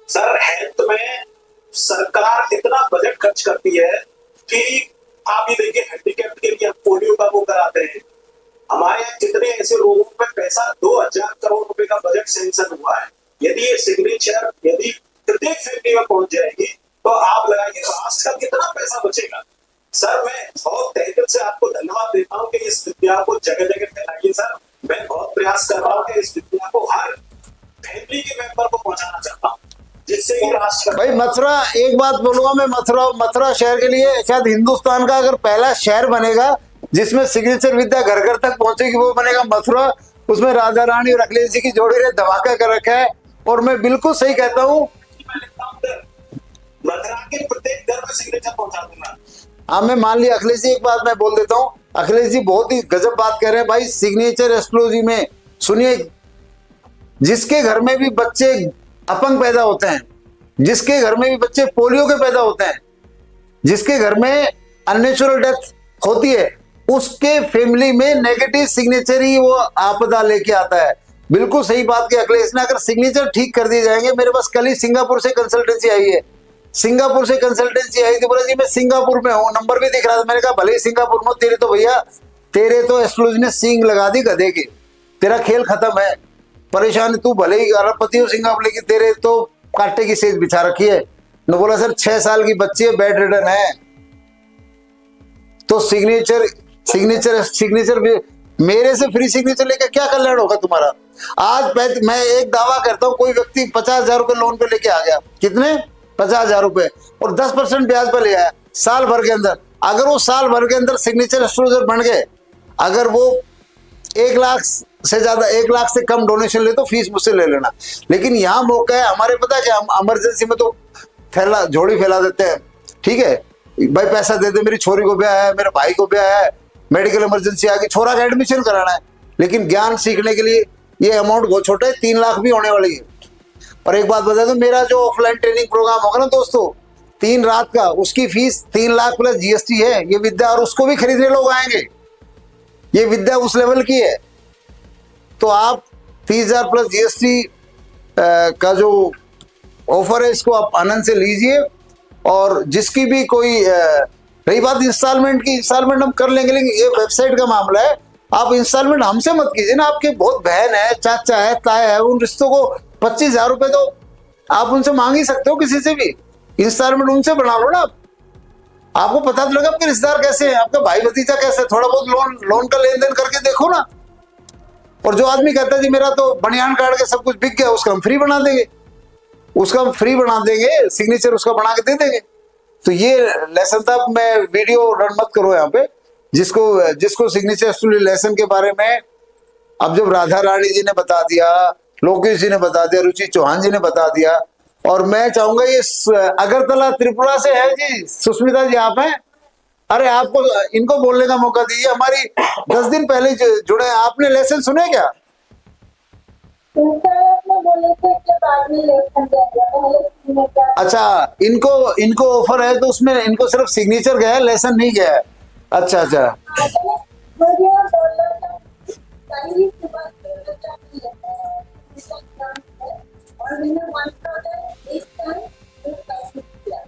सर हेल्थ में सरकार इतना बजट खर्च करती है कि आप ये देखिए, हैंडीकैप्ड के लिए पोलियो का वो कराते हैं। हमारे यहाँ कितने ऐसे लोगों पे पैसा 2,000 करोड़ रुपए का बजट सेंक्शन हुआ है। यदि ये सिग्नेचर यदि प्रत्येक फैमिली में पहुंच जाएगी तो आप लगाइए राष्ट्र का कितना पैसा बचेगा। सर मैं बहुत तहे दिल से आपको धन्यवाद देता हूँ कि इस विद्या को जगह जगह फैलाइए सर। मैं बहुत प्रयास कर रहा हूँ कि इस विद्या को हर फैमिली के मेंबर को पहुंचाना चाहता हूँ, जिससे कि राष्ट्र। भाई मथुरा, एक बात बोलूंगा मैं, मथुरा शहर के लिए शायद हिंदुस्तान का अगर पहला शहर बनेगा जिसमें सिग्नेचर विद्या घर घर तक पहुंचेगी, वो बनेगा मथुरा। उसमें राधा रानी और अखिलेश जी की जोड़ी ने धमाका कर रखा है, और मैं बिल्कुल सही कहता हूँ, मथुरा के प्रत्येक घर में सिग्नेचर पहुंचा दूंगा। हाँ मैं मान लिया अखिलेश जी, एक बात मैं बोल देता हूँ, अखिलेश जी बहुत ही गजब बात कर रहे हैं भाई। सिग्नेचर एस्ट्रोलॉजी में सुनिए, जिसके घर में भी बच्चे अपंग पैदा होते हैं, जिसके घर में भी बच्चे पोलियो के पैदा होते हैं, जिसके घर में अननेचुरल डेथ होती है, उसके फैमिली में नेगेटिव सिग्नेचर ही वो आपदा लेके आता है। बिल्कुल सही बात की अखिलेश ने, अगर सिग्नेचर ठीक कर दिए जाएंगे। मेरे पास कल ही सिंगापुर से कंसल्टेंसी आई है, सिंगापुर से कंसल्टेंसी आई थी, बोला जी मैं सिंगापुर में हूँ, नंबर भी दिख रहा था। मैंने कहा भले ही सिंगापुर में, तेरे तो भैया तेरे तो एस्ट्रोलॉजी ने सींग लगा दी गधे की, तेरा खेल खत्म है। परेशान तू भले ही अरबपति हो सिंगापुर, लेकिन तेरे तो कांटे की सेज बिछा रखी है। ने बोला सर 6 साल की बच्ची है, बेड रिडन है, तो सिग्नेचर मेरे से फ्री सिग्नेचर लेकर क्या कल्याण होगा तुम्हारा। आज मैं एक दावा करता हूं, कोई व्यक्ति 50,000 रुपए लोन पे लेके आ गया, कितने 50,000 रुपए, और 10% ब्याज पर ले आया साल भर के अंदर। अगर वो साल भर के अंदर सिग्नेचर एस्ट्रोलॉजर बन गए, अगर वो 1 लाख से ज्यादा, 1 लाख से कम डोनेशन ले तो फीस मुझसे ले लेना। लेकिन यहाँ मौका है हमारे, पता क्या, हम इमरजेंसी में तो झोड़ी फैला देते हैं। ठीक है भाई पैसा दे दे, मेरी छोरी को ब्याह है, मेरे भाई को ब्याह है, मेडिकल इमरजेंसी आ गई, छोरा का एडमिशन कराना है। लेकिन ज्ञान सीखने के लिए ये अमाउंट बहुत छोटा है, 3 लाख भी होने वाली है। और एक बात बता दो, मेरा जो ऑफलाइन ट्रेनिंग प्रोग्राम होगा ना दोस्तों, 3 रात का, उसकी फीस 3 लाख प्लस GST है ये विद्या, और उसको भी खरीदने लोग आएंगे। ये विद्या उस लेवल की है, तो आप 30,000 प्लस GST का जो ऑफर है, इसको आप आनंद से लीजिए। और जिसकी भी कोई रही बात इंस्टॉलमेंट की, इंस्टॉलमेंट हम कर लेंगे, लेकिन ये वेबसाइट का मामला है, आप इंस्टॉलमेंट हमसे मत कीजिए ना। आपके बहुत बहन है, चाचा है, ताया है, उन रिश्तों को 25,000 रुपए तो आप उनसे मांग ही सकते हो, किसी से भी इंस्टॉलमेंट उनसे बना लो ना। आपको पता तो लगा आपके रिश्तेदार कैसे हैं, आपका भाई भतीजा कैसे है, थोड़ा बहुत लोन का लेन देन करके देखो ना। और जो आदमी कहता है जी मेरा तो बनियान काट के सब कुछ बिक गया, उसका हम फ्री बना देंगे, सिग्नेचर उसका बना के दे देंगे। तो ये लेसन था, मैं वीडियो रन मत करो यहाँ पे। जिसको सिग्नेचर एस्ट्रोलॉजी लेसन के बारे में अब जब राधा रानी जी ने बता दिया, लोकेश जी ने बता दिया, रुचि चौहान जी ने बता दिया, और मैं चाहूंगा ये अगरतला त्रिपुरा से है जी, सुष्मिता जी आप हैं, अरे आपको इनको बोलने का मौका दीजिए। हमारी 10 दिन पहले जुड़े हैं, आपने लेसन सुने क्या? में बोले थे कि बाद में लेसन देंगे, पहले सिग्नेचर। अच्छा, इनको ऑफर है तो उसमें इनको सिर्फ सिग्नेचर गया है, लेसन नहीं गया है। अच्छा अच्छा, मुझे बोला था कहीं सुबह और मैंने मानता था एक टाइम एक पैसे किया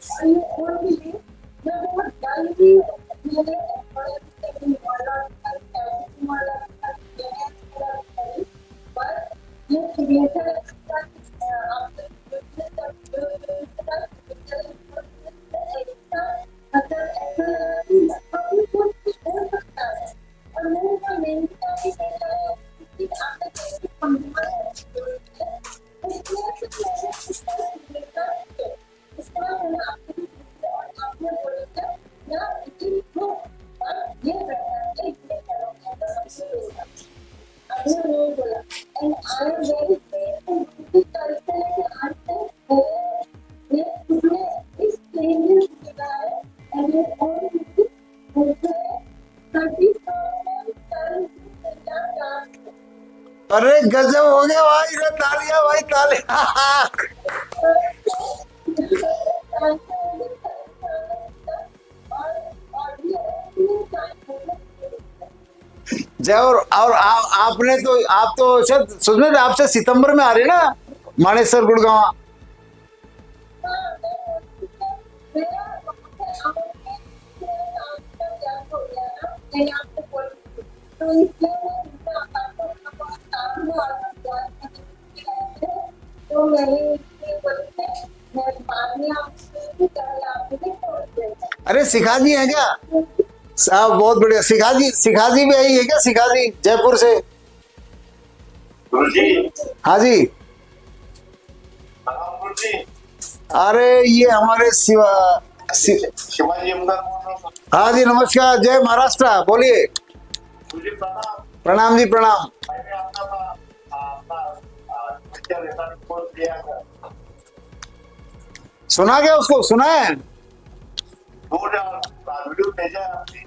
और ये और भी मैं बहुत जल्दी मेरे पर ये signature And I am very grateful to the अरे गजब हो गया भाई, रे तालियां भाई तालियां। जय। और आपने तो आप तो शायद सुनने थे, आपसे सितंबर में आ रही है ना मानेसर गुड़गांव। अरे शिखा जी है क्या साहब? बहुत बढ़िया। शिखा जी भी आई है क्या? शिखा जी जयपुर से। गुरुजी। हाँ जी। गुरुजी। अरे ये हमारे शिवाजी अमदार। हाँ जी नमस्कार, जय महाराष्ट्र, बोलिए। प्रणाम जी प्रणाम। सुना क्या उसको? सुना है? वीडियो भेजा है आपने?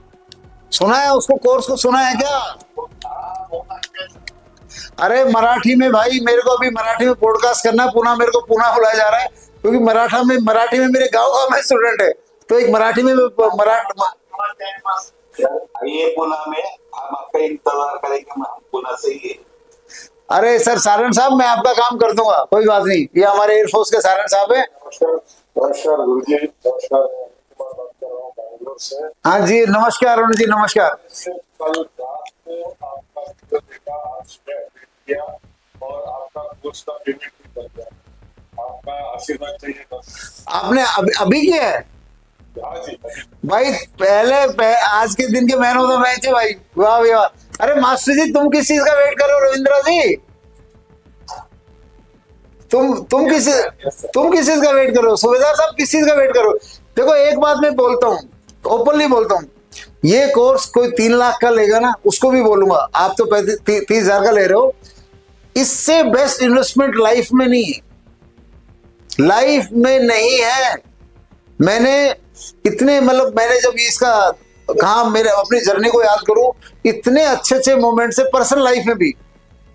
सुना है उसको, कोर्स को सुना है क्या? अरे मराठी में भाई, मेरे को अभी मराठी में पॉडकास्ट करना है। पुनः मेरे को पुनः बुलाया जा रहा है क्योंकि मराठी में मेरे गांव में स्टूडेंट है, तो एक मराठी में ये पुनः में हम आपका इंतजार करेंगे, पुनः से ही। अरे सर सारण साहब, मैं आपका काम कर दूंगा, कोई बात नहीं। ये हमारे एयरफोर्स के सारण साहब है। नमस्कार गुरुजी। नमस्कार, बात कर रहा हूँ बैंगलोर से। हाँ जी नमस्कार अरुण जी, नमस्कार। कल रात को आपका वीडियो देखा, आज मैं अपडेट किया और आपका कोर्स का पेमेंट भी कर दिया। आपका आशीर्वाद चाहिए बस। आपने अभी किया है? हाँ जी भाई पहले आज के दिन के मैन ऑफ द मैच है भाई, वाह वाह। अरे मास्टर जी, तुम किस चीज का वेट कर रहे हो? रविंद्र जी, तुम किस चीज का वेट कर रहे हो? सुबेदार साहब किस चीज का वेट कर रहे हो? देखो एक बात मैं बोलता हूँ, ओपनली बोलता हूँ, ये कोर्स कोई 3 लाख का लेगा ना, उसको भी बोलूंगा आप तो 30,000 का ले रहे हो। इससे बेस्ट इन्वेस्टमेंट लाइफ में नहीं है, लाइफ में नहीं है। मैंने इतने मैंने जब इसका कहा, मेरे अपनी जर्नी को याद करूं, इतने अच्छे मोमेंट्स है पर्सनल लाइफ में भी।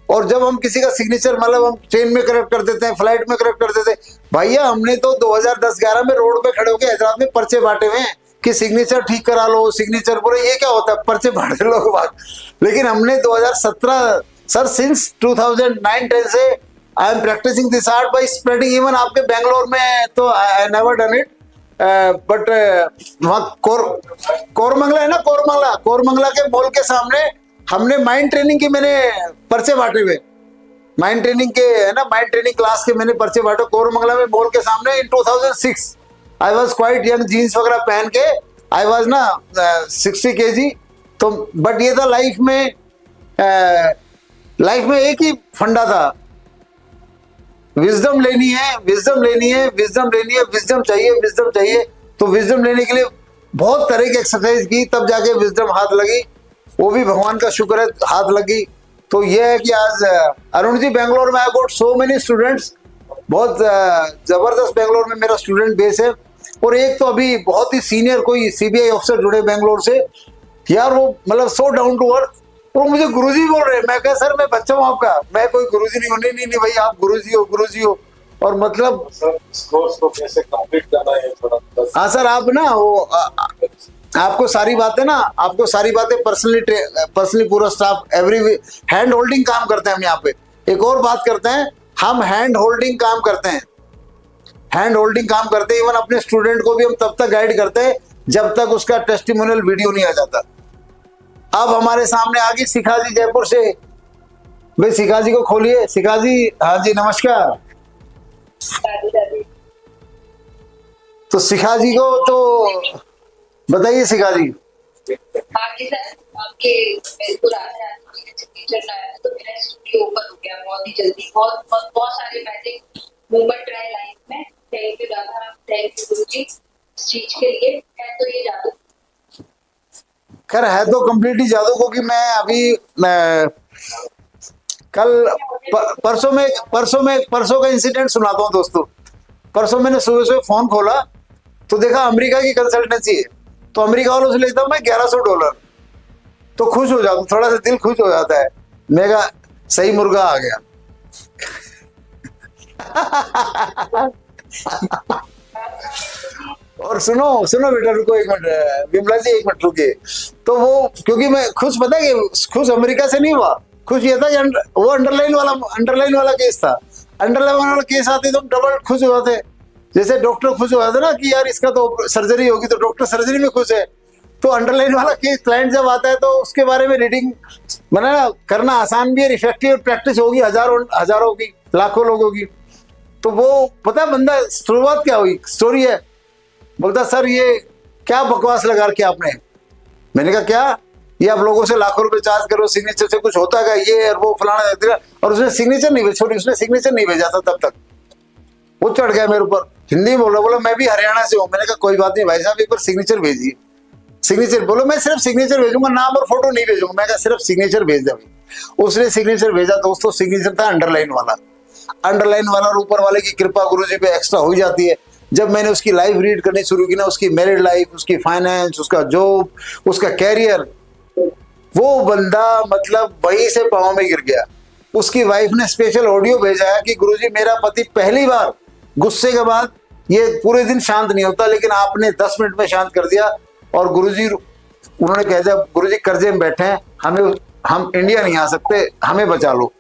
और जब हम किसी का सिग्नेचर हम ट्रेन में करेक्ट कर देते हैं, फ्लाइट में करेक्ट कर देते हैं। भैया हमने तो 2010-11 में रोड पे खड़े होकर हैदराबाद में पर्चे बांटे हुए हैं कि सिग्नेचर ठीक करा लो, सिग्नेचर बोले ये क्या होता है, पर्चे बांटे लोग बात। लेकिन हमने 2017 सर सिंस 2009-10 से I am practising this art by spreading. Even आपके बैंगलोर में तो I never done it, but वहाँ कोरमंगला है ना, कोरमंगला के मॉल के सामने हमने माइंड ट्रेनिंग के मैंने पर्चे बांटे हुए, माइंड ट्रेनिंग के है ना, माइंड ट्रेनिंग क्लास के मैंने पर्चे बांटे कोरमंगला में मॉल के सामने in 2006। I was quite young, jeans वगैरह पहन के आई वॉज ना 60 kg। तो बट ये था लाइफ में एक ही फंडा था, विजडम लेनी है, विजडम चाहिए। तो विजडम लेने के लिए बहुत तरह की एक्सरसाइज की, तब जाके विजडम हाथ लगी, वो भी भगवान का शुक्र है हाथ लगी। तो ये है कि आज अरुण जी बेंगलोर में I got so many students, बहुत जबरदस्त बेंगलोर में मेरा स्टूडेंट बेस है। और एक तो अभी बहुत ही सीनियर कोई सीबीआई ऑफिसर जुड़े बेंगलोर से, यार वो मतलब सो डाउन टू अर्थ, वो मुझे गुरुजी बोल रहे हैं। मैं कहा सर मैं बच्चा हूँ आपका, मैं कोई गुरुजी नहीं हूँ। नहीं नहीं नहीं भाई आप गुरुजी हो। और मतलब सर इस कोर्स को कैसे कंप्लीट करना है थोड़ा। हाँ सर, आप ना वो आपको सारी बातें पर्सनली पूरा स्टाफ एवरी हैंड होल्डिंग काम करते हैं हम यहाँ पे। एक और बात करते हैं, हम हैंड होल्डिंग काम करते हैं, इवन अपने स्टूडेंट को भी हम तब तक गाइड करते हैं जब तक उसका टेस्टिमोनियल वीडियो नहीं आ जाता। अब हमारे सामने आ गई शिखा जी जयपुर से। भाई शिखा जी को खोलिए। शिखा जी, हाँ जी नमस्कार। तो शिखा जी को तो बताइए शिखा जी। हाँ जी सर, आपके बिल्कुल सिग्नेचर लाया तो मेरा स्टूडियो ओपन हो गया बहुत ही जल्दी। बहुत सारे मैजिक मूवमेंट रहे लाइफ में। Thank you Radha, thank you गुरुजी इस चीज के लिए। है तो ये जादू, खैर है तो कंप्लीटली जादू, क्योंकि मैं कल परसों का इंसिडेंट सुनाता हूँ दोस्तों। परसों मैंने सुबह फोन खोला तो देखा अमेरिका की कंसल्टेंसी है, तो अमेरिका वालों से लेता हूँ मैं $1100। तो खुश हो जाता, थोड़ा सा दिल खुश हो जाता है। मैं कहा सही मुर्गा आ गया। और सुनो बेटा, रुको एक मिनट, विमला जी एक मिनट रुकिए। तो वो क्योंकि मैं खुश, पता है कि खुश अमेरिका से नहीं हुआ, खुश ये था कि वो अंडरलाइन वाला केस था। अंडरलाइन वाला केस आते तो डबल खुश हो जाते। जैसे डॉक्टर खुश हो जाते ना कि यार इसका तो सर्जरी होगी, तो डॉक्टर सर्जरी में खुश है। तो अंडरलाइन वाला केस क्लाइंट जब आता है तो उसके बारे में रीडिंग बनाना करना आसान भी है, इफेक्टिव प्रैक्टिस होगी हजारों की, लाखों लोगों की। तो वो पता है बंदा शुरुआत क्या हुई, स्टोरी है, बोलता सर ये क्या बकवास लगा रखी आपने। मैंने कहा क्या, ये आप लोगों से लाखों रुपए चार्ज करो, सिग्नेचर से कुछ होता है ये और वो फलाना। और उसने सिग्नेचर नहीं भेजा था तब तक। वो चढ़ गया मेरे ऊपर, हिंदी में बोला मैं भी हरियाणा से हूँ। मैंने कहा कोई बात नहीं भाई साहब, एक बार सिग्नेचर भेजिए। सिग्नेचर बोलो, मैं सिर्फ सिग्नेचर भेजूंगा, नाम और फोटो नहीं भेजूंगा। मैं कहा सिर्फ सिग्नेचर भेज दे भाई। उसने सिग्नेचर भेजा दोस्तों, सिग्नेचर था अंडरलाइन वाला और ऊपर वाले की कृपा गुरुजी पे एक्स्ट्रा हो जाती है। जब मैंने उसकी लाइफ रीड करनी शुरू की ना, उसकी मैरिड लाइफ, उसकी फाइनेंस, उसका जॉब, उसका कैरियर, वो बंदा मतलब वहीं से पांव में गिर गया। उसकी वाइफ ने स्पेशल ऑडियो भेजा है कि गुरुजी मेरा पति पहली बार गुस्से के बाद ये पूरे दिन शांत नहीं होता, लेकिन आपने 10 मिनट में शांत कर दिया। और गुरुजी उन्होंने कह दिया गुरुजी कर्जे में बैठे हैं, हम इंडिया नहीं आ सकते, हमें बचा लो।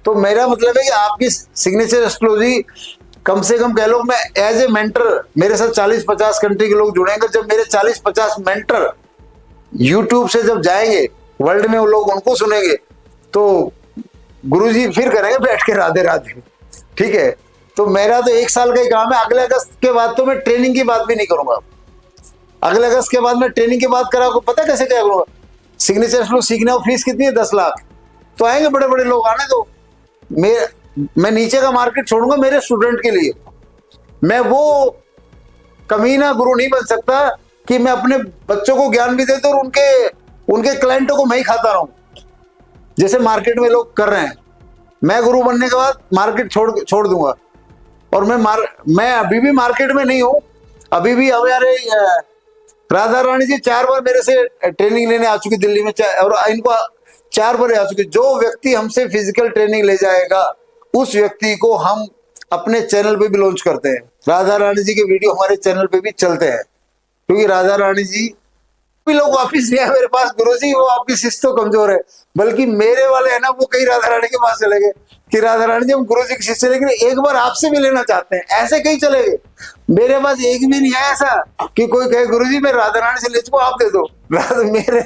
तो मेरा मतलब है कि आपकी सिग्नेचर एस्ट्रोलॉजी कम से कम कह लो, मैं एज ए मेंटर, मेरे साथ 40-50 कंट्री के लोग जुड़ेंगे। जब मेरे 40-50 मेंटर यूट्यूब से जब जाएंगे वर्ल्ड में, वो लोग उनको सुनेंगे तो गुरुजी फिर करेंगे बैठ के राधे राधे। ठीक है, तो मेरा तो 1 साल का ही काम है। अगले अगस्त के बाद तो मैं ट्रेनिंग की बात भी नहीं करूंगा। अगले अगस्त के बाद मैं ट्रेनिंग की बात करा, पता कैसे क्या करूंगा, सिग्नेचर एस्ट्रो सीखने और फीस कितनी है 10 लाख। तो आएंगे बड़े बड़े लोग, आने दो। मैं नीचे का मार्केट छोड़ूंगा मेरे स्टूडेंट के लिए। मैं वो कमीना गुरु नहीं बन सकता कि मैं अपने बच्चों को ज्ञान भी दे दूं और उनके क्लाइंटों को मैं ही खाता रहूं, जैसे मार्केट में लोग कर रहे हैं। मैं गुरु बनने के बाद मार्केट छोड़ दूंगा। और मैं अभी भी मार्केट में नहीं हूं। अभी भी हमारे राधा रानी जी 4 बार मेरे से ट्रेनिंग लेने आ चुकी दिल्ली में, और इनको 4 बार आ चुकी। जो व्यक्ति हमसे फिजिकल ट्रेनिंग ले जाएगा उस व्यक्ति को हम अपने चैनल पे भी लॉन्च करते हैं। राधा रानी जी के वीडियो हमारे चैनल पे भी चलते हैं, क्योंकि राधा रानी जी भी लोग वापिस नहीं आए मेरे पास, गुरुजी वो आपकी शिष्य तो कमजोर है। बल्कि मेरे वाले है ना, वो कई राधा रानी के पास चले गए कि राधा रानी जी हम गुरुजी के शिष्य, लेकिन एक बार आपसे भी लेना चाहते हैं। ऐसे कई चले गए, मेरे पास एक भी नहीं आया ऐसा कि कोई कहे गुरुजी मैं राधा रानी से ले चुका, आप दे दो मेरे।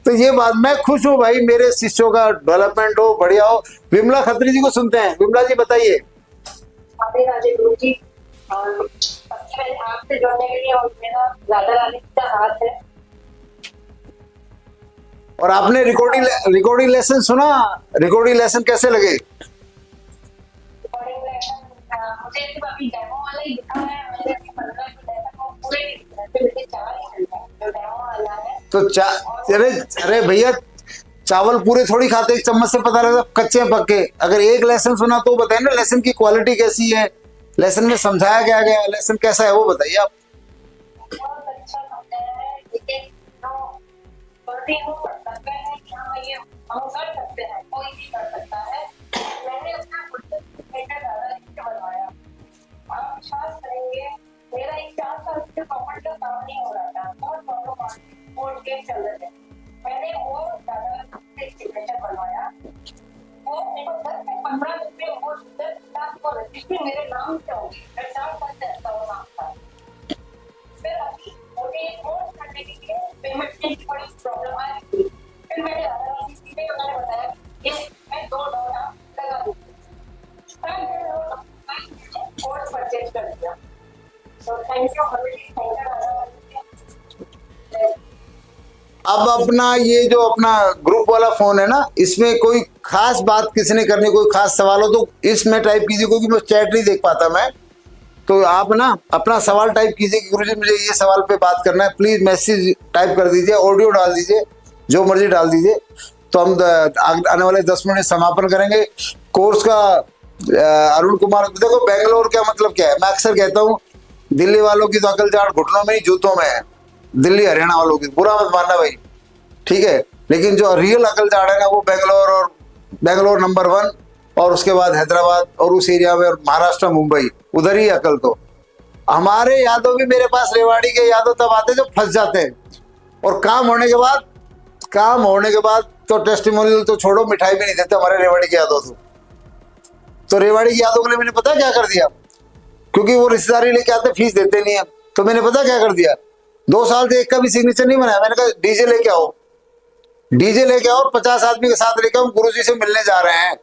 तो ये बात, मैं खुश हूँ भाई, मेरे शिष्यों का डेवलपमेंट हो, बढ़िया हो। विमला खत्री जी को सुनते हैं। विमला जी बताइए। राधे राधे गुरुजी, आपसे जुड़ने के लिए और मेरा राधा रानी का हाथ है। और आपने रिकॉर्डिंग लेसन सुना? रिकॉर्डिंग लेसन कैसे लगे? मुझे सिर्फ अभी डेमो वाला ही दिखा है, मैंने 15 लेसन को पूरे नहीं दिखा, मुझे 4 ही है जो डेमो वाला है। तो अरे भैया, चावल पूरे थोड़ी खाते, एक चम्मच से पता लगता कच्चे पक्के। अगर एक लेसन सुना तो बताए ना लेसन की क्वालिटी कैसी है, लेसन में समझाया क्या गया, लेसन कैसा है वो बताइए आप। बहुत अच्छा समझाया है, लेकिन जो गलती वो करते हैं कि हाँ ये हम कर सकते हैं, कोई भी कर सकता है। मैंने अपना खुद से दादाजी से बनवाया, आप विश्वास करेंगे मेरा एक 4 साल से प्रॉपर्टी का काम नहीं हो रहा था, बहुत प्रॉब्लम आ रही थी, कोर्ट केस चल रहे थे। मैंने वो दादाजी से सिग्नेचर बनवाया, वो मेरे को 10 से 15 दिन में वो 10 लाख को रजिस्ट्री मेरे नाम से होगी। मैं 4 साल से ऐसा वो नाम था। फिर अभी मुझे कोर्स करने के लिए पेमेंट की बड़ी प्रॉब्लम आ रही थी। फिर मैंने दादाजी से उन्होंने बताया कि मैं 2 डॉलर लगा दूंगी। कोर्स परचेज कर दिया। तो थैंक यू दादाजी। अब अपना ये जो अपना ग्रुप वाला फोन है ना, इसमें कोई खास बात किसी ने करनी, कोई खास सवाल हो तो इसमें टाइप कीजिए, क्योंकि मैं चैट नहीं देख पाता मैं। तो आप ना अपना सवाल टाइप कीजिए कि गुरुजी मुझे ये सवाल पे बात करना है, प्लीज मैसेज टाइप कर दीजिए, ऑडियो डाल दीजिए, जो मर्जी डाल दीजिए। तो हम आने वाले 10 मिनट समापन करेंगे कोर्स का। अरुण कुमार, देखो बेंगलोर का मतलब क्या है, मैं अक्सर कहता हूँ दिल्ली वालों की तो अकल जाट घुटनों में ही जूतों में है, दिल्ली हरियाणा वालों की बुरा मत मानना भाई, ठीक है। लेकिन जो रियल अकल जाट है ना वो बेंगलोर, और बेंगलोर नंबर 1, और उसके बाद हैदराबाद और उस एरिया में, और महाराष्ट्र मुंबई, उधर ही अकल। तो हमारे यादव भी मेरे पास, रेवाड़ी के यादव तब आते जब फंस जाते हैं, और काम होने के बाद तो टेस्टिमोनियल तो छोड़ो, मिठाई भी नहीं देते हमारे रेवाड़ी के यादव। तो रेवाड़ी के यादव के लिए मैंने पता क्या कर दिया, क्योंकि वो रिश्तेदारी लेके आते, फीस देते नहीं है, तो मैंने पता क्या कर दिया, 2 साल से एक का भी सिग्नेचर नहीं बनाया। मैंने कहा डीजे लेके आओ, डीजे लेके आओ, 50 आदमी के साथ लेके आओ, गुरुजी से मिलने जा रहे हैं।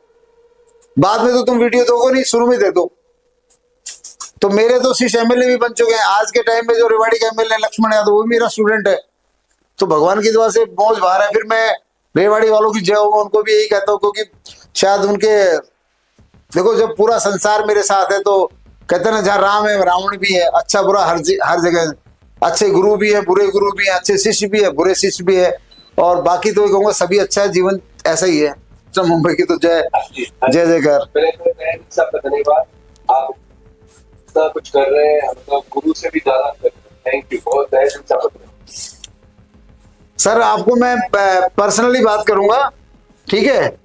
बाद में तो तुम वीडियो दोगे नहीं, शुरू में दे दो। तो मेरे तो शीश एमएलए भी बन चुके हैं आज के टाइम में। जो रेवाड़ी का एमएलए लक्ष्मण यादव, वो मेरा स्टूडेंट है। तो भगवान की दुआ से मौज बाहर है। फिर मैं रेवाड़ी वालों की जय हो, उनको भी यही कहता हूँ, क्योंकि शायद उनके, देखो जब पूरा संसार मेरे साथ है तो कहते ना जहाँ राम है रावण भी है, अच्छा बुरा हर जगह, अच्छे गुरु भी है, बुरे गुरु भी है, अच्छे शिष्य भी है, बुरे शिष्य भी है, और बाकी तो कहूँगा सभी अच्छा है, जीवन ऐसा ही है। तो मुंबई की तो जय जयकार। सबका धन्यवाद, आप इतना कुछ कर रहे हैं, मतलब गुरु से भी ज्यादा कर रहे हैं। थैंक यू, बहुत सर आपको मैं पर्सनली बात करूंगा, ठीक है,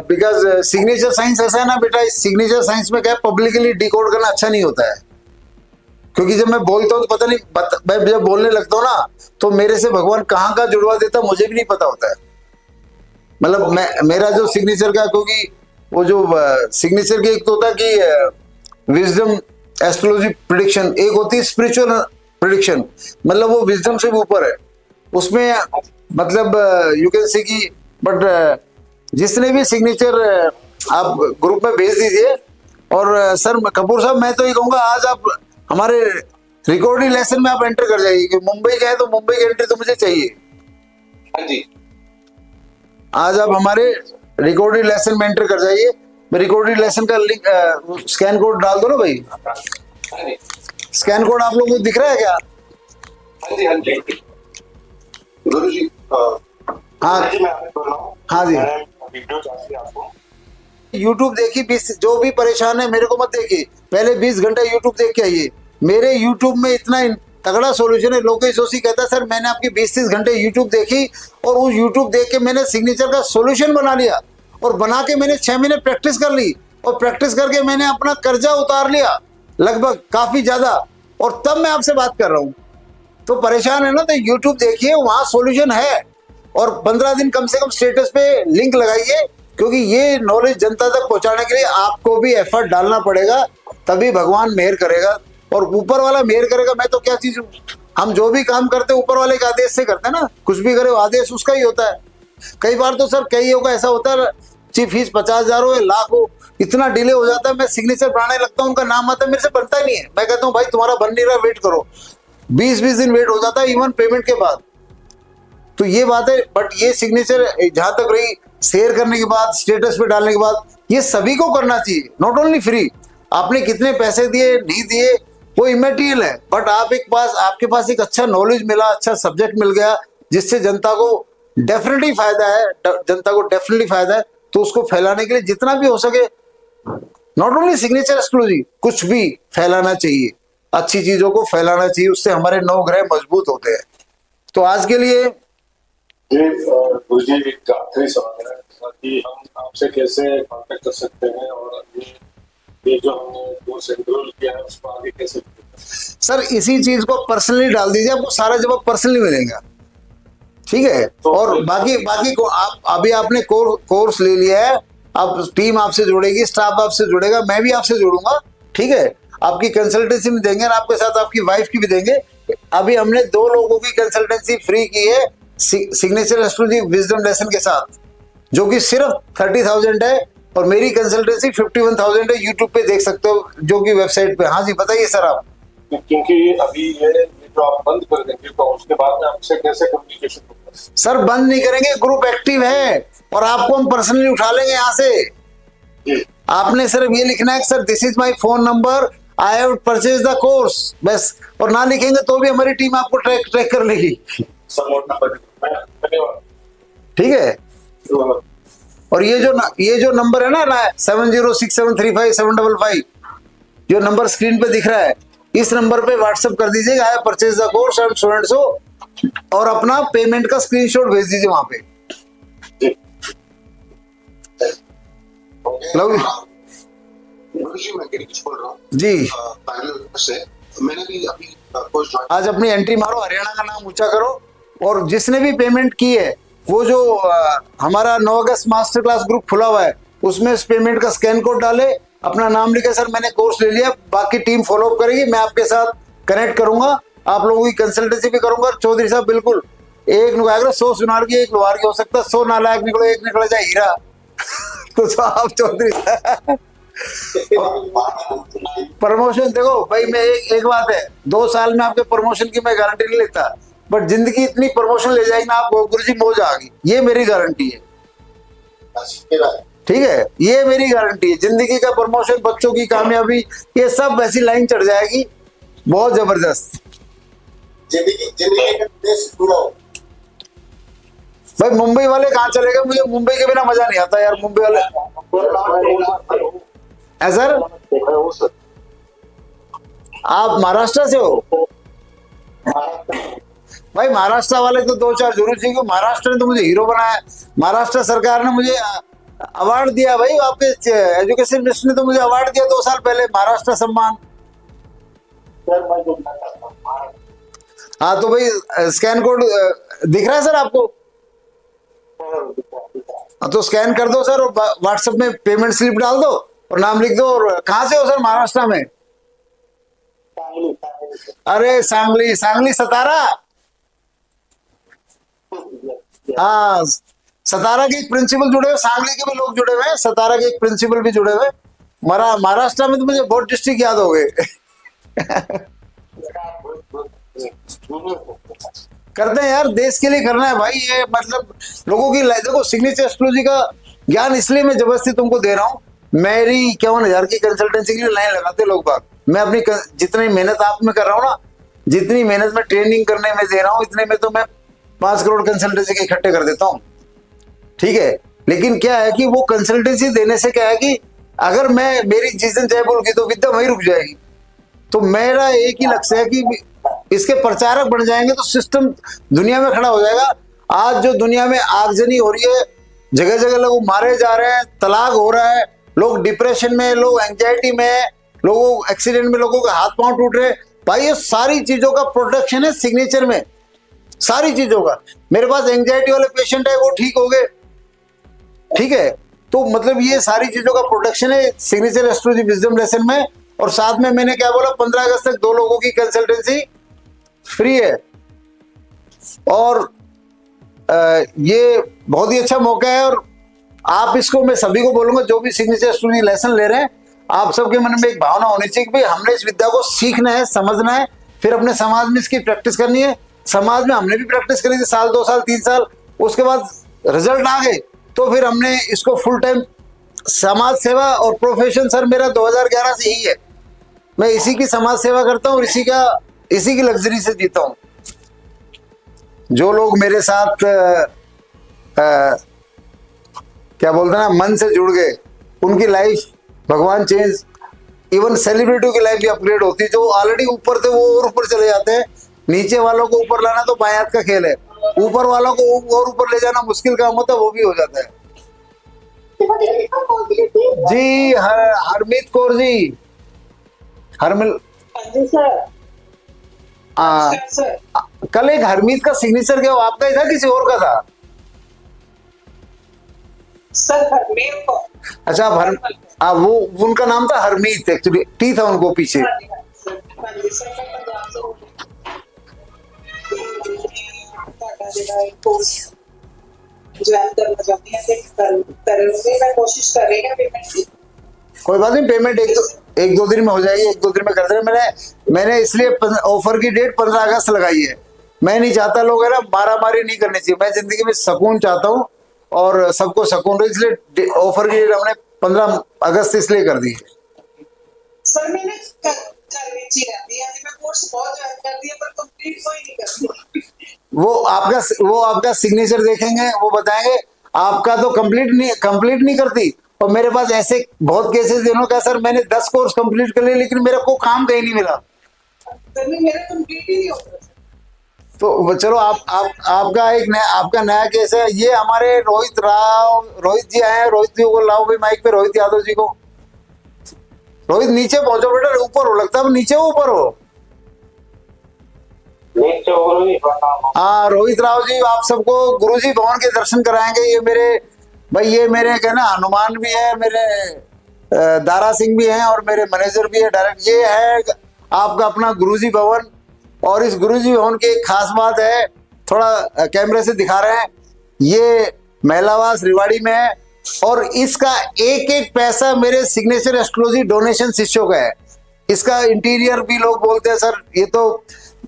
बिकॉज सिग्नेचर साइंस ऐसा है ना बेटा, इस सिग्नेचर साइंस में क्या है, पब्लिकली डिकोड करना अच्छा नहीं होता है। क्योंकि जब मैं बोलता हूँ तो पता नहीं, मैं जब बोलने लगता हूँ ना तो मेरे से भगवान कहाँ का जुड़वा देता मुझे भी नहीं पता होता है। मतलब मेरा जो सिग्नेचर का, क्योंकि वो जो सिग्नेचर की एक तो होता है कि विजडम एस्ट्रोलॉजी प्रिडिक्शन, एक होती है स्पिरिचुअल प्रिडिक्शन, मतलब वो विजडम से भी ऊपर है। उसमें मतलब यू कैन सी की, बट जिसने भी सिग्नेचर आप ग्रुप में भेज दीजिए। और सर कपूर साहब, मैं तो ये कहूँगा आज आप हमारे रिकॉर्डिंग लेसन में आप एंटर कर जाइए, कि मुंबई का है तो मुंबई की एंट्री तो मुझे चाहिए। हाँ जी, आज आप हमारे रिकॉर्डिंग लेसन में एंटर कर जाइए। रिकॉर्डिंग लेसन का लिंक, स्कैन कोड डाल दो ना भाई। स्कैन कोड आप लोगों को दिख रहा है क्या? हाँ जी, हाँ जी गुरु जी। हाँ जी, मैं अमित बोल रहा हूँ। हाँ जी। वीडियो चाहिए आपको? यूट्यूब देखिए, 20, जो भी परेशान है मेरे को मत देखिए, पहले 20 घंटा यूट्यूब देख के आइए। मेरे यूट्यूब में इतना तगड़ा सॉल्यूशन है। लोकेश जोशी कहता है सर मैंने आपकी 20-30 घंटे यूट्यूब देखी, और उस यूट्यूब देख के मैंने सिग्नेचर का सॉल्यूशन बना लिया, और बना के मैंने 6 महीने प्रैक्टिस कर ली, और प्रैक्टिस करके मैंने अपना कर्जा उतार लिया लगभग काफी ज्यादा, और तब मैं आपसे बात कर रहा हूँ। तो परेशान है ना, तो यूट्यूब देखिए, वहां सॉल्यूशन है। और 15 दिन कम से कम स्टेटस पे लिंक लगाइए, क्योंकि ये नॉलेज जनता तक पहुंचाने के लिए आपको भी एफर्ट डालना पड़ेगा, तभी भगवान मेहर करेगा। और ऊपर वाला मेहर करेगा, मैं तो क्या चीज हूँ, हम जो भी काम करते हैं ऊपर वाले के आदेश से करते हैं ना, कुछ भी करे आदेश उसका ही होता है। कई बार तो सर कईयों का ऐसा होता है, चीफ फीस 50,000 हो या लाख हो, इतना डिले हो जाता है, मैं सिग्नेचर बनाने लगता हूँ, उनका नाम आता है, मेरे से बनता ही नहीं है। मैं कहता हूँ भाई तुम्हारा बन नहीं रहा, वेट करो। 20-20 दिन वेट हो जाता है, इवन पेमेंट के बाद। तो ये बात है। बट ये सिग्नेचर जहां तक रही, शेयर करने के बाद, स्टेटस पे डालने के बाद, ये सभी को करना चाहिए, नॉट ओनली फ्री। आपने कितने पैसे दिए नहीं दिए वो इमेटीरियल है, बट आपके पास एक अच्छा नॉलेज मिला, अच्छा सब्जेक्ट मिल गया, जिससे जनता को डेफिनेटली फायदा है, तो उसको फैलाने के लिए जितना भी हो सके नॉट ओनली सिग्नेचर एस्ट्रोलॉजी, कुछ भी फैलाना चाहिए, अच्छी चीजों को फैलाना चाहिए, उससे हमारे 9 ग्रह मजबूत होते हैं। तो आज के लिए गुरु जी एक आखिरी सवाल है कि हम आपसे कैसे कांटेक्ट कर सकते हैं और ये जो हमने कोर्स एनरोल किया है उसको आगे कैसे? सर इसी चीज को पर्सनली डाल दीजिए, आपको सारा जवाब पर्सनली मिलेगा, ठीक है। और बाकी को आप अभी आपने कोर्स ले लिया है, अब टीम आपसे जुड़ेगी, स्टाफ आपसे जुड़ेगा, मैं भी आपसे जुड़ूंगा, ठीक है। आपकी कंसल्टेंसी भी देंगे और आपके साथ आपकी वाइफ की भी देंगे। अभी हमने 2 लोगों की कंसल्टेंसी फ्री की है सिग्नेचर एस्ट्रोलॉजी विजडम लेसन के साथ, जो कि सिर्फ 30,000 है, और मेरी कंसल्टेंसी 51,000 है। यूट्यूब पे देख सकते हो, जो कि वेबसाइट पे। हाँ जी बताइए सर आप। क्योंकि अभी ये जो आप बंद कर देंगे तो उसके बाद में आपसे कैसे कम्युनिकेशन होगा? सर बंद नहीं करेंगे, ग्रुप एक्टिव है और आपको हम पर्सनली उठा लेंगे यहाँ से। आपने सिर्फ ये लिखना है कि sir this is my phone number, I have purchase the course, बस। और ना लिखेंगे तो भी हमारी टीम आपको ट्रैक कर लेगी, ठीक है। और ये जो नंबर है ना 7067357555, जो नंबर स्क्रीन पे दिख रहा है, इस नंबर पे व्हाट्सएप कर दीजिएगा I have purchase the course and so and so, और अपना पेमेंट का स्क्रीनशॉट भेज दीजिए वहां पे। गुरुजी मैं गिरीश बोल रहा हूँ जी। बैंगलोर से। मैंने भी अभी कोर्स आज अपनी एंट्री मारो, हरियाणा का नाम ऊंचा करो, और जिसने भी पेमेंट की है वो जो हमारा 9 अगस्त मास्टर क्लास ग्रुप खुला हुआ है उसमें इस पेमेंट का स्कैन कोड डाले, अपना नाम लिखे सर मैंने कोर्स ले लिया, बाकी टीम फॉलो अप करेगी, मैं आपके साथ कनेक्ट करूंगा, आप लोगों की कंसल्टेंसी भी करूंगा। चौधरी साहब बिल्कुल एक नुकागर 100 सुनार की एक लोहार की हो सकता है, 100 नालायक निकलो एक निकल जाए हीरा। तो आप चौधरी प्रमोशन देखो भाई, मैं एक बात है, 2 साल में आपके प्रमोशन की मैं गारंटी नहीं लेता, बट जिंदगी इतनी प्रमोशन ले जाएगी ना आपको, गुरुजी मौज आ गई, ये मेरी गारंटी है, ठीक है। ये मेरी गारंटी है, जिंदगी का प्रमोशन, बच्चों की कामयाबी, ये सब वैसी लाइन चढ़ जाएगी, बहुत जबरदस्त। जिंदगी भाई मुंबई वाले कहाँ चले गए? मुझे मुंबई के बिना मजा नहीं आता यार, मुंबई वाले है सर। आप महाराष्ट्र से हो? भाई महाराष्ट्र वाले तो 2-4 जरूर चाहिए, महाराष्ट्र ने तो मुझे हीरो बनाया, महाराष्ट्र सरकार ने मुझे अवार्ड दिया भाई, आपके एजुकेशन मिनिस्टर ने तो मुझे अवार्ड दिया 2 साल पहले, महाराष्ट्र सम्मान। हाँ तो भाई स्कैन कोड दिख रहा है सर आपको? तो स्कैन कर दो सर, और व्हाट्सएप में पेमेंट स्लिप डाल दो और नाम लिख दो। और कहाँ से हो सर महाराष्ट्र में? अरे सांगली सतारा। हाँ सतारा के एक प्रिंसिपल जुड़े हुए, सांगली के भी लोग जुड़े हुए हैं, सतारा के एक प्रिंसिपल भी जुड़े हुए। महाराष्ट्र में तो मुझे बहुत डिस्ट्रिक्ट याद हो गए। करते हैं यार, देश के लिए करना है भाई, ये मतलब लोगों की देखो, सिग्नेचर एस्ट्रोलॉजी का ज्ञान इसलिए मैं जबरदस्ती तुमको दे रहा हूँ, मेरी 51,000 की कंसल्टेंसी के लिए लाइन लगाते लोग बाग, मैं अपनी जितनी मेहनत आप में कर रहा हूँ ना, जितनी मेहनत मैं ट्रेनिंग करने में दे रहा हूँ, इतने में तो मैं 5 करोड़ कंसल्टेंसी के इकट्ठे कर देता हूँ, ठीक है। लेकिन क्या है कि वो कंसल्टेंसी देने से क्या है कि अगर मैं मेरी जिस दिन जय बोल गई तो विद्या वहीं रुक जाएगी। तो मेरा एक ही लक्ष्य है कि इसके प्रचारक बन जाएंगे तो सिस्टम दुनिया में खड़ा हो जाएगा। आज जो दुनिया में आगजनी हो रही है, जगह जगह लोग मारे जा रहे हैं, तलाक हो रहा है, लोग डिप्रेशन में, लोग एंजाइटी में, लोगों एक्सीडेंट में लोगों के हाथ पांव टूट रहे, भाई ये सारी चीजों का प्रोटेक्शन है सिग्नेचर में, सारी चीजों का। मेरे पास एंजाइटी वाले पेशेंट है, वो ठीक हो गए, ठीक है। तो मतलब ये सारी चीजों का प्रोटेक्शन है सिग्नेचर एस्ट्रोलॉजी विजडम लेसन में। और साथ में मैंने क्या बोला, 15 अगस्त तक 2 लोगों की कंसल्टेंसी फ्री है। और ये बहुत ही अच्छा मौका है, और आप इसको, मैं सभी को बोलूंगा जो भी सिग्नेचर एस्ट्रोलॉजी लेसन ले रहे हैं, आप सबके मन में एक भावना होनी चाहिए कि भाई हमने इस विद्या को सीखना है, समझना है, फिर अपने समाज में इसकी प्रैक्टिस करनी है। समाज में हमने भी प्रैक्टिस करी थी 1 साल 2 साल 3 साल, उसके बाद रिजल्ट आ गए, तो फिर हमने इसको फुल टाइम समाज सेवा और प्रोफेशन सर मेरा 2011 से ही है, मैं इसी की समाज सेवा करता हूँ और इसी की लग्जरी से जीता हूँ। जो लोग मेरे साथ क्या बोलते हैं ना, मन से जुड़ गए, उनकी लाइफ भगवान चेंज, इवन सेलिब्रिटी की लाइफ भी अपग्रेड होती है। जो ऑलरेडी ऊपर थे वो और ऊपर चले जाते हैं। नीचे वालों को ऊपर लाना तो बायात का खेल है, ऊपर वालों को और ऊपर ले जाना मुश्किल काम होता है, वो भी हो जाता है। जी हरमीत कौर जी, हरमिल कल एक हरमीत का सिग्नेचर क्या आपका ही था किसी और का था? सर मेरे को अच्छा आप वो उनका नाम था हरमीत, एक्चुअली टी था उनको पीछे। कोशिश कर रही है पेमेंट की। कोई बात नहीं, पेमेंट एक दो दिन में हो जाएगी, एक दो दिन में कर दे। मैंने इसलिए ऑफर की डेट 15 अगस्त लगाई है। मैं नहीं चाहता, लोग है ना मारामारी नहीं करनी चाहिए। मैं जिंदगी में सुकून चाहता हूँ और सबको सुकून रहे, इसलिए ऑफर की डेट हमने 15 अगस्त इसलिए कर दी है। सर मैंने करनी रहती है, मैं कोर्स बहुत ज्वाइन कर दिया पर कंप्लीट कोई नहीं करती। वो आपका सिग्नेचर देखेंगे, वो बताएंगे आपका तो कंप्लीट नहीं करती। और मेरे पास ऐसे बहुत केसेस जिन्होंने कहा सर मैंने 10 कोर्स कंप्लीट कर लिए लेकिन मेरे को काम कहीं नहीं मिला। मेरा कंप्लीट ही नहीं होता। तो चलो आपका नया केस है। ये हमारे रोहित जी आए हैं। रोहित जी को लाओ भाई माइक पे, रोहित यादव जी को। रोहित नीचे पहुंचो बेटा, ऊपर हो, लगता है नीचे ऊपर हो। हाँ रोहित राव जी, आप सबको गुरुजी भवन के दर्शन कराएंगे। ये मेरे कहना हनुमान भी है, मेरे दारा सिंह भी हैं और मेरे मैनेजर भी है डायरेक्ट। ये है आपका अपना गुरुजी भवन। और इस गुरुजी भवन की एक खास बात है, थोड़ा कैमरे से दिखा रहे हैं, ये महिलावास रिवाड़ी में है और इसका एक एक पैसा मेरे सिग्नेचर एस्ट्रोलॉजी डोनेशन शिष्यों का है। इसका इंटीरियर भी लोग बोलते हैं सर ये तो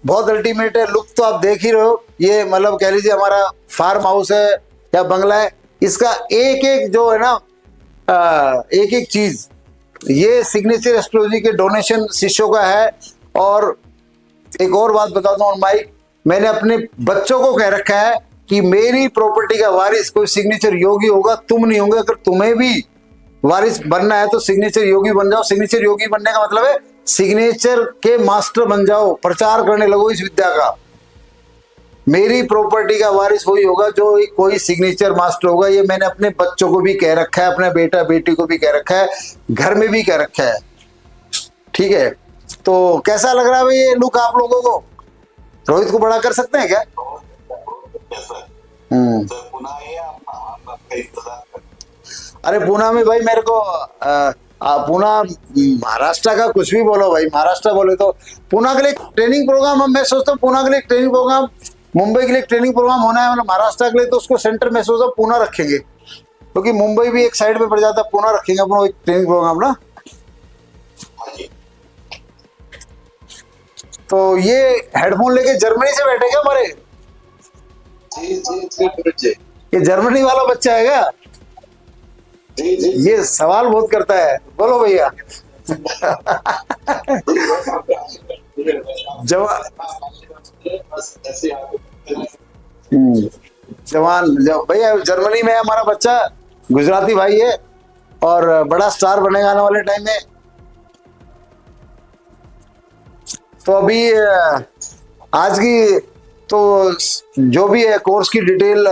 बहुत अल्टीमेट है। लुक तो आप देख ही रहे हो, ये मतलब कह लीजिए हमारा फार्म हाउस है या बंगला है। इसका एक एक जो है ना एक एक चीज ये सिग्नेचर एस्ट्रोलॉजी के डोनेशन शिष्यों का है। और एक और बात बताता हूँ माइक, मैंने अपने बच्चों को कह रखा है कि मेरी प्रॉपर्टी का वारिस कोई सिग्नेचर योगी होगा, तुम नहीं होंगे। अगर तुम्हें भी वारिस बनना है तो सिग्नेचर योगी बन जाओ। सिग्नेचर योगी बनने का मतलब है सिग्नेचर के मास्टर बन जाओ, प्रचार करने लगो इस विद्या का। मेरी प्रॉपर्टी का वारिस वही होगा जो कोई सिग्नेचर मास्टर होगा। ये मैंने अपने बच्चों को भी कह रखा है, अपने बेटा बेटी को भी कह रखा है, घर में भी कह रखा है। ठीक है, तो कैसा लग रहा है भाई ये लुक आप लोगों को? रोहित को बड़ा कर सकते हैं क्या? अरे पूना में भाई मेरे को पूना महाराष्ट्र का कुछ भी बोलो भाई, महाराष्ट्र बोले तो पूना के लिए ट्रेनिंग प्रोग्राम, मैं सोचता हूँ पूना के लिए ट्रेनिंग प्रोग्राम, मुंबई के लिए ट्रेनिंग प्रोग्राम होना है, मतलब महाराष्ट्र के लिए तो उसको सेंटर में सोचता हूँ पूना रखेंगे, क्योंकि मुंबई भी एक साइड में पड़ जाता है। पूना रखेंगे अपना एक ट्रेनिंग प्रोग्राम ना। तो ये हेडफोन लेके जर्मनी से बैठे क्या हमारे? ये जर्मनी वाला बच्चा है क्या? ये सवाल बहुत करता है, बोलो भैया। जवान भैया जर्मनी में हमारा बच्चा, गुजराती भाई है और बड़ा स्टार बनेगा आने वाले टाइम में। तो अभी आज की तो जो भी है कोर्स की डिटेल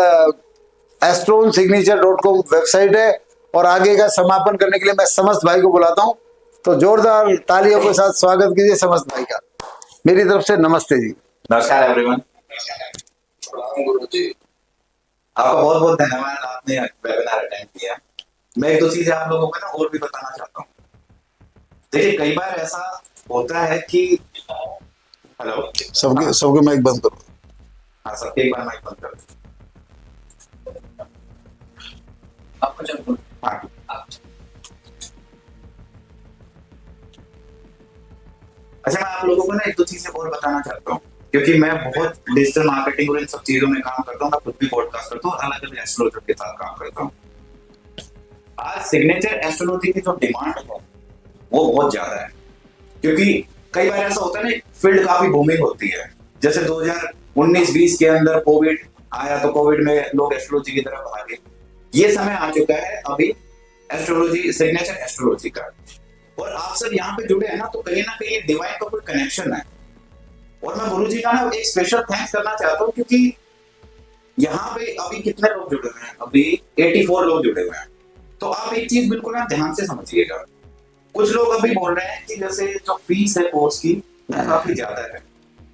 astronsignature.com वेबसाइट है। और आगे का समापन करने के लिए मैं समस्त भाई को बुलाता हूं, तो जोरदार तालियों के साथ स्वागत कीजिए समस्त भाई का। मेरी तरफ से नमस्ते जी। नमस्कार एवरीवन। गुरुजी आपका बहुत बहुत धन्यवाद, आपने वेबिनार अटेंड किया। मैं एक दो चीजें आप लोगों को ना और भी बताना चाहता हूँ। देखिए कई बार ऐसा होता है कि हेलो सबके माइक बंद करो। हाँ सबके एक बार माइक बंद कर दो। आपको चलो हाँ अच्छा, मैं आप लोगों को ना एक दो चीजें और बताना चाहता हूँ, क्योंकि मैं बहुत डिजिटल मार्केटिंग और इन सब चीजों में काम करता हूँ। मैं खुद भी पॉडकास्ट करता हूँ, अलग अलग एस्ट्रोलॉजर के साथ काम करता हूँ। आज सिग्नेचर एस्ट्रोलॉजी की जो डिमांड है वो बहुत ज्यादा है, क्योंकि कई बार ऐसा होता है ना फील्ड काफी बूमिंग होती है। जैसे 2019-20 के अंदर कोविड आया तो कोविड में लोग एस्ट्रोलॉजी की तरफ आ गए। ये समय आ चुका है अभी एस्ट्रोलॉजी, सिग्नेचर एस्ट्रोलॉजी का। और आप सब यहाँ पे जुड़े हैं ना, तो कहीं ना कहीं डिवाइन का कोई कनेक्शन है। और मैं गुरुजी का ना एक स्पेशल थैंक्स करना चाहता हूँ, क्योंकि यहाँ पे अभी कितने लोग जुड़े हुए हैं, अभी 84 लोग जुड़े हुए हैं। तो आप एक चीज बिल्कुल ना ध्यान से समझिएगा। कुछ लोग अभी बोल रहे हैं कि जैसे जो फीस है कोर्स की काफी ज्यादा है।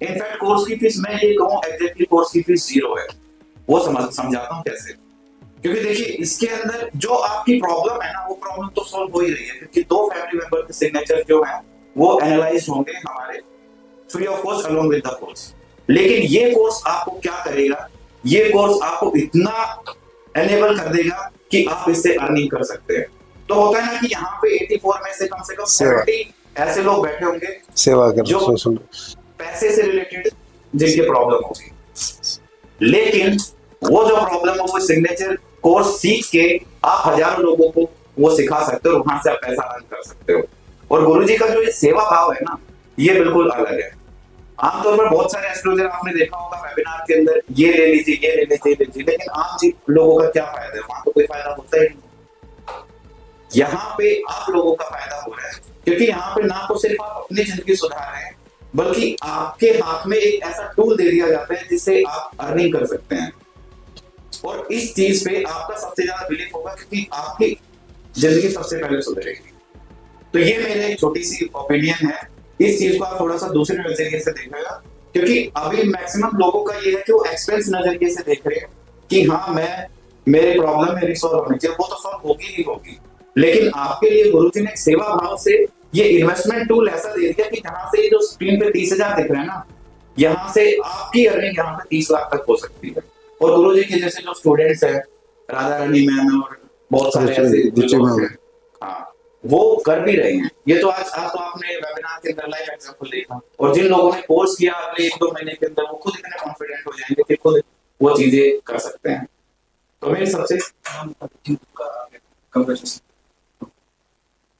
इनफैक्ट कोर्स की फीस, मैं ये कहूँ एग्जैक्टली कोर्स की फीस 0 है। वो समझाता हूँ कैसे। क्योंकि देखिए इसके अंदर जो आपकी प्रॉब्लम है ना, वो प्रॉब्लम तो सॉल्व हो ही रही है, क्योंकि 2 फैमिली मेंबर के सिग्नेचर जो है वो एनालाइज होंगे हमारे free of cost along with the course. लेकिन ये कोर्स आपको क्या करेगा, ये कोर्स आपको इतना एनेबल कर देगा कि आप इससे अर्निंग कर सकते हैं। तो होता है ना कि यहाँ पे 84 में से कम 70 ऐसे लोग बैठे होंगे सेवा कर जो पैसे से रिलेटेड जिनकी प्रॉब्लम होगी, लेकिन वो जो प्रॉब्लम है वो सिग्नेचर कोर्स सीख के आप हजारों लोगों को वो सिखा सकते हो, वहां से आप पैसा अर्न कर सकते हो। और गुरुजी का जो ये सेवा भाव है ना, ये बिल्कुल अलग है। आमतौर पर बहुत सारे एस्ट्रोलॉजर आपने देखा होगा वेबिनार के अंदर, ये ले लीजिए, ये ले लीजिए, लेकिन आम जी लोगों का क्या फायदा है, वहां तो कोई फायदा होता ही नहीं। यहाँ पे आप लोगों का फायदा हो रहा है, क्योंकि यहाँ पे ना तो सिर्फ आप अपनी जिंदगी सुधार रहे हैं, बल्कि आपके हाथ में एक ऐसा टूल दे दिया जाता है जिससे आप अर्निंग कर सकते हैं। और इस चीज पे आपका सबसे ज्यादा बिलीफ होगा, क्योंकि आपकी जिंदगी सबसे पहले सुधरेगी। तो ये मेरी एक छोटी सी ओपिनियन है। इस चीज को आप थोड़ा सा दूसरे नजरिए से देखिएगा, क्योंकि अभी मैक्सिमम लोगों का ये है कि वो एक्सपेंस नजरिए से देख रहे हैं कि हाँ मेरे प्रॉब्लम मेरी सॉल्व होनी चाहिए, वो तो सॉल्व होगी ही होगी। लेकिन आपके लिए गुरुजी ने एक सेवा भाव से ये इन्वेस्टमेंट टूल ऐसा दे दिया कि जहां से जो स्क्रीन पे 30,000 दिख रहे हैं ना, यहाँ से आपकी अर्निंग यहाँ पे 30 लाख तक हो सकती है। और गुरुजी के जैसे जो स्टूडेंट्स है, राधा रानी मैम और बहुत सारे ऐसे, हाँ, वो कर भी रहे हैं। ये तो आज तो आपने वेबिनार के अंदर लाइव एग्जांपल देखा। और जिन लोगों ने कोर्स किया अगले 1-2 महीने के अंदर, वो खुद इतने कॉन्फिडेंट हो जाएंगे कि खुद वो चीजें कर सकते हैं। तो मेरी सबसे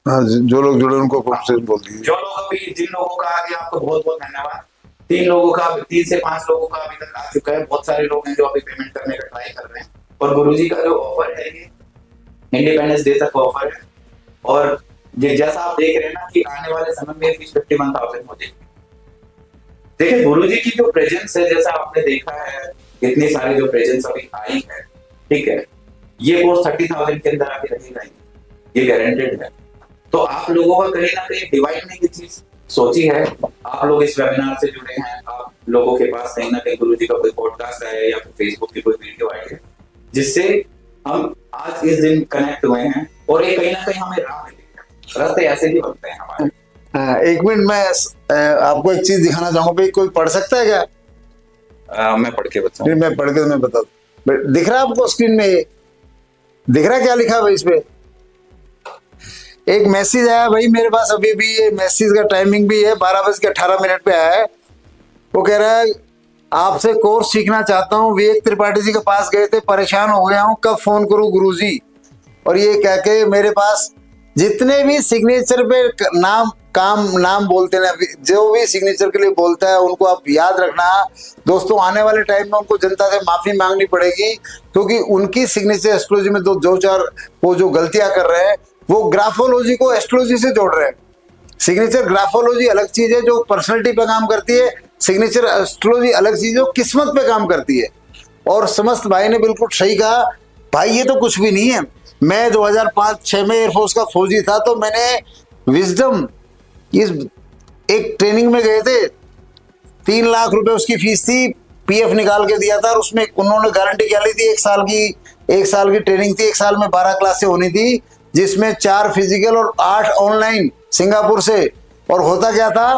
जो लोग जुड़े उनको बोल दीजिए। जो लोग अभी, जिन लोगों का आगे आपको बहुत बहुत धन्यवाद। 3 से 5 लोगों का अभी तक आ चुका है। बहुत सारे लोग हैं जो अभी पेमेंट करने का ट्राई कर रहे हैं। और गुरुजी का जो ऑफर है ये इंडिपेंडेंस डे तक ऑफर है। और जैसा आप देख रहे हैं ना कि आने वाले समय में फीस 51,000 हो जाएगी। देखिए गुरुजी की जो प्रेजेंस है, जैसा आपने देखा है इतनी सारी जो प्रेजेंस अभी आई है, ठीक है, ये कोर्स 30,000 के अंदर आके रहेगा, ये गारंटेड है। तो आप लोगों का कहीं ना कहीं डिवाइन ने ये चीज सोची है। आप लोग इस वेबिनार से जुड़े हैं, आप लोगों के पास कहीं ना कहीं गुरुजी का कोई पॉडकास्ट आया है या फिर फेसबुक की कोई वीडियो आई है, जिससे हम आज इस दिन कनेक्ट हुए हैं। और ये कहीं ना कहीं हमें राह मिली है। रास्ते ऐसे ही बनते हैं हमारे। 1 मिनट मैं आपको एक चीज दिखाना चाहूंगा भाई। कोई पढ़ सकता है क्या? मैं पढ़ के बताऊं? मैं पढ़ के मैं बता दूं। दिख रहा है आपको स्क्रीन में? दिख रहा है क्या लिखा है भाई इस पे? एक मैसेज आया भाई मेरे पास अभी भी। ये मैसेज का टाइमिंग भी है 12:18 पे आया है। वो कह रहा है आपसे कोर्स सीखना चाहता हूँ, विवेक त्रिपाठी जी के पास गए थे, परेशान हो गया हूँ, कब फोन करूँ गुरुजी। और ये कह के मेरे पास जितने भी सिग्नेचर पे नाम बोलते हैं, जो भी सिग्नेचर के लिए बोलता है, उनको आप याद रखना दोस्तों। आने वाले टाइम में उनको जनता से माफी मांगनी पड़ेगी, क्योंकि उनकी सिग्नेचर एस्ट्रोलॉजी में दो चार वो जो गलतियां कर रहे हैं, वो ग्राफोलॉजी को एस्ट्रोलॉजी से जोड़ रहे हैं। सिग्नेचर ग्राफोलॉजी अलग चीज है जो पर्सनैलिटी पे काम करती है, सिग्नेचर एस्ट्रोलॉजी अलग चीज है जो किस्मत पे काम करती है। और समस्त भाई ने बिल्कुल सही कहा भाई, ये तो कुछ भी नहीं है। मैं 2005-6 में एयरफोर्स का फौजी था, तो मैंने विजडम इस एक ट्रेनिंग में गए थे, 3 लाख रुपए उसकी फीस थी, पीएफ निकाल के दिया था। और उसमें उन्होंने गारंटी क्या ली थी, 1 साल की ट्रेनिंग थी। 1 साल में 12 क्लासें होनी थी, जिसमें 4 फिजिकल और 8 ऑनलाइन सिंगापुर से। और होता क्या था,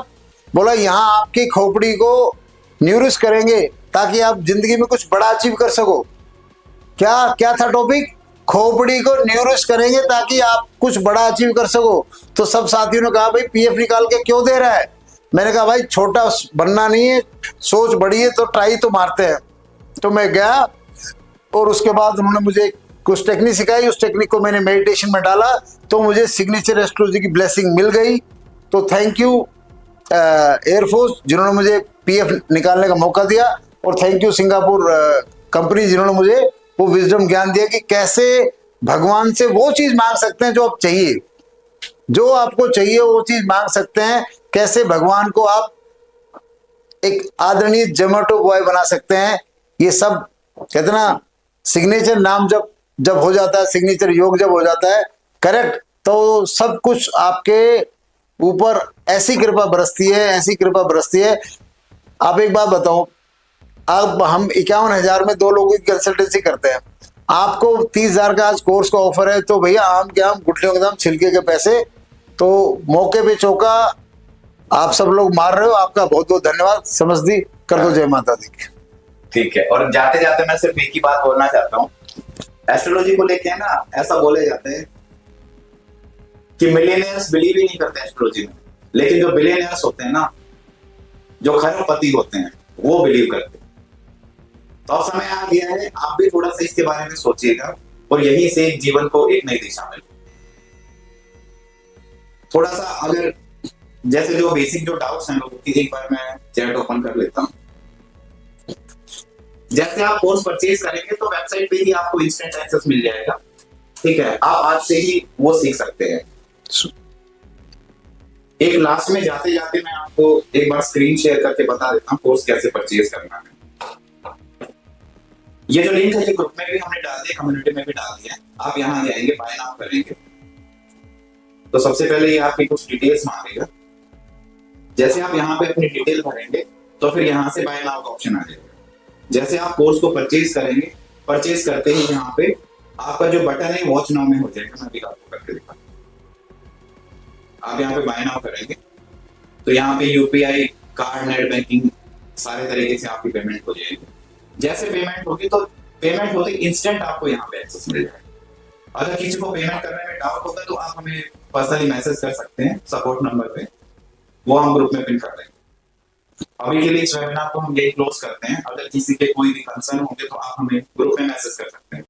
बोला यहाँ आपकी खोपड़ी को न्यूरिश करेंगे ताकि आप जिंदगी में कुछ बड़ा अचीव कर सको। क्या था टॉपिक? खोपड़ी को न्यूरिश करेंगे ताकि आप कुछ बड़ा अचीव कर सको। तो सब साथियों ने कहा भाई पीएफ निकाल के क्यों दे रहा है? मैंने कहा भाई छोटा बनना नहीं है, सोच बड़ी है, तो ट्राई तो मारते हैं। तो मैं गया और उसके बाद उन्होंने मुझे कुछ टेक्निक सिखाई। उस टेक्निक को मैंने मेडिटेशन में डाला, तो मुझे सिग्नेचर एस्ट्रोलॉजी की ब्लेसिंग मिल गई। तो थैंक यू एयरफोर्स जिन्होंने मुझे पीएफ निकालने का मौका दिया, और थैंक यू सिंगापुर कंपनी जिन्होंने मुझे वो विजडम ज्ञान दिया कि कैसे भगवान से वो चीज मांग सकते हैं जो आप चाहिए, जो आपको चाहिए वो चीज मांग सकते हैं। कैसे भगवान को आप एक आदरणीय जोमेटो बॉय बना सकते हैं, ये सब कहते ना सिग्नेचर नाम जब जब हो जाता है, सिग्नेचर योग जब हो जाता है करेक्ट, तो सब कुछ आपके ऊपर ऐसी कृपा बरसती है, ऐसी कृपा बरसती है। आप एक बात बताओ, अब हम 51,000 में 2 लोगों की कंसल्टेंसी करते हैं, आपको 30,000 का आज कोर्स का ऑफर है, तो भैया आम के आम गुटलियों के दाम छिलके के पैसे, तो मौके पे चौका आप सब लोग मार रहे हो। आपका बहुत बहुत धन्यवाद। समझ दी कर दो, जय माता दी। ठीक है, और जाते जाते मैं सिर्फ एक ही बात बोलना चाहता हूँ, एस्ट्रोलॉजी को लेके है ना, ऐसा बोले जाते हैं कि मिलियनियर्स बिलीव ही नहीं करते एस्ट्रोलॉजी में, लेकिन जो बिलियनियर्स होते हैं ना, जो खरबपति होते हैं, वो बिलीव करते हैं। तो अब समय आ गया है, आप भी थोड़ा सा इसके बारे में सोचिएगा और यहीं से जीवन को एक नई दिशा मिले। थोड़ा सा अगर जैसे जो बेसिक जो डाउट्स हैं लोगों की, एक बार मैं चैट ओपन कर लेता हूँ। जैसे आप कोर्स परचेज करेंगे तो वेबसाइट पे ही आपको इंस्टेंट एक्सेस मिल जाएगा, ठीक है, आप आज से ही वो सीख सकते हैं। एक लास्ट में जाते जाते मैं आपको एक बार स्क्रीन शेयर करके बता देता हूँ कोर्स कैसे परचेज करना है। ये जो लिंक है ये ग्रुप में भी हमने डाल दिया, कम्युनिटी में भी डाल दिया है। आप यहाँ जाएंगे, बाय नाउ करेंगे तो सबसे पहले ये आपकी कुछ डिटेल्स मांगेगा। जैसे आप यहाँ पे अपनी डिटेल भरेंगे तो फिर यहाँ से बाय नाउ का ऑप्शन आ जाएगा। जैसे आप कोर्स को परचेज करेंगे, परचेज करते ही यहाँ पे आपका जो बटन है वॉच नाउ में हो जाएगा। मैं भी आपको करके दिखा, आप यहाँ पे बाय नाउ करेंगे तो यहाँ पे यूपीआई, कार्ड, नेट बैंकिंग सारे तरीके से आपकी पेमेंट हो जाएगी। जैसे पेमेंट होगी तो पेमेंट होते इंस्टेंट आपको यहाँ पे एक्सेस मिल जाएगा। अगर किसी को पेमेंट करने में डाउट होगा तो आप हमें पर्सनली मैसेज कर सकते हैं सपोर्ट नंबर पे, वो हम ग्रुप में पिन कर देंगे। अभी के लिए इस वेबिनार को हम यही क्लोज करते हैं। अगर किसी के कोई भी कंसर्न होंगे तो आप हमें ग्रुप में मैसेज कर सकते हैं।